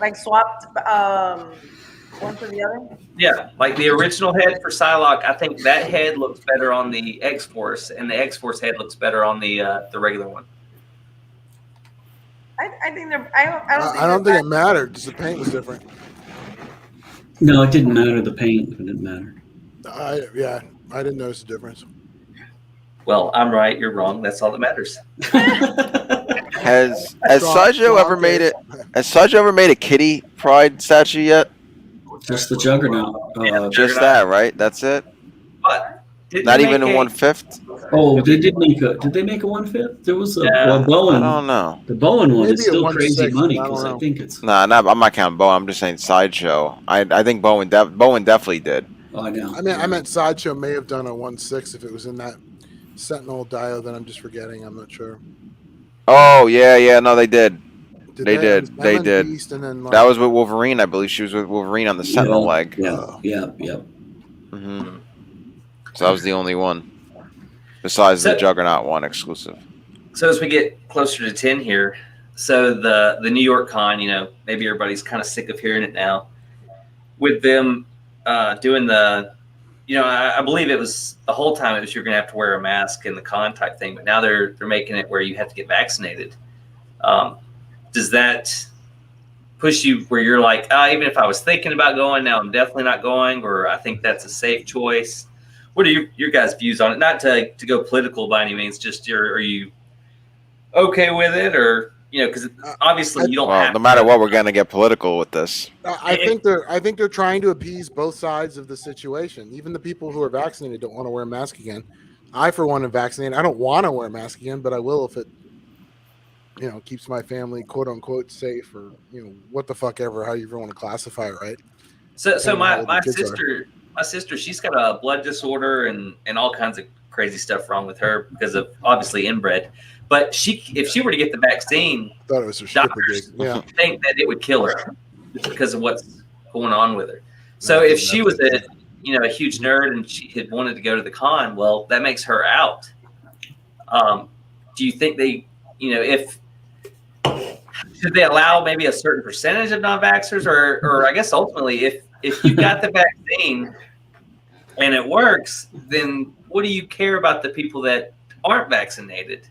Like swapped one for the other? Yeah, like the original head for Psylocke, I think that head looks better on the X-Force, and the X-Force head looks better on the regular one. I think they're. I don't think it mattered. Just the paint was different. No, it didn't matter. The paint it didn't matter. I didn't notice the difference. Well, I'm right. You're wrong. That's all that matters. Has Sideshow ever made it? Has Sideshow ever made a Kitty Pride statue yet? Just the Juggernaut. Just that, right? That's it. But not even a 1/5. Oh, they did make a. Did they make a 1/5? There was a Bowen. I don't know. The Bowen one Maybe is still crazy 1/6, money because I think it's. Nah, I'm not counting Bowen. I'm just saying Sideshow. I think Bowen definitely did. Oh, I know. I meant Sideshow may have done a 1/6 if it was in that Sentinel dial that I'm just forgetting. I'm not sure. Oh yeah, no, they did. They did. Beast and then, that was with Wolverine, I believe. She was with Wolverine on the Sentinel leg. Yeah. Mm-hmm. So that was the only one, besides the Juggernaut one exclusive. So as we get closer to 10 here, so the New York Con, maybe everybody's kind of sick of hearing it now. With them doing the, I believe it was the whole time it was you're going to have to wear a mask and the con type thing, but now they're making it where you have to get vaccinated. Does that push you where you're like, even if I was thinking about going, now I'm definitely not going, or I think that's a safe choice? What are your guys' views on it? Not to go political by any means, just are you okay with it, or because obviously you don't have. No matter what, we're going to get political with this. I think they're trying to appease both sides of the situation. Even the people who are vaccinated don't want to wear a mask again. I, for one, am vaccinated. I don't want to wear a mask again, but I will if it, keeps my family quote unquote safe, or what the fuck ever, how you ever want to classify it, right? So my sister my sister, she's got a blood disorder and all kinds of crazy stuff wrong with her because of obviously inbred. But if she were to get the vaccine, I thought it was her stripper gig. doctors Yeah. think that it would kill her just because of what's going on with her. So if she was a huge nerd and she had wanted to go to the con, well, that makes her out. Do you think they, if should they allow maybe a certain percentage of non-vaxxers, or I guess ultimately, if you got the vaccine and it works, then what do you care about the people that aren't vaccinated?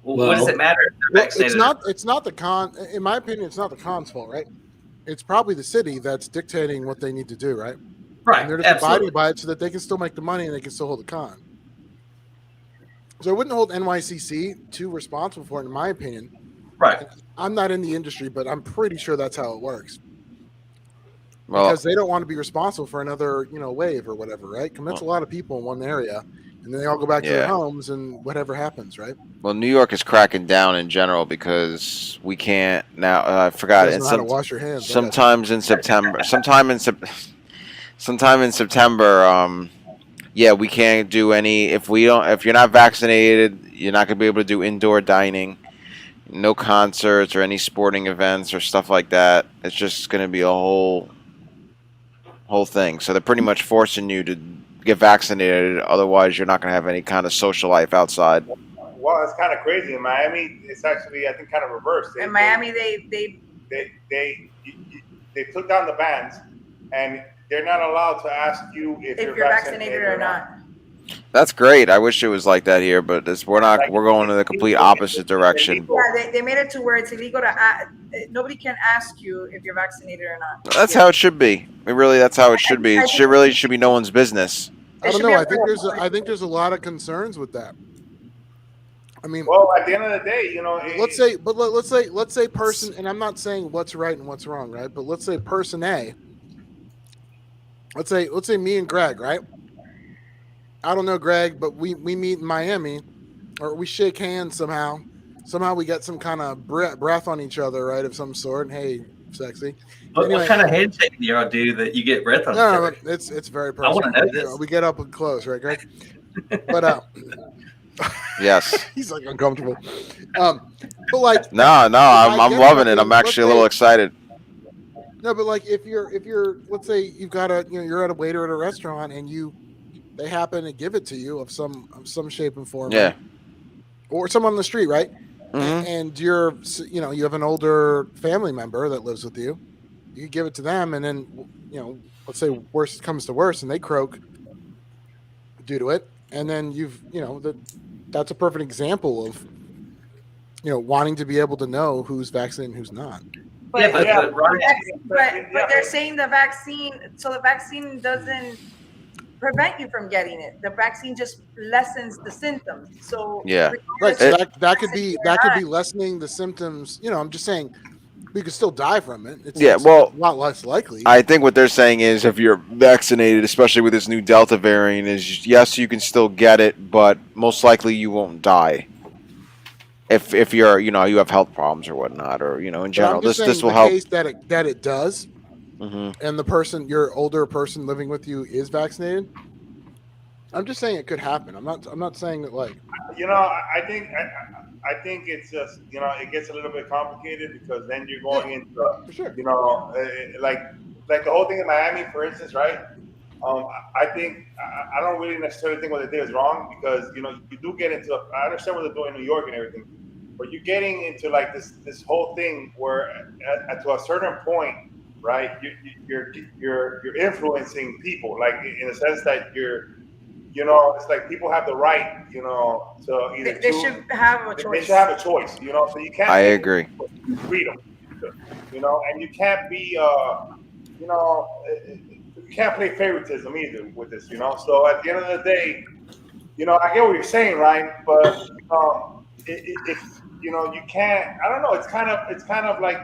What does it matter if they're vaccinated? It's not the con. In my opinion, it's not the con's fault, right? It's probably the city that's dictating what they need to do, right? Right. And they're just abiding by it so that they can still make the money and they can still hold the con. So I wouldn't hold NYCC too responsible for it, in my opinion. Right. I'm not in the industry, but I'm pretty sure that's how it works. Well, because they don't want to be responsible for another, wave or whatever, right? Convince a lot of people in one area, and then they all go back to their homes, and whatever happens, right? Well, New York is cracking down in general because we can't now. I forgot. You know how to wash your hands. Sometimes in September. Sometime in September. Yeah, we can't do any. If you're not vaccinated, you're not gonna be able to do indoor dining, no concerts or any sporting events or stuff like that. It's just gonna be a whole thing. So they're pretty much forcing you to get vaccinated. Otherwise, you're not gonna have any kind of social life outside. Well, it's kind of crazy. In Miami, it's actually, I think, kind of reversed. In Miami, they took down the bans, and they're not allowed to ask you if you're vaccinated or not. That's great. I wish it was like that here, but we're not. We're going in the complete opposite direction. Yeah, they made it to where it's illegal to nobody can ask you if you're vaccinated or not. That's how it should be. That's how it should be. It should be no one's business. I don't know. I think there's a lot of concerns with that. I mean, well, at the end of the day, let's say person, and I'm not saying what's right and what's wrong, right? But let's say person A. Let's say me and Greg, right? I don't know Greg, but we meet in Miami, or we shake hands somehow. Somehow we get some kind of breath on each other, right, of some sort. Hey, sexy. What kind of handshake do y'all do that you get breath on each other? No, it's very personal. I want to know this. We get up and close, right, Greg? But yes, he's like uncomfortable. But like, no, I'm loving it. I'm actually a little excited. No, but like if you're let's say you've got you're at a waiter at a restaurant and they happen to give it to you of some shape and form, yeah, right? Or someone on the street, right? Mm-hmm. And you have an older family member that lives with you. You give it to them, and then let's say worst comes to worst, and they croak due to it, and then that's a perfect example of wanting to be able to know who's vaccinated and who's not. But they're saying the vaccine doesn't prevent you from getting it. The vaccine just lessens the symptoms. So yeah, right. So that could be lessening the symptoms. I'm just saying we could still die from it. It's a lot less likely. I think what they're saying is if you're vaccinated, especially with this new Delta variant, is yes, you can still get it, but most likely you won't die. If you're you have health problems or whatnot, or in general, this will help. In the case that it does, and the person, your older person living with you, is vaccinated. I'm just saying it could happen. I'm not saying that like. I think it's just it gets a little bit complicated because then you're going into for sure. Like the whole thing in Miami, for instance, right? I think I don't really necessarily think what they did is wrong because you do get into. I understand what they're doing in New York and everything, but you're getting into like this whole thing where to a certain point, right? You're influencing people, like in the sense that it's like people have the right, to either they should have a choice. They should have a choice, so you can't. I agree. Freedom, and you can't be, you can't play favoritism either with this, So at the end of the day, I get what you're saying, right? But you can't. I don't know. It's kind of like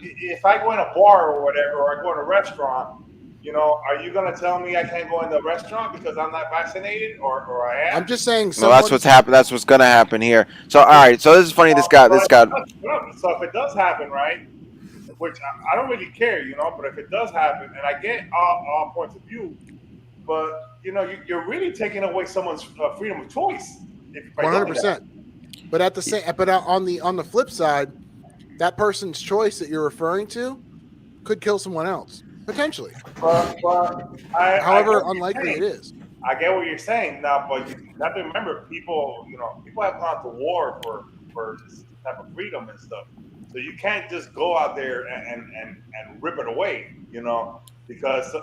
if I go in a bar or whatever, or I go in a restaurant. Are you gonna tell me I can't go in the restaurant because I'm not vaccinated, or I am? I'm just saying. No, that's what's happened. That's what's gonna happen here. So all right. So this is funny. This guy. So if it does happen, right? Which I don't really care, but if it does happen, and I get all points of view, you know, you're really taking away someone's freedom of choice. 100%. But at the same, but on the flip side, that person's choice that you're referring to could kill someone else potentially. However unlikely it is. I get what you're saying now, but you have to remember, people have gone to war for this type of freedom and stuff. So you can't just go out there and rip it away, you know, because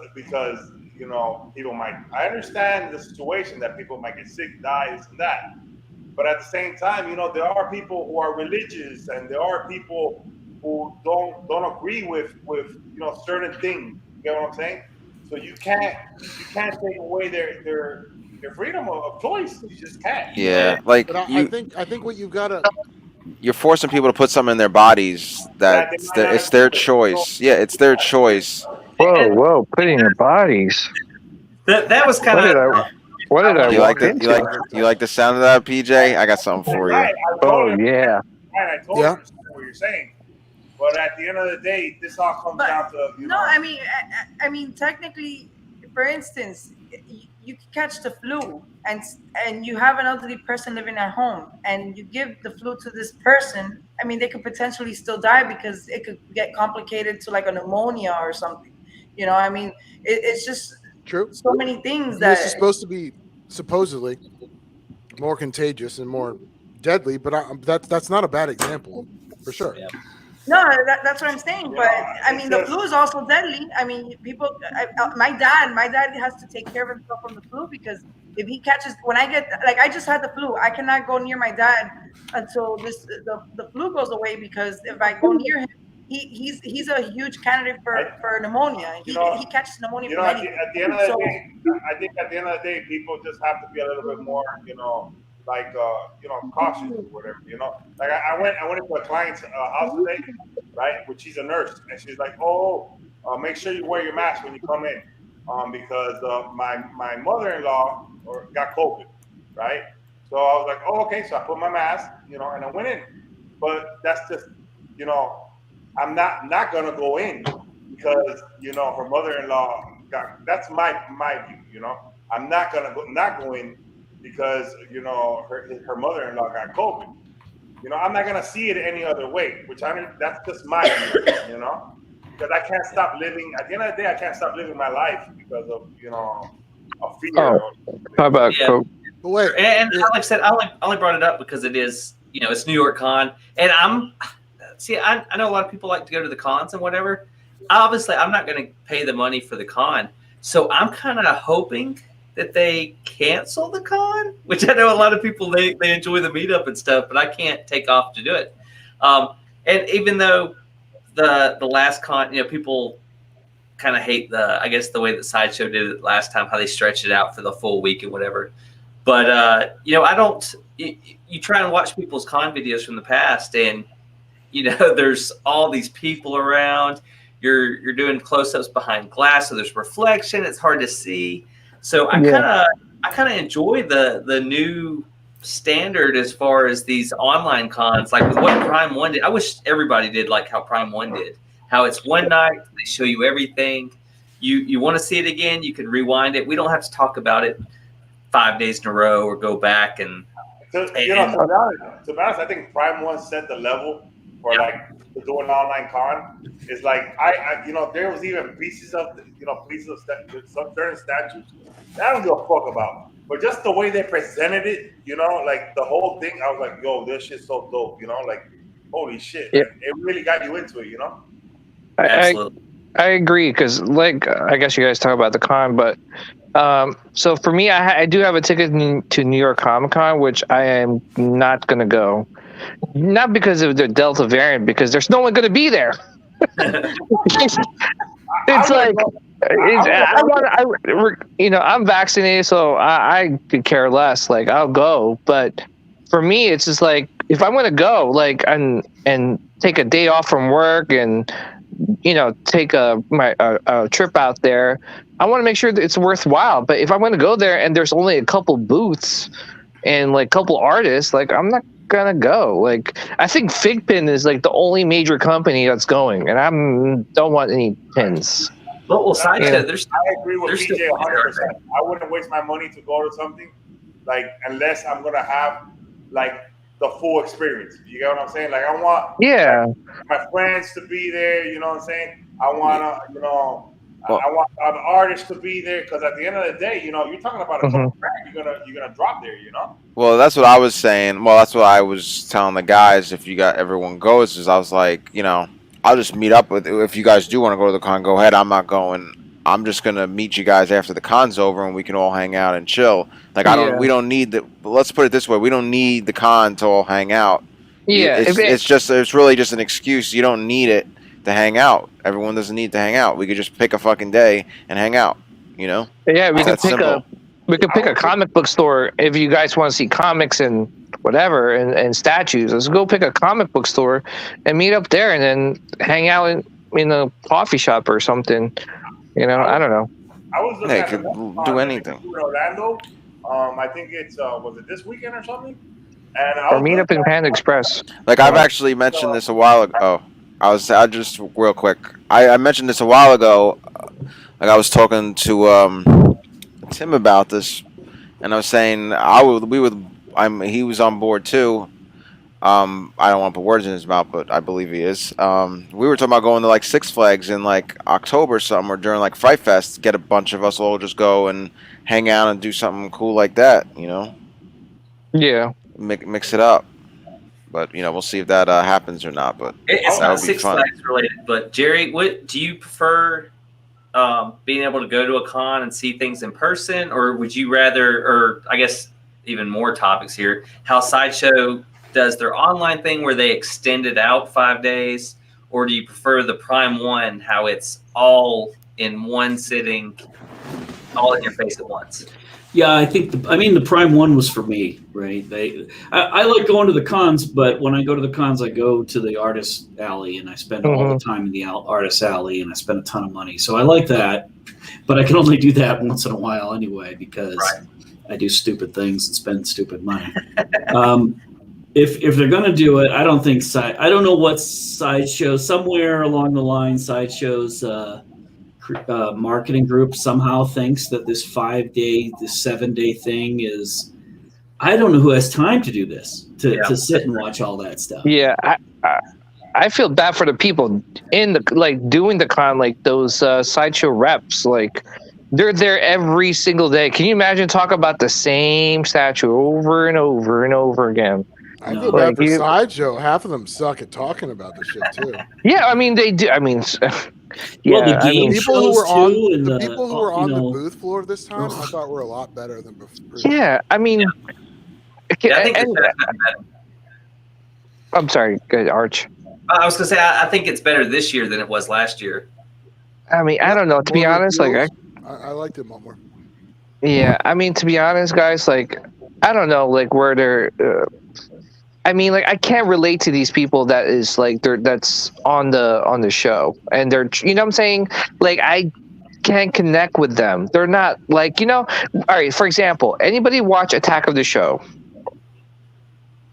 you know, people might. I understand the situation that people might get sick, die, this and that. But at the same time, you know, there are people who are religious, and there are people who don't agree with you know, certain things. You get what I'm saying? So you can't take away their freedom of choice. You just can't. Yeah, like but I think what you've got to. You're forcing people to put something in their bodies that it's their choice. Yeah, it's their choice. Whoa! Putting in their bodies. That was kind of. What did I walk into? You like the sound of that, PJ? I got something for you. Oh yeah. I totally understand what you're saying. But at the end of the day, this all comes down to, you know. No, I mean, technically, for instance, you catch the flu, and you have an elderly person living at home, and you give the flu to this person. I mean, they could potentially still die because it could get complicated to like a pneumonia or something. You know, I mean, it's just true. So many things that this is supposed to be supposedly more contagious and more deadly, but that's not a bad example for sure. Yeah. No, that's what I'm saying. But I mean, the flu is also deadly. I mean, people. My dad has to take care of himself from the flu because if he catches, when I get, like, I just had the flu, I cannot go near my dad until the flu goes away, because if I go near him, he's a huge candidate for pneumonia. He catches pneumonia. You know, at the end of the day, I think at the end of the day, people just have to be a little bit more, you know, like you know, cautious or whatever. You know, like I went into a client's house today, right? Which she's a nurse, and she's like, make sure you wear your mask when you come in, because my mother-in-law got COVID, right? So I was like, okay. So I put my mask, you know, and I went in. But that's just, you know, I'm not gonna go in because, you know, her mother-in-law got. That's my view, you know. I'm not go in because, you know, her mother-in-law got COVID. You know, I'm not gonna see it any other way. That's just my view, you know, because I can't stop living. At the end of the day, I can't stop living my life because of, you know, a fear. Oh, how about Coke? But wait, and like I said, I only brought it up because it is, you know, it's New York Con, and I know a lot of people like to go to the cons and whatever. Obviously, I'm not going to pay the money for the con, so I'm kind of hoping that they cancel the con, which I know a lot of people, they enjoy the meetup and stuff, but I can't take off to do it. And even though the last con, you know, people kind of hate I guess the way that Sideshow did it last time, how they stretched it out for the full week and whatever. But you know, you try and watch people's con videos from the past, and you know, there's all these people around. You're doing close-ups behind glass, so there's reflection. It's hard to see. So I kind of enjoy the new standard as far as these online cons, like with what Prime 1 did. I wish everybody did like how Prime 1 did. How it's one night, they show you everything. You want to see it again, you can rewind it. We don't have to talk about it 5 days in a row or go back and. To be honest, I think Prime 1 set the level for like to do an online con. It's like I you know, there was even pieces of some certain statues that I don't give a fuck about, but just the way they presented it, you know, like the whole thing, I was like, yo, this shit's so dope, you know, like holy shit. Yeah. It really got you into it, you know. Absolutely. I agree, because like I guess you guys talk about the con, but so for me, I do have a ticket to New York Comic Con, which I am not going to go. Not because of the Delta variant, because there's no one going to be there. It's like, I'm vaccinated, so I could care less. Like, I'll go, but for me, it's just like, if I'm going to go, like, and take a day off from work and, you know, take a trip out there, I want to make sure that it's worthwhile. But if I'm going to go there and there's only a couple booths and like a couple artists, like, I'm not gonna go. Like, I think Figpin is like the only major company that's going, and I don't want any pins. Well, sideshow. I agree with PJ 100%. I wouldn't waste my money to go to something like unless I'm gonna have like the full experience. You get what I'm saying? Like I want my friends to be there. You know what I'm saying? I want to, I want an artist to be there because at the end of the day, you're talking about a couple grand you're gonna drop there. Well, that's what I was saying. Well, that's what I was telling the guys. If everyone goes, is I was like, I'll just meet up with. If you guys do want to go to the con, go ahead. I'm not going. I'm just gonna meet you guys after the con's over, and we can all hang out and chill. Like we don't need the. Let's put it this way: we don't need the con to all hang out. Yeah, it's really just an excuse. You don't need it to hang out. Everyone doesn't need to hang out. We could just pick a fucking day and hang out. Yeah, we could pick a comic book store if you guys want to see comics and whatever and statues. Let's go pick a comic book store and meet up there, and then hang out in a coffee shop or something. I don't know. I was looking at could do anything. In Orlando. I think it's was it this weekend or something? Or meet up in Panda Express. Like I've actually mentioned this a while ago. I just real quick. I mentioned this a while ago. Like I was talking to Tim about this, and I was saying he was on board too. I don't want to put words in his mouth, but I believe he is. We were talking about going to like Six Flags in like October or something, or during like Fright Fest. Get a bunch of us all just go and hang out and do something cool like that. Yeah. Mix it up. But we'll see if that happens or not. But it's not Six Flags related. But Jerry, what do you prefer? Being able to go to a con and see things in person, or would you rather? Or I guess even more topics here. How Sideshow does their online thing where they extend it out 5 days, or do you prefer the Prime One? How it's all in one sitting, all in your face at once. Yeah, I think the Prime One was for me, right? I like going to the cons, but when I go to the cons, I go to the artist alley and I spend all the time in the artist alley and I spend a ton of money. So I like that, but I can only do that once in a while anyway because I do stupid things and spend stupid money. If they're gonna do it, I don't think I don't know what Sideshow, somewhere along the line, Sideshow's marketing group somehow thinks that this 7-day thing is. I don't know who has time to do this to sit and watch all that stuff. Yeah, I feel bad for the people in the doing the con, like those Sideshow reps, like they're there every single day. Can you imagine talk about the same statue over and over and over again? I feel bad for Sideshow. Half of them suck at talking about this shit too. Yeah, I mean they do. I mean, the game people who were on the people who were on the booth floor this time, I thought were a lot better than before. Yeah, I mean, I think it's better. I'm sorry, good Arch. I was gonna say I think it's better this year than it was last year. I mean, I don't know. To be honest, I liked it more. Yeah, I mean, to be honest, guys, like I don't know, like where they're. I mean, like I can't relate to these people that is like that's on the show, and they're what I'm saying, like I can't connect with them. They're not like all right. For example, anybody watch Attack of the Show?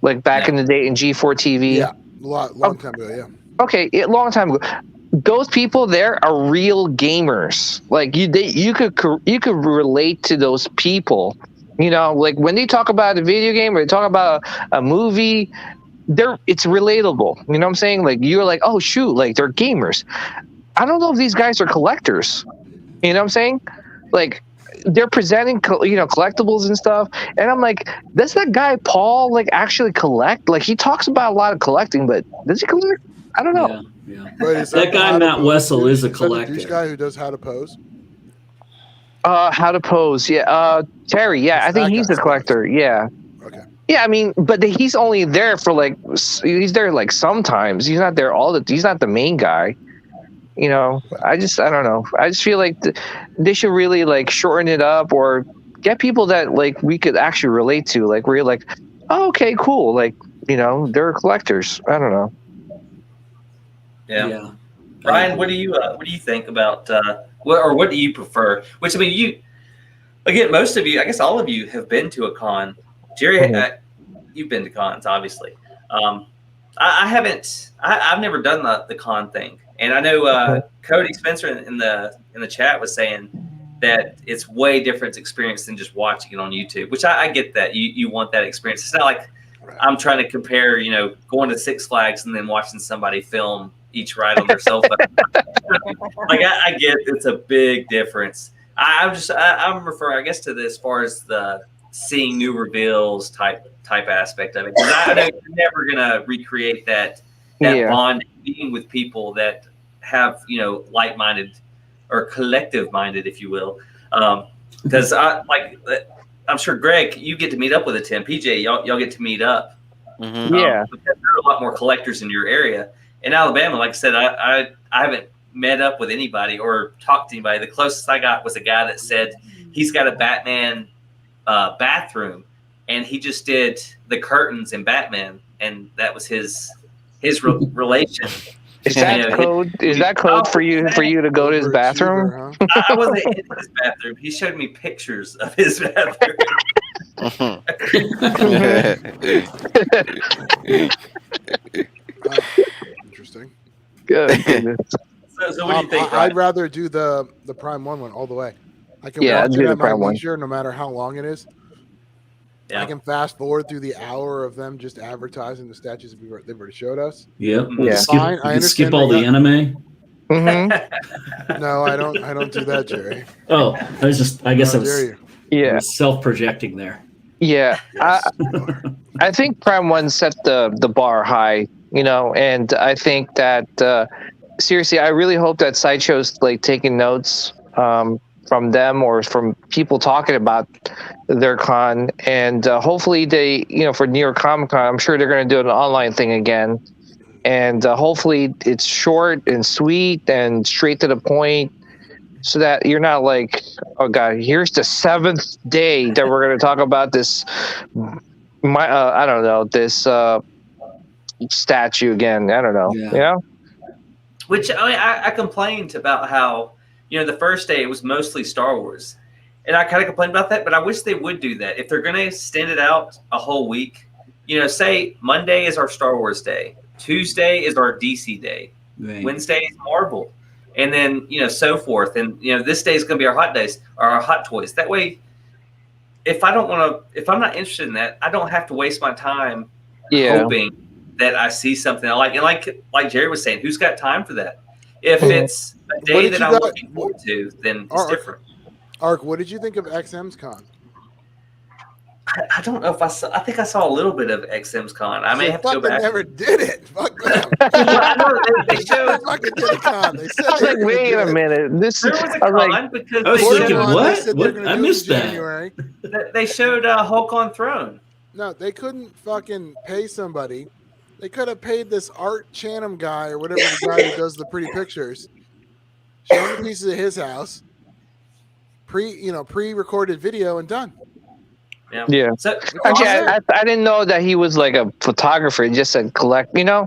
Like back in the day in G4 TV. Yeah, long time ago. Yeah. Okay, long time ago. Those people there are real gamers. Like you could relate to those people. Like when they talk about a video game or they talk about a movie, it's relatable. You know what I'm saying? Like you're like, oh shoot, like they're gamers. I don't know if these guys are collectors. You know what I'm saying? Like they're presenting, collectibles and stuff. And I'm like, does that guy Paul like actually collect? Like he talks about a lot of collecting, but does he collect? I don't know. Yeah. That guy Matt Wessel is a collector. This guy who does How to Pose. How to Pose, yeah. Terry, yeah, I think he's a collector, yeah. Okay. Yeah, I mean, but he's only there for he's there like sometimes. He's not there he's not the main guy. I don't know. I just feel like they should really like shorten it up or get people that like we could actually relate to. Like where you're like, oh, okay, cool. Like they're collectors. I don't know. Yeah. Ryan, what do you think about? What do you prefer? Which I mean, most of you, I guess all of you have been to a con. Jerry, you've been to cons, obviously. I haven't. I've never done the con thing, and I know Cody Spencer in in the chat was saying that it's way different experience than just watching it on YouTube, which I get that you want that experience. It's not like I'm trying to compare, going to Six Flags and then watching somebody film each ride on their cell phone. Like I get it's a big difference. I'm referring, I guess, to this as far as the seeing new reveals type aspect of it. Because I know you're never gonna recreate that bond being with people that have like-minded or collective-minded, if you will. Because I'm sure Greg, you get to meet up with a Tim. PJ, y'all get to meet up. Mm-hmm. Yeah, because there are a lot more collectors in your area. In Alabama, like I said, I haven't met up with anybody or talked to anybody. The closest I got was a guy that said he's got a Batman bathroom, and he just did the curtains in Batman, and that was his relation. Is that code? Is that code for you to go to his bathroom? I wasn't in his bathroom. He showed me pictures of his bathroom. Interesting. Good. So what do you think? I'd rather do the Prime one all the way. I can watch it at at my Prime leisure, no matter how long it is. Yeah. I can fast forward through the hour of them just advertising the statues they've already showed us. Yeah. Fine. I skip all the anime. Mm-hmm. No, I don't do that, Jerry. Oh, I was Yeah. self-projecting there. Yeah. Yes, I think Prime 1 set the bar high, and I think that seriously, I really hope that Sideshow's like taking notes from them or from people talking about their con, and hopefully they, for New York Comic Con, I'm sure they're going to do an online thing again, and hopefully it's short and sweet and straight to the point, so that you're not like, oh god, here's the 7th day that we're going to talk about this, I don't know, this statue again. I don't know, Which I complained about how the first day it was mostly Star Wars, and I kind of complained about that. But I wish they would do that if they're going to extend it out a whole week. Say Monday is our Star Wars day, Tuesday is our DC day, Wednesday is Marvel, and then so forth. And this day is going to be our hot days or our hot toys. That way, if I'm not interested in that, I don't have to waste my time hoping that I see something I like. And like Jerry was saying, who's got time for that? If it's a day that I'm looking forward to, then it's different. Ark, what did you think of XM's con? I don't know if I saw. I think I saw a little bit of XM's con. I may have to go back. Never did it. Fuck them. I know they showed. Fucking did a con. They said I was like, wait a minute. There was a con because I was thinking, what? What? I missed that. They showed Hulk on Throne. No, they couldn't fucking pay somebody. They could have paid this Art Chanham guy or whatever the guy who does the pretty pictures. Show him the pieces of his house. Pre-recorded video and done. Yeah. So, actually, I didn't know that he was like a photographer. He just said collect. I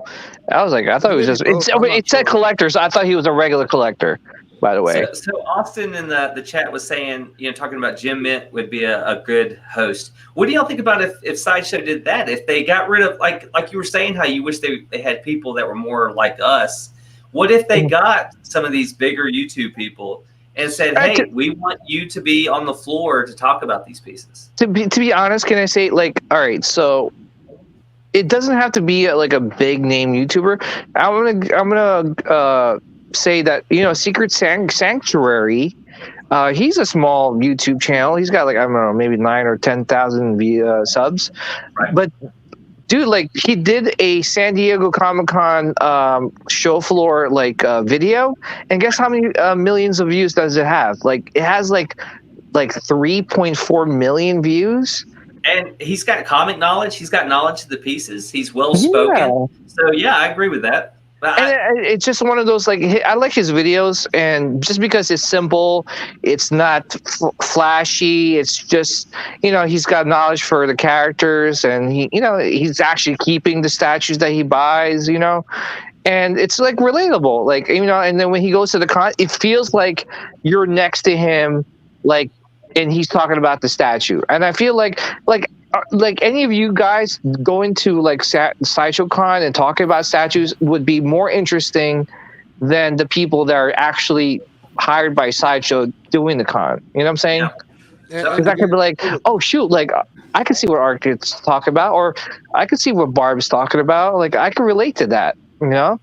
was like, I thought it was just. It said collector, so I thought he was a regular collector. By the way, so Austin in the chat was saying, talking about Jim Mint would be a good host. What do y'all think about if Sideshow did that? If they got rid of like you were saying, how you wish they had people that were more like us. What if they got some of these bigger YouTube people and said, "Hey, we want you to be on the floor to talk about these pieces"? To be honest, can I say all right? So it doesn't have to be like a big name YouTuber. I'm gonna say that Secret Sanctuary. He's a small YouTube channel. He's got I don't know, maybe 9,000 or 10,000 subs. Right. But dude, he did a San Diego Comic-Con show floor video, and guess how many millions of views does it have? It has 3.4 million views. And he's got comic knowledge. He's got knowledge of the pieces. He's well spoken. Yeah. So I agree with that. And it's just one of those I like his videos, and just because it's simple, it's not flashy. It's just he's got knowledge for the characters, and he's actually keeping the statues that he buys. And it's relatable, and then when he goes to the con, it feels like you're next to him, and he's talking about the statue. And I feel like any of you guys going to Sideshow Con and talking about statues would be more interesting than the people that are actually hired by Sideshow doing the con. You know what I'm saying? Yeah. Because I could be like, oh shoot, like I could see what Art is talking about, or I could see what Barb's talking about. Like I can relate to that, you know.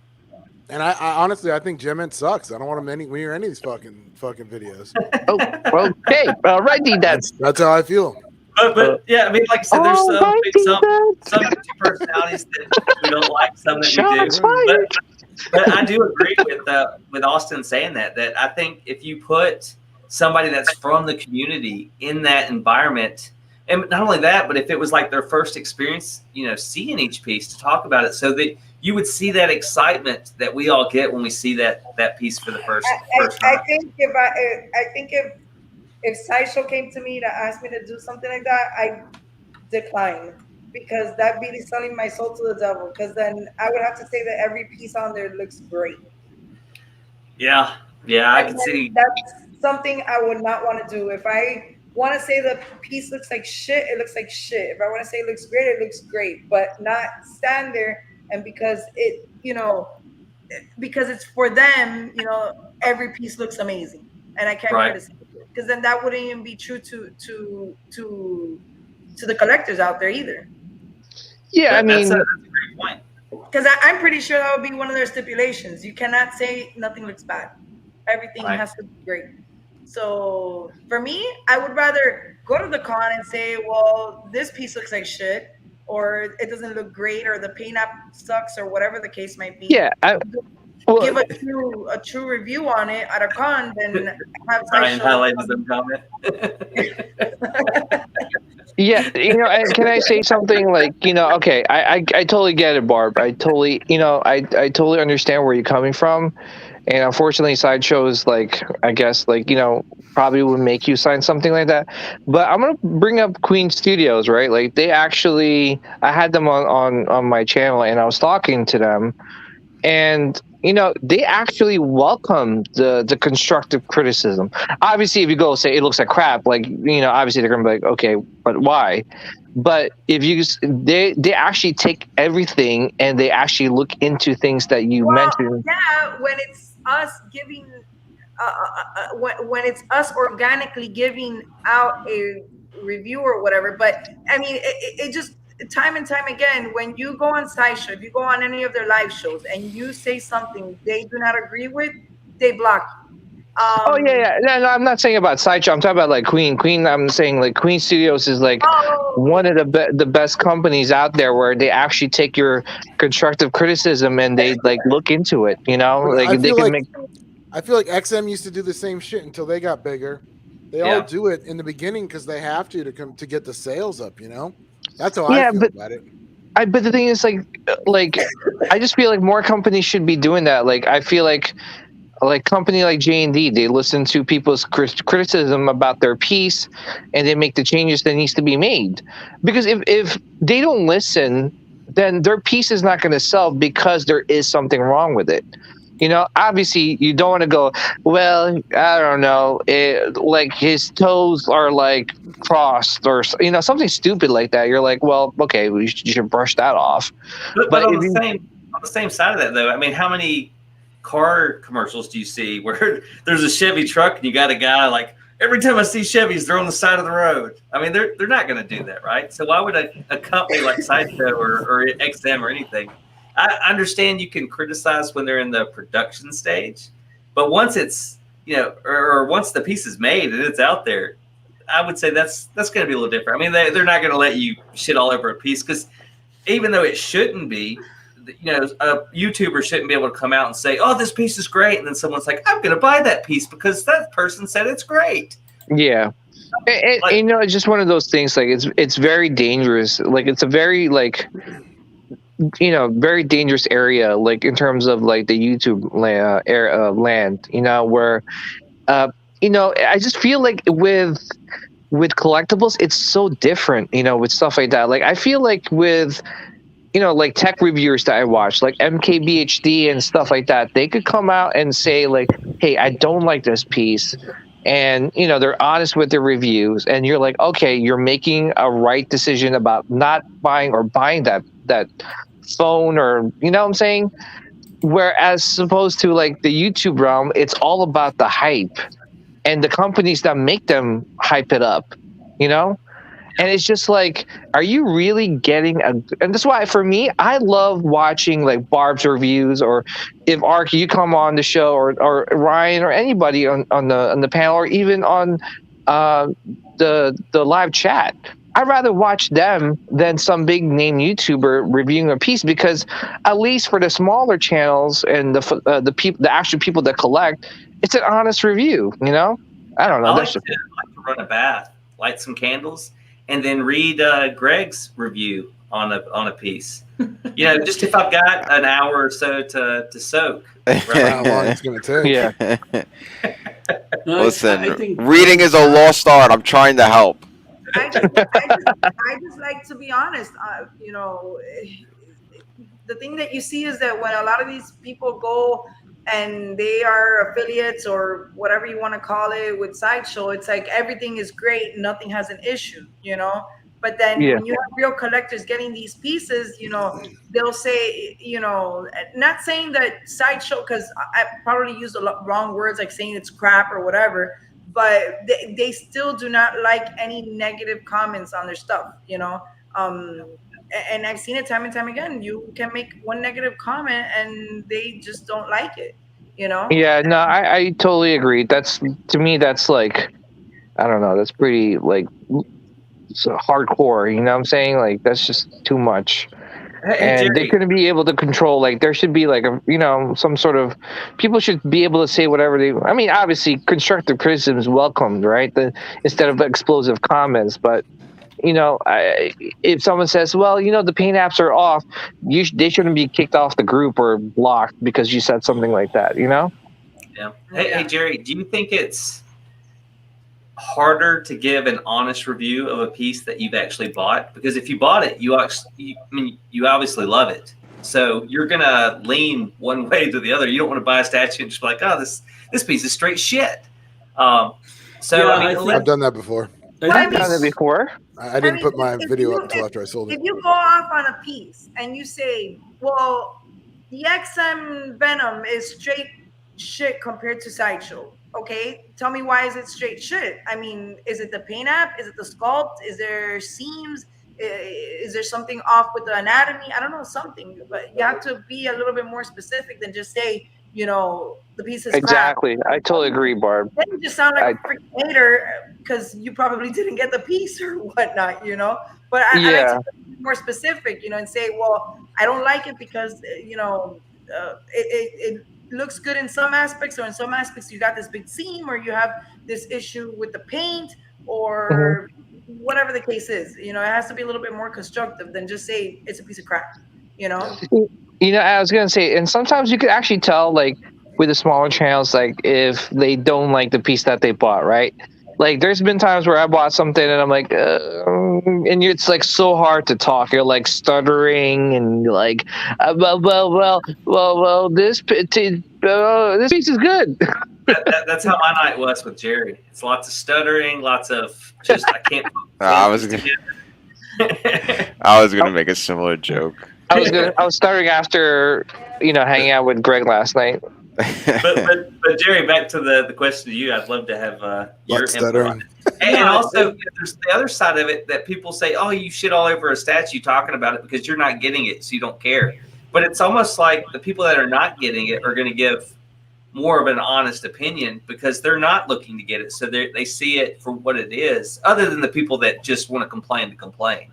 And I honestly, I think Jim sucks. I don't want him near any of these fucking videos. Oh, okay, righty then. That's how I feel. But yeah, I mean, like I said, there's some personalities that we don't like, some that we do. But I do agree with Austin saying that I think if you put somebody that's from the community in that environment, and not only that, but if it was like their first experience, seeing each piece to talk about it, so that you would see that excitement that we all get when we see that piece for the first time. I think if Sideshow came to me to ask me to do something like that, I decline, because that'd be selling my soul to the devil. Because then I would have to say that every piece on there looks great. Yeah, I can see. That's something I would not want to do. If I want to say the piece looks like shit, it looks like shit. If I want to say it looks great, it looks great. But not stand there and because because it's for them, every piece looks amazing, and I can't criticize it, because then that wouldn't even be true to the collectors out there either. Yeah, I mean, that's a great point. Because I'm pretty sure that would be one of their stipulations. You cannot say nothing looks bad. Everything has to be great. So for me, I would rather go to the con and say, well, this piece looks like shit, or it doesn't look great, or the paint app sucks, or whatever the case might be. Yeah. Give a true review on it at a con, then have Ryan highlights them comment. Yeah, and can I say something like, okay, I totally get it, Barb. I totally, I totally understand where you're coming from. And unfortunately, Sideshows, like, I guess, like, probably would make you sign something like that. But I'm going to bring up Queen Studios, right? Like, they actually, I had them on my channel, and I was talking to them. And, they actually welcome the constructive criticism. Obviously, if you go say it looks like crap, like, obviously they're going to be like, okay, but why? But if they actually take everything and they actually look into things that you mentioned. Yeah, when it's us giving, when it's us organically giving out a review or whatever. But I mean, it just time and time again, when you go on Sideshow, if you go on any of their live shows and you say something they do not agree with, they block you. Oh yeah. No, I'm not saying about Sideshow. I'm talking about like Queen. I'm saying like Queen Studios is like one of the best companies out there, where they actually take your constructive criticism and they like look into it. Like they can make. I feel like XM used to do the same shit until they got bigger. They all do it in the beginning because they have to get the sales up. That's how I feel about it. But the thing is, like I just feel like more companies should be doing that. Like I feel like company like J&D, they listen to people's criticism about their piece, and they make the changes that needs to be made. Because if they don't listen, then their piece is not going to sell because there is something wrong with it. Obviously you don't want to go, well, I don't know, like his toes are like crossed or something stupid like that. You're like, well, okay, you should brush that off. But on the same side of that, though, I mean, how many car commercials do you see where there's a Chevy truck and you got a guy like, every time I see Chevys, they're on the side of the road? I mean, they're not going to do that, right? So why would a company like Sideshow or XM or anything? I understand you can criticize when they're in the production stage, but once it's, or once the piece is made and it's out there, I would say that's going to be a little different. I mean, they're not going to let you shit all over a piece, because even though it shouldn't be, a YouTuber shouldn't be able to come out and say, oh, this piece is great. And then someone's like, I'm going to buy that piece because that person said it's great. Yeah. And it's just one of those things, like it's very dangerous. Like it's a very very dangerous area, like in terms of like the YouTube land, where, I just feel like with collectibles, it's so different, with stuff like that. Like I feel like with, like tech reviewers that I watch, like MKBHD and stuff like that, they could come out and say like, hey, I don't like this piece. And, they're honest with their reviews. And you're like, okay, you're making a right decision about not buying or buying that phone, or, what I'm saying? Whereas opposed to like the YouTube realm, it's all about the hype and the companies that make them hype it up, you know? And it's just like, are you really getting a? And that's why for me, I love watching like Barb's reviews, or if Ark, you come on the show, or Ryan, or anybody on the panel, or even on the live chat. I'd rather watch them than some big name YouTuber reviewing a piece, because at least for the smaller channels and the people, the actual people that collect, it's an honest review. You know, I don't know. I like That's to run a bath, light some candles, and then read Greg's review on a piece. You know, just if I've got an hour or so to soak. Right? How long it's going to take. Yeah. No, Listen, I think reading is a lost art. I'm trying to help. I just like to be honest. You know, the thing that you see is that when a lot of these people go and they are affiliates or whatever you want to call it with Sideshow, it's like everything is great, nothing has an issue, you know. But then when you have real collectors getting these pieces, you know, they'll say, you know, not saying that Sideshow, because I probably used wrong words, like saying it's crap or whatever, but they still do not like any negative comments on their stuff, you know. And I've seen it time and time again. You can make one negative comment and they just don't like it, you know? Yeah, no, I totally agree. That's, to me, that's like, I don't know, that's pretty like so hardcore, you know what I'm saying? Like, that's just too much. And Jerry, they couldn't be able to control, like, there should be like a, you know, some sort of, people should be able to say whatever they, I mean, obviously constructive criticism is welcomed, right? Instead of explosive comments. But you know, if someone says, well, you know, the paint apps are off, they shouldn't be kicked off the group or blocked because you said something like that, you know? Yeah. Hey, Jerry, do you think it's harder to give an honest review of a piece that you've actually bought? Because if you bought it, you obviously love it. So you're going to lean one way to the other. You don't want to buy a statue and just be like, oh, this piece is straight shit. So, Yeah, I mean, I've done that before. I've done it before. I didn't put my video up until after I sold it. If you go off on a piece and you say, well, the XM Venom is straight shit compared to Sideshow, okay, tell me, why is it straight shit? I mean, is it the paint app? Is it the sculpt? Is there seams? Is there something off with the anatomy? I don't know, something. But you have to be a little bit more specific than just say, you know, the piece is exactly. crap. I totally agree, Barb. Then you just sound like a freaking hater because you probably didn't get the piece or whatnot, you know. But I like to be more specific, you know, and say, well, I don't like it because, you know, it looks good in some aspects, or in some aspects you got this big seam, or you have this issue with the paint, or whatever the case is. You know, it has to be a little bit more constructive than just say it's a piece of crap, you know. You know, I was gonna say, and sometimes you could actually tell, like with the smaller channels, like if they don't like the piece that they bought, right? Like, there's been times where I bought something and I'm like, and it's like so hard to talk. You're like stuttering and you're like, well, this piece is good. That's how my night was with Jerry. It's lots of stuttering, lots of just I can't. I was gonna make a similar joke. I was stuttering after, you know, hanging out with Greg last night. but Jerry, back to the question to you. I'd love to have your input on it. And also, there's the other side of it that people say, "Oh, you shit all over a statue talking about it because you're not getting it, so you don't care." But it's almost like the people that are not getting it are going to give more of an honest opinion because they're not looking to get it, so they see it for what it is. Other than the people that just want to complain to complain.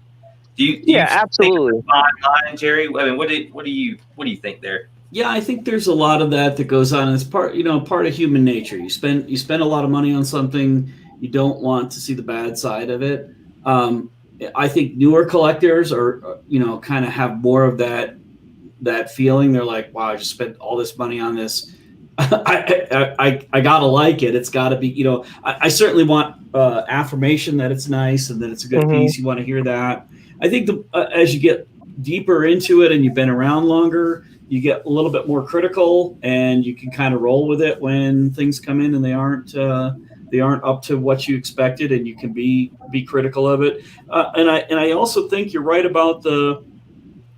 Do you absolutely. Think fine, Jerry? I mean, what do you think there? Yeah, I think there's a lot of that goes on. It's part of human nature. You spend a lot of money on something, you don't want to see the bad side of it. I think newer collectors are, kind of have more of that feeling. They're like, wow, I just spent all this money on this. I gotta like it. It's gotta be, I certainly want affirmation that it's nice and that it's a good piece. You want to hear that. I think as you get deeper into it and you've been around longer, you get a little bit more critical, and you can kind of roll with it when things come in and they aren't up to what you expected, and you can be critical of it. And I also think you're right about the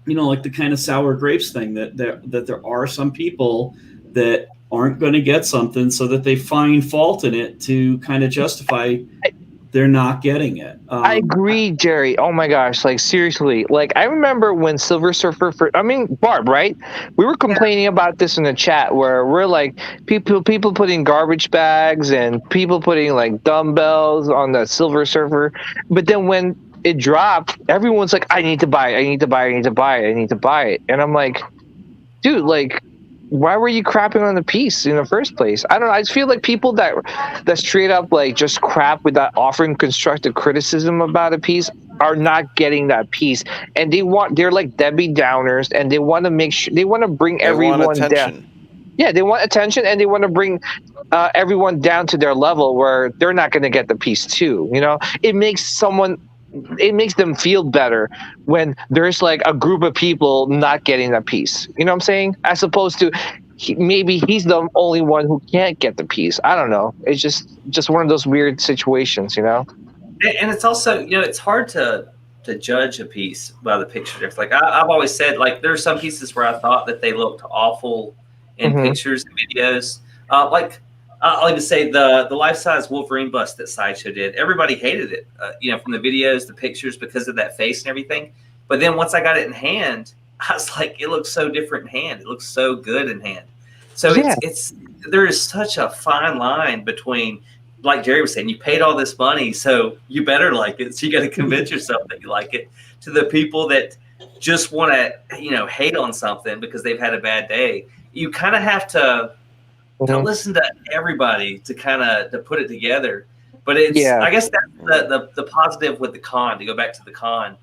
like the kind of sour grapes thing that there are some people that aren't going to get something so that they find fault in it to kind of justify they're not getting it. I agree, Jerry. Oh my gosh, like seriously. Like I remember when Silver Surfer Barb, right? We were complaining about this in the chat where we're like people putting garbage bags and people putting like dumbbells on the Silver Surfer. But then when it dropped, everyone's like, I need to buy it, I need to buy it, I need to buy it, I need to buy it. And I'm like, dude, like why were you crapping on the piece in the first place? I don't know. I just feel like people that straight up like just crap without offering constructive criticism about a piece are not getting that piece, and they're like Debbie Downers, and they want to make sure they want to bring everyone down. Yeah, they want attention, and they want to bring everyone down to their level where they're not going to get the piece too. It makes them feel better when there's like a group of people not getting that piece. You know what I'm saying? As opposed to maybe he's the only one who can't get the piece. I don't know. It's just one of those weird situations, And it's also, it's hard to judge a piece by the picture. Like I've always said, like there's some pieces where I thought that they looked awful in pictures and videos. I'll even say the life-size Wolverine bust that Sideshow did. Everybody hated it, from the videos, the pictures, because of that face and everything. But then once I got it in hand, I was like, it looks so different in hand. It looks so good in hand. So there is such a fine line between, like Jerry was saying, you paid all this money, so you better like it. So you got to convince yourself that you like it. To the people that just want to, hate on something because they've had a bad day, you kind of have to listen to everybody to put it together. But I guess that's the positive with the con, to go back to the con.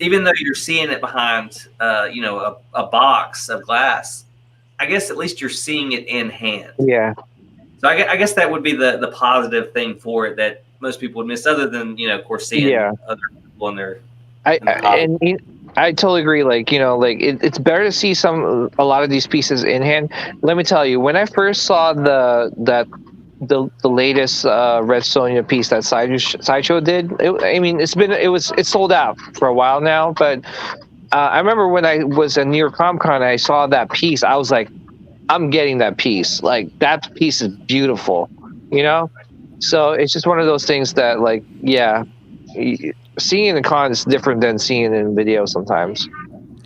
Even though you're seeing it behind a box of glass, I guess at least you're seeing it in hand. Yeah. So I guess that would be the positive thing for it that most people would miss, other than of course seeing other people in their I totally agree. Like, it's better to see a lot of these pieces in hand. Let me tell you, when I first saw the latest Red Sonja piece that Sideshow did, it's sold out for a while now. But I remember when I was at New York Comic Con, I saw that piece. I was like, I'm getting that piece. Like that piece is beautiful, So it's just one of those things that, like, seeing in the con is different than seeing it in video sometimes.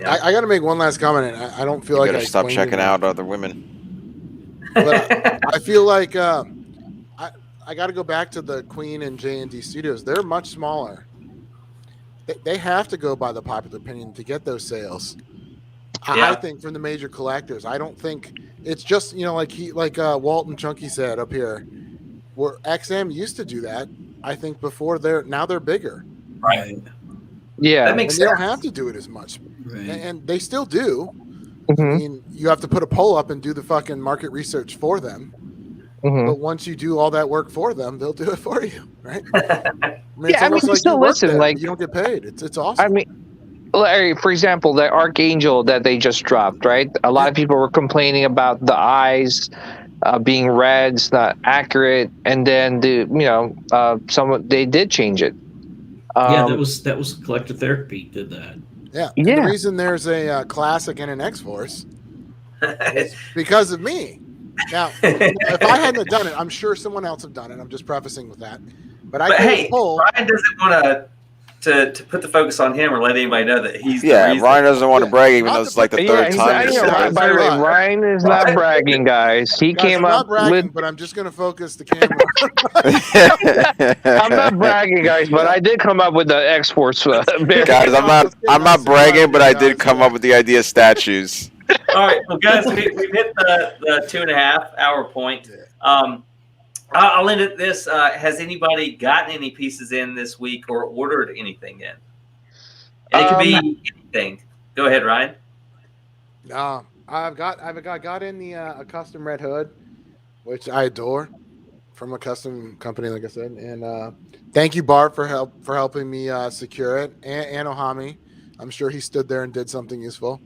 I got to make one last comment. I don't feel like I stop checking out other women. But I feel like I got to go back to the Queen and J&D Studios. They're much smaller. They have to go by the popular opinion to get those sales. I think from the major collectors. I don't think it's just like Walt and Chunky said up here, where XM used to do that. I think before they're bigger. Right. Yeah. That makes sense. They don't have to do it as much. Right. And they still do. I mean, you have to put a poll up and do the fucking market research for them. But once you do all that work for them, they'll do it for you, right? It's almost like still listen. Like you don't get paid. It's awesome. I mean, Larry, for example, the Archangel that they just dropped, right? A lot of people were complaining about the eyes being red, it's not accurate, and then they did change it. That was Collector Therapy did that. Yeah. The reason there's a Classic and an X-Force is because of me. Now, if I hadn't done it, I'm sure someone else have done it. I'm just prefacing with that. But hey, Ryan doesn't want to put the focus on him or let anybody know that he's the reason. Ryan doesn't want to brag, even though it's like the third time. By the way, Ryan is not bragging, guys. He came up bragging, but I'm just going to focus the camera. I'm not bragging, guys, but I did come up with the X-Force. Guys, I'm not bragging, but I did come up with the idea of statues. All right, well, guys, we've hit the 2.5 hour point. I'll end it this. Has anybody gotten any pieces in this week or ordered anything in? And it could be anything. Go ahead, Ryan. No, I've got in the a custom Red Hood, which I adore, from a custom company, like I said. And thank you, Barb, for helping me secure it, and Ohami. I'm sure he stood there and did something useful.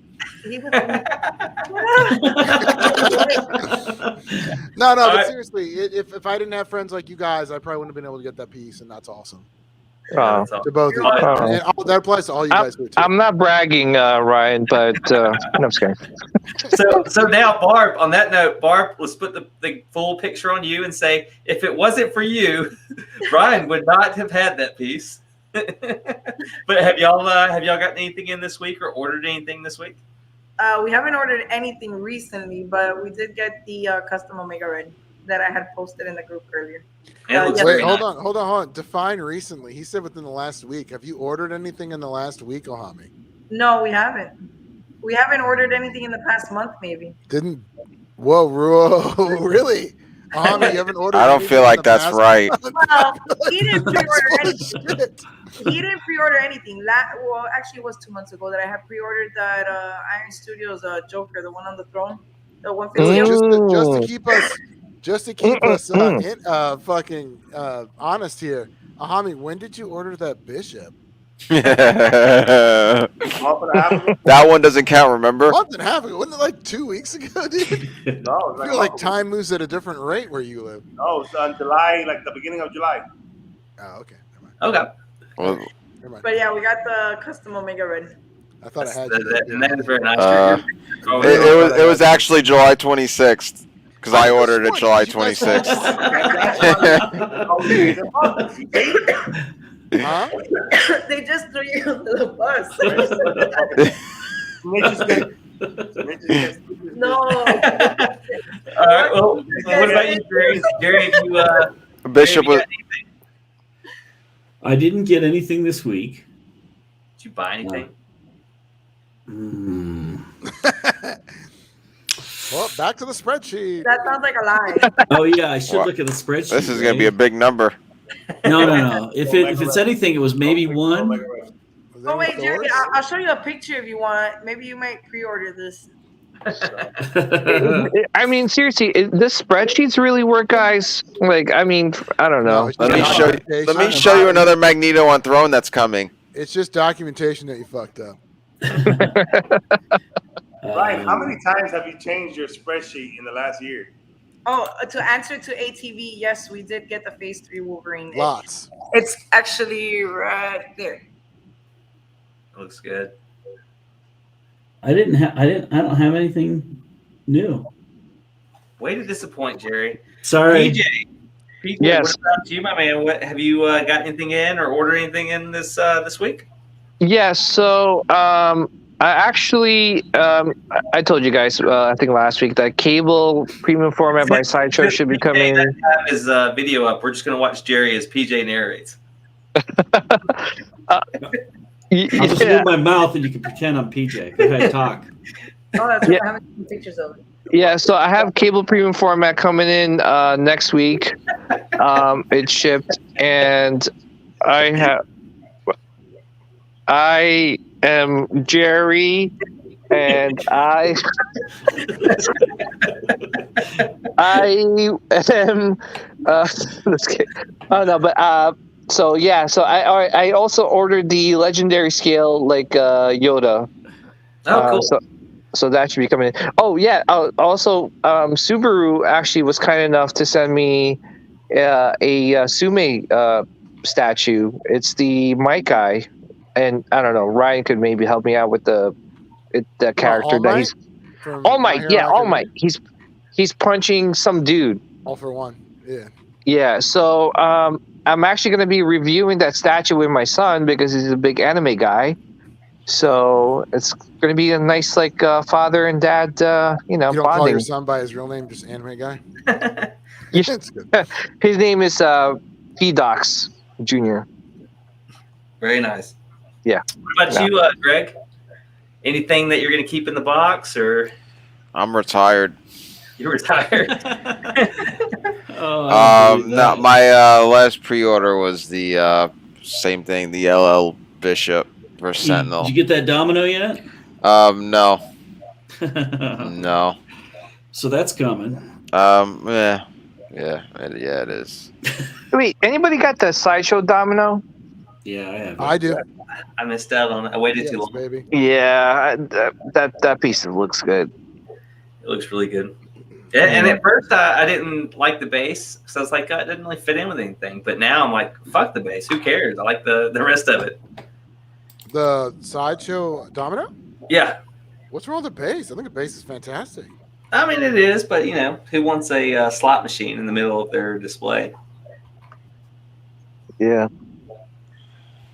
No, but seriously, if I didn't have friends like you guys, I probably wouldn't have been able to get that piece, and that's awesome. that's all. To both of you. Oh. And that applies to all you guys here too. I'm not bragging, Ryan, but no, I'm just kidding. So now, Barb, on that note, Barb, let's put the full picture on you and say, if it wasn't for you, Ryan would not have had that piece. But have y'all gotten anything in this week or ordered anything this week? We haven't ordered anything recently, but we did get the custom Omega Red that I had posted in the group earlier. It looks yes. very Wait, nice. hold on. Define recently. He said within the last week. Have you ordered anything in the last week, Ohami? No, we haven't. We haven't ordered anything in the past month, maybe. Whoa, really? Ohami, you haven't ordered I don't anything feel in like the that's past right. month? Well, he didn't pre-order That's anything. bullshit. He didn't pre-order anything. Well, actually, it was 2 months ago that I had pre-ordered that Iron Studios Joker, the one on the throne, the 150. Just to keep us fucking honest here, Ahami, when did you order that bishop? Month and a half ago? That one doesn't count, remember? A month and a half ago. Wasn't it like 2 weeks ago, dude? No, I feel like time moves at a different rate where you live. No, it's on July, like the beginning of July. Oh, okay. Never mind. Okay. Well, Never mind. But yeah, we got the custom Omega Red. I thought I had And that is very nice. it was actually July 26th because I ordered it July 26th. Huh? They just threw you under the bus. No. All right. Well, what about you, Jerry? Jerry, have you, Bishop Jerry, was. have you got anything? I didn't get anything this week. Did you buy anything? Well, back to the spreadsheet. That sounds like a lie. Oh yeah, I should What? look at the spreadsheet. This is going to be a right? big number. No. If it's anything, it was maybe one. Was there Oh wait, any Jerry, Thors? I'll show you a picture if you want. Maybe you might pre-order this. I mean, seriously, this spreadsheets really work, guys. Like, I mean, I don't know. No, it's Let me just show you. documentation. Let me show you another Magneto on Throne that's coming. It's just documentation that you fucked up. Ryan, how many times have you changed your spreadsheet in the last year? Oh, to answer to ATV, yes, we did get the Phase 3 Wolverine. Lots. It's actually right there. Looks good. I don't have anything new. Way to disappoint, Jerry. Sorry. PJ, Yes. what about you, my man? What have you got anything in or ordered anything in this week? Yeah, so I actually I told you guys I think last week that cable premium format by Sideshow should be coming. That have his video up. We're just gonna watch Jerry as PJ narrates. I'll just move my mouth and you can pretend I'm PJ. Go ahead, talk. Oh, that's right. I haven't seen pictures of it. Yeah, so I have cable premium format coming in next week. It's shipped, and I am Jerry, and I am. Let's get. Oh no, but so yeah, so I also ordered the legendary scale like Yoda. Oh, cool. So that should be coming in. Oh yeah. Also, Subaru actually was kind enough to send me a Sume statue. It's the Mike guy, and I don't know. Ryan could maybe help me out with the character All that Might? he's. From All My Might, Hero yeah, All Academia? Might. He's punching some dude. All for one. Yeah. Yeah. So I'm actually going to be reviewing that statue with my son because he's a big anime guy. So it's going to be a nice like father and dad, You don't call bonding. your son by his real name, just anime guy? Yeah. That's good. His name is P-Dox Jr. Very nice. Yeah. What about you, Greg? Anything that you're going to keep in the box, or I'm retired. you're retired? Oh, I don't believe No, that. my last pre-order was the same thing, the LL Bishop versus Sentinel. Did you get that domino yet? No, no. So that's coming. Yeah, it is. Wait, anybody got the Sideshow domino? Yeah, I have. I do. I missed out on it. I waited too Yes, long. baby. Yeah, that piece looks good. It looks really good. And at first, I didn't like the bass because I was like, it didn't really fit in with anything. But now I'm like, fuck the bass. Who cares? I like the rest of it. The sideshow domino? Yeah. What's wrong with the bass? I think the bass is fantastic. I mean, it is, but who wants a slot machine in the middle of their display? Yeah.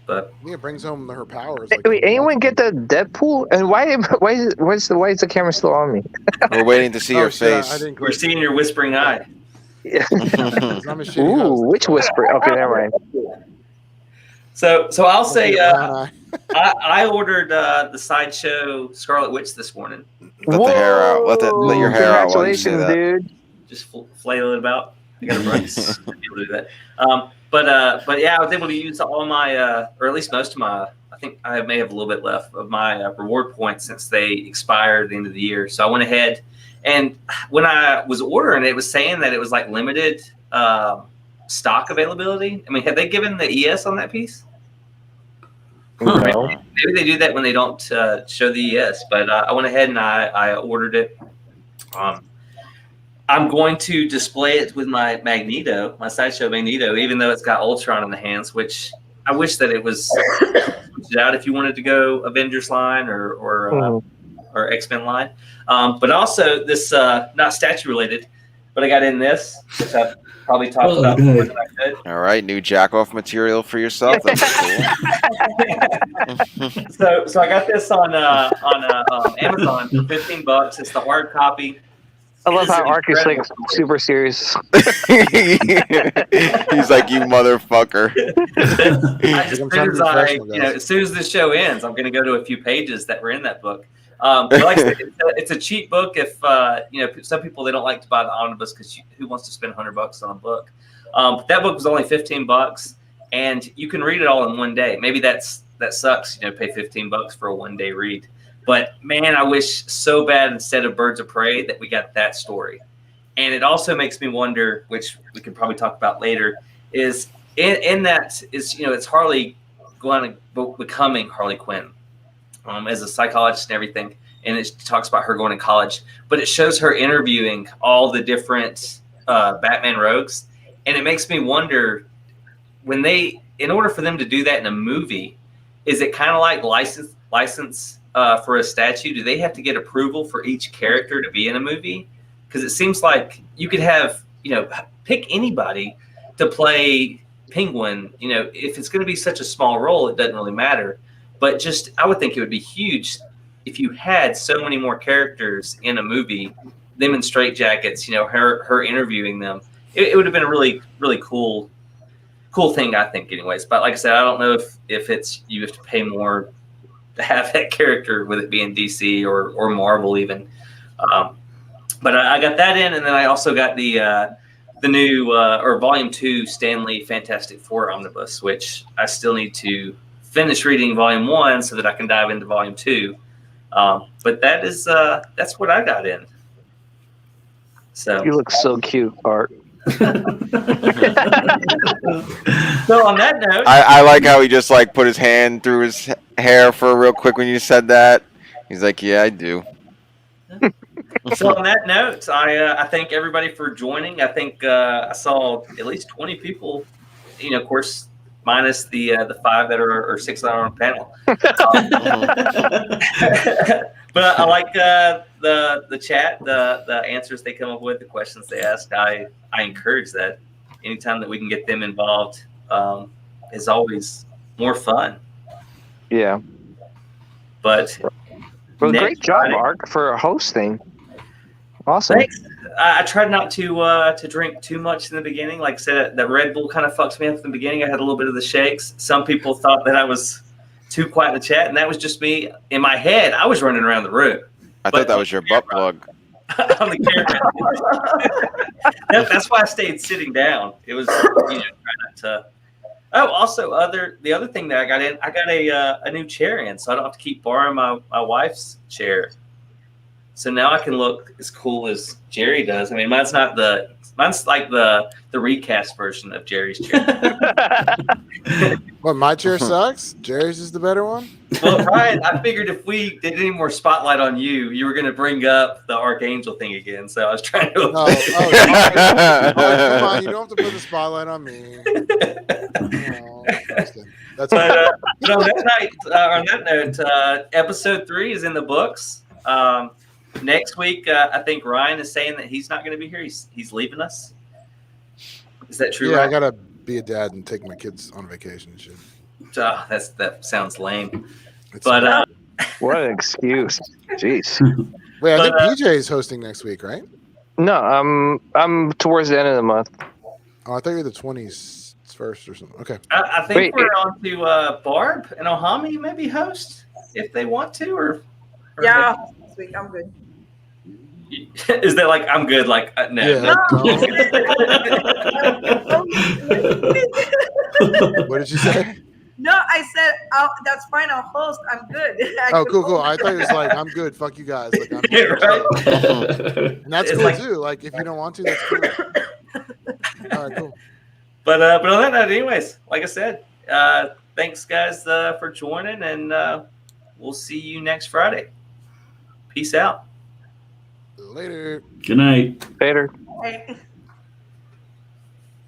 But I think it brings home her powers. Wait, anyone get the Deadpool? And why is the camera still on me? We're waiting to see your face. We're seeing your whispering eye. Yeah. I'm a shitty Ooh, host. which whisper? Okay, never mind. So I'll say I ordered the Sideshow Scarlet Witch this morning. Let the hair out. Let your hair out while you say Congratulations, that. dude. Just flail it about. I got a brush to be able to do that. But yeah, I was able to use all my, or at least most of my. I think I may have a little bit left of my reward points since they expired at the end of the year. So I went ahead, and when I was ordering, it was saying that it was like limited stock availability. I mean, have they given the ES on that piece? No. Maybe they do that when they don't show the ES. But I went ahead and I ordered it. I'm going to display it with my Magneto, my Sideshow Magneto, even though it's got Ultron in the hands, which I wish that it was switched out if you wanted to go Avengers line or X-Men line. But also this, not statue related, but I got in this, which I've probably talked about more than I could. All right, new jack-off material for yourself. That's cool. So I got this on Amazon for $15. It's the hard copy. I love how Ark is like super serious. He's like, you motherfucker. As soon as this show ends, I'm going to go to a few pages that were in that book. But like I said, it's a cheap book. If some people, they don't like to buy the omnibus because who wants to spend $100 on a book? But that book was only $15, and you can read it all in one day. Maybe that sucks. Pay $15 for a one-day read. But man, I wish so bad instead of Birds of Prey that we got that story. And it also makes me wonder, which we can probably talk about later, is in that is it's Harley becoming Harley Quinn as a psychologist and everything, and it talks about her going to college, but it shows her interviewing all the different Batman rogues, and it makes me wonder in order for them to do that in a movie, is it kind of like license for a statue? Do they have to get approval for each character to be in a movie? Because it seems like you could have, pick anybody to play Penguin. If it's going to be such a small role, it doesn't really matter. But I would think it would be huge if you had so many more characters in a movie, them in straitjackets, her interviewing them. It would have been a really, really cool thing, I think, anyways. But like I said, I don't know if it's you have to pay more to have that character with it being DC or Marvel even. But I got that in, and then I also got the new or Volume 2 Stan Lee Fantastic Four omnibus, which I still need to finish reading Volume 1 so that I can dive into Volume 2. But that's what I got in. So You look so cute, Art. So on that note, I like how he just like put his hand through his hair for real quick when you said that. He's like, yeah, I do. So on that note, I thank everybody for joining. I think I saw at least 20 people, of course, minus the 5 that are or 6 that are on the panel. But I like the chat, the answers they come up with, the questions they ask. I encourage that. Anytime that we can get them involved is always more fun. Yeah. But well, great job, Mark, for hosting. Awesome. Thanks. I tried not to drink too much in the beginning. Like I said, that Red Bull kind of fucks me up in the beginning. I had a little bit of the shakes. Some people thought that I was too quiet in the chat, and that was just me. In my head, I was running around the room. I thought that was your butt plug. On the camera. That's why I stayed sitting down. It was trying not to. Oh, also, the other thing that I got a new chair in, so I don't have to keep borrowing my wife's chair. So now I can look as cool as Jerry does. I mean, mine's like the recast version of Jerry's chair. What, my chair sucks? Jerry's is the better one? Well, Ryan, I figured if we did any more spotlight on you, you were going to bring up the Archangel thing again. So I was trying to. All right, come on, you don't have to put the spotlight on me. That's But on that note, episode 3 is in the books. Next week, I think Ryan is saying that he's not going to be here. He's leaving us. Is that true? Yeah, Ryan? I gotta be a dad and take my kids on vacation and shit. That sounds lame. But what an excuse. Jeez. wait, I think PJ is hosting next week, right? No, I'm towards the end of the month. Oh, I thought you were the 21st or something. Okay. I think we're on to Barb and Ohami maybe host if they want to, or Yeah, this week I'm good. is that like I'm good? Like no. Yeah, no. What did you say? No, I said that's fine. I'll host. I'm good. Oh, cool. I thought it was like I'm good. Fuck you guys. Like I'm Yeah, right. and that's It's cool like- too. Like if you don't want to, that's cool. All right, cool. But on that note, anyways, like I said, thanks guys for joining, and we'll see you next Friday. Peace out. Later. Good night. Later. Hey.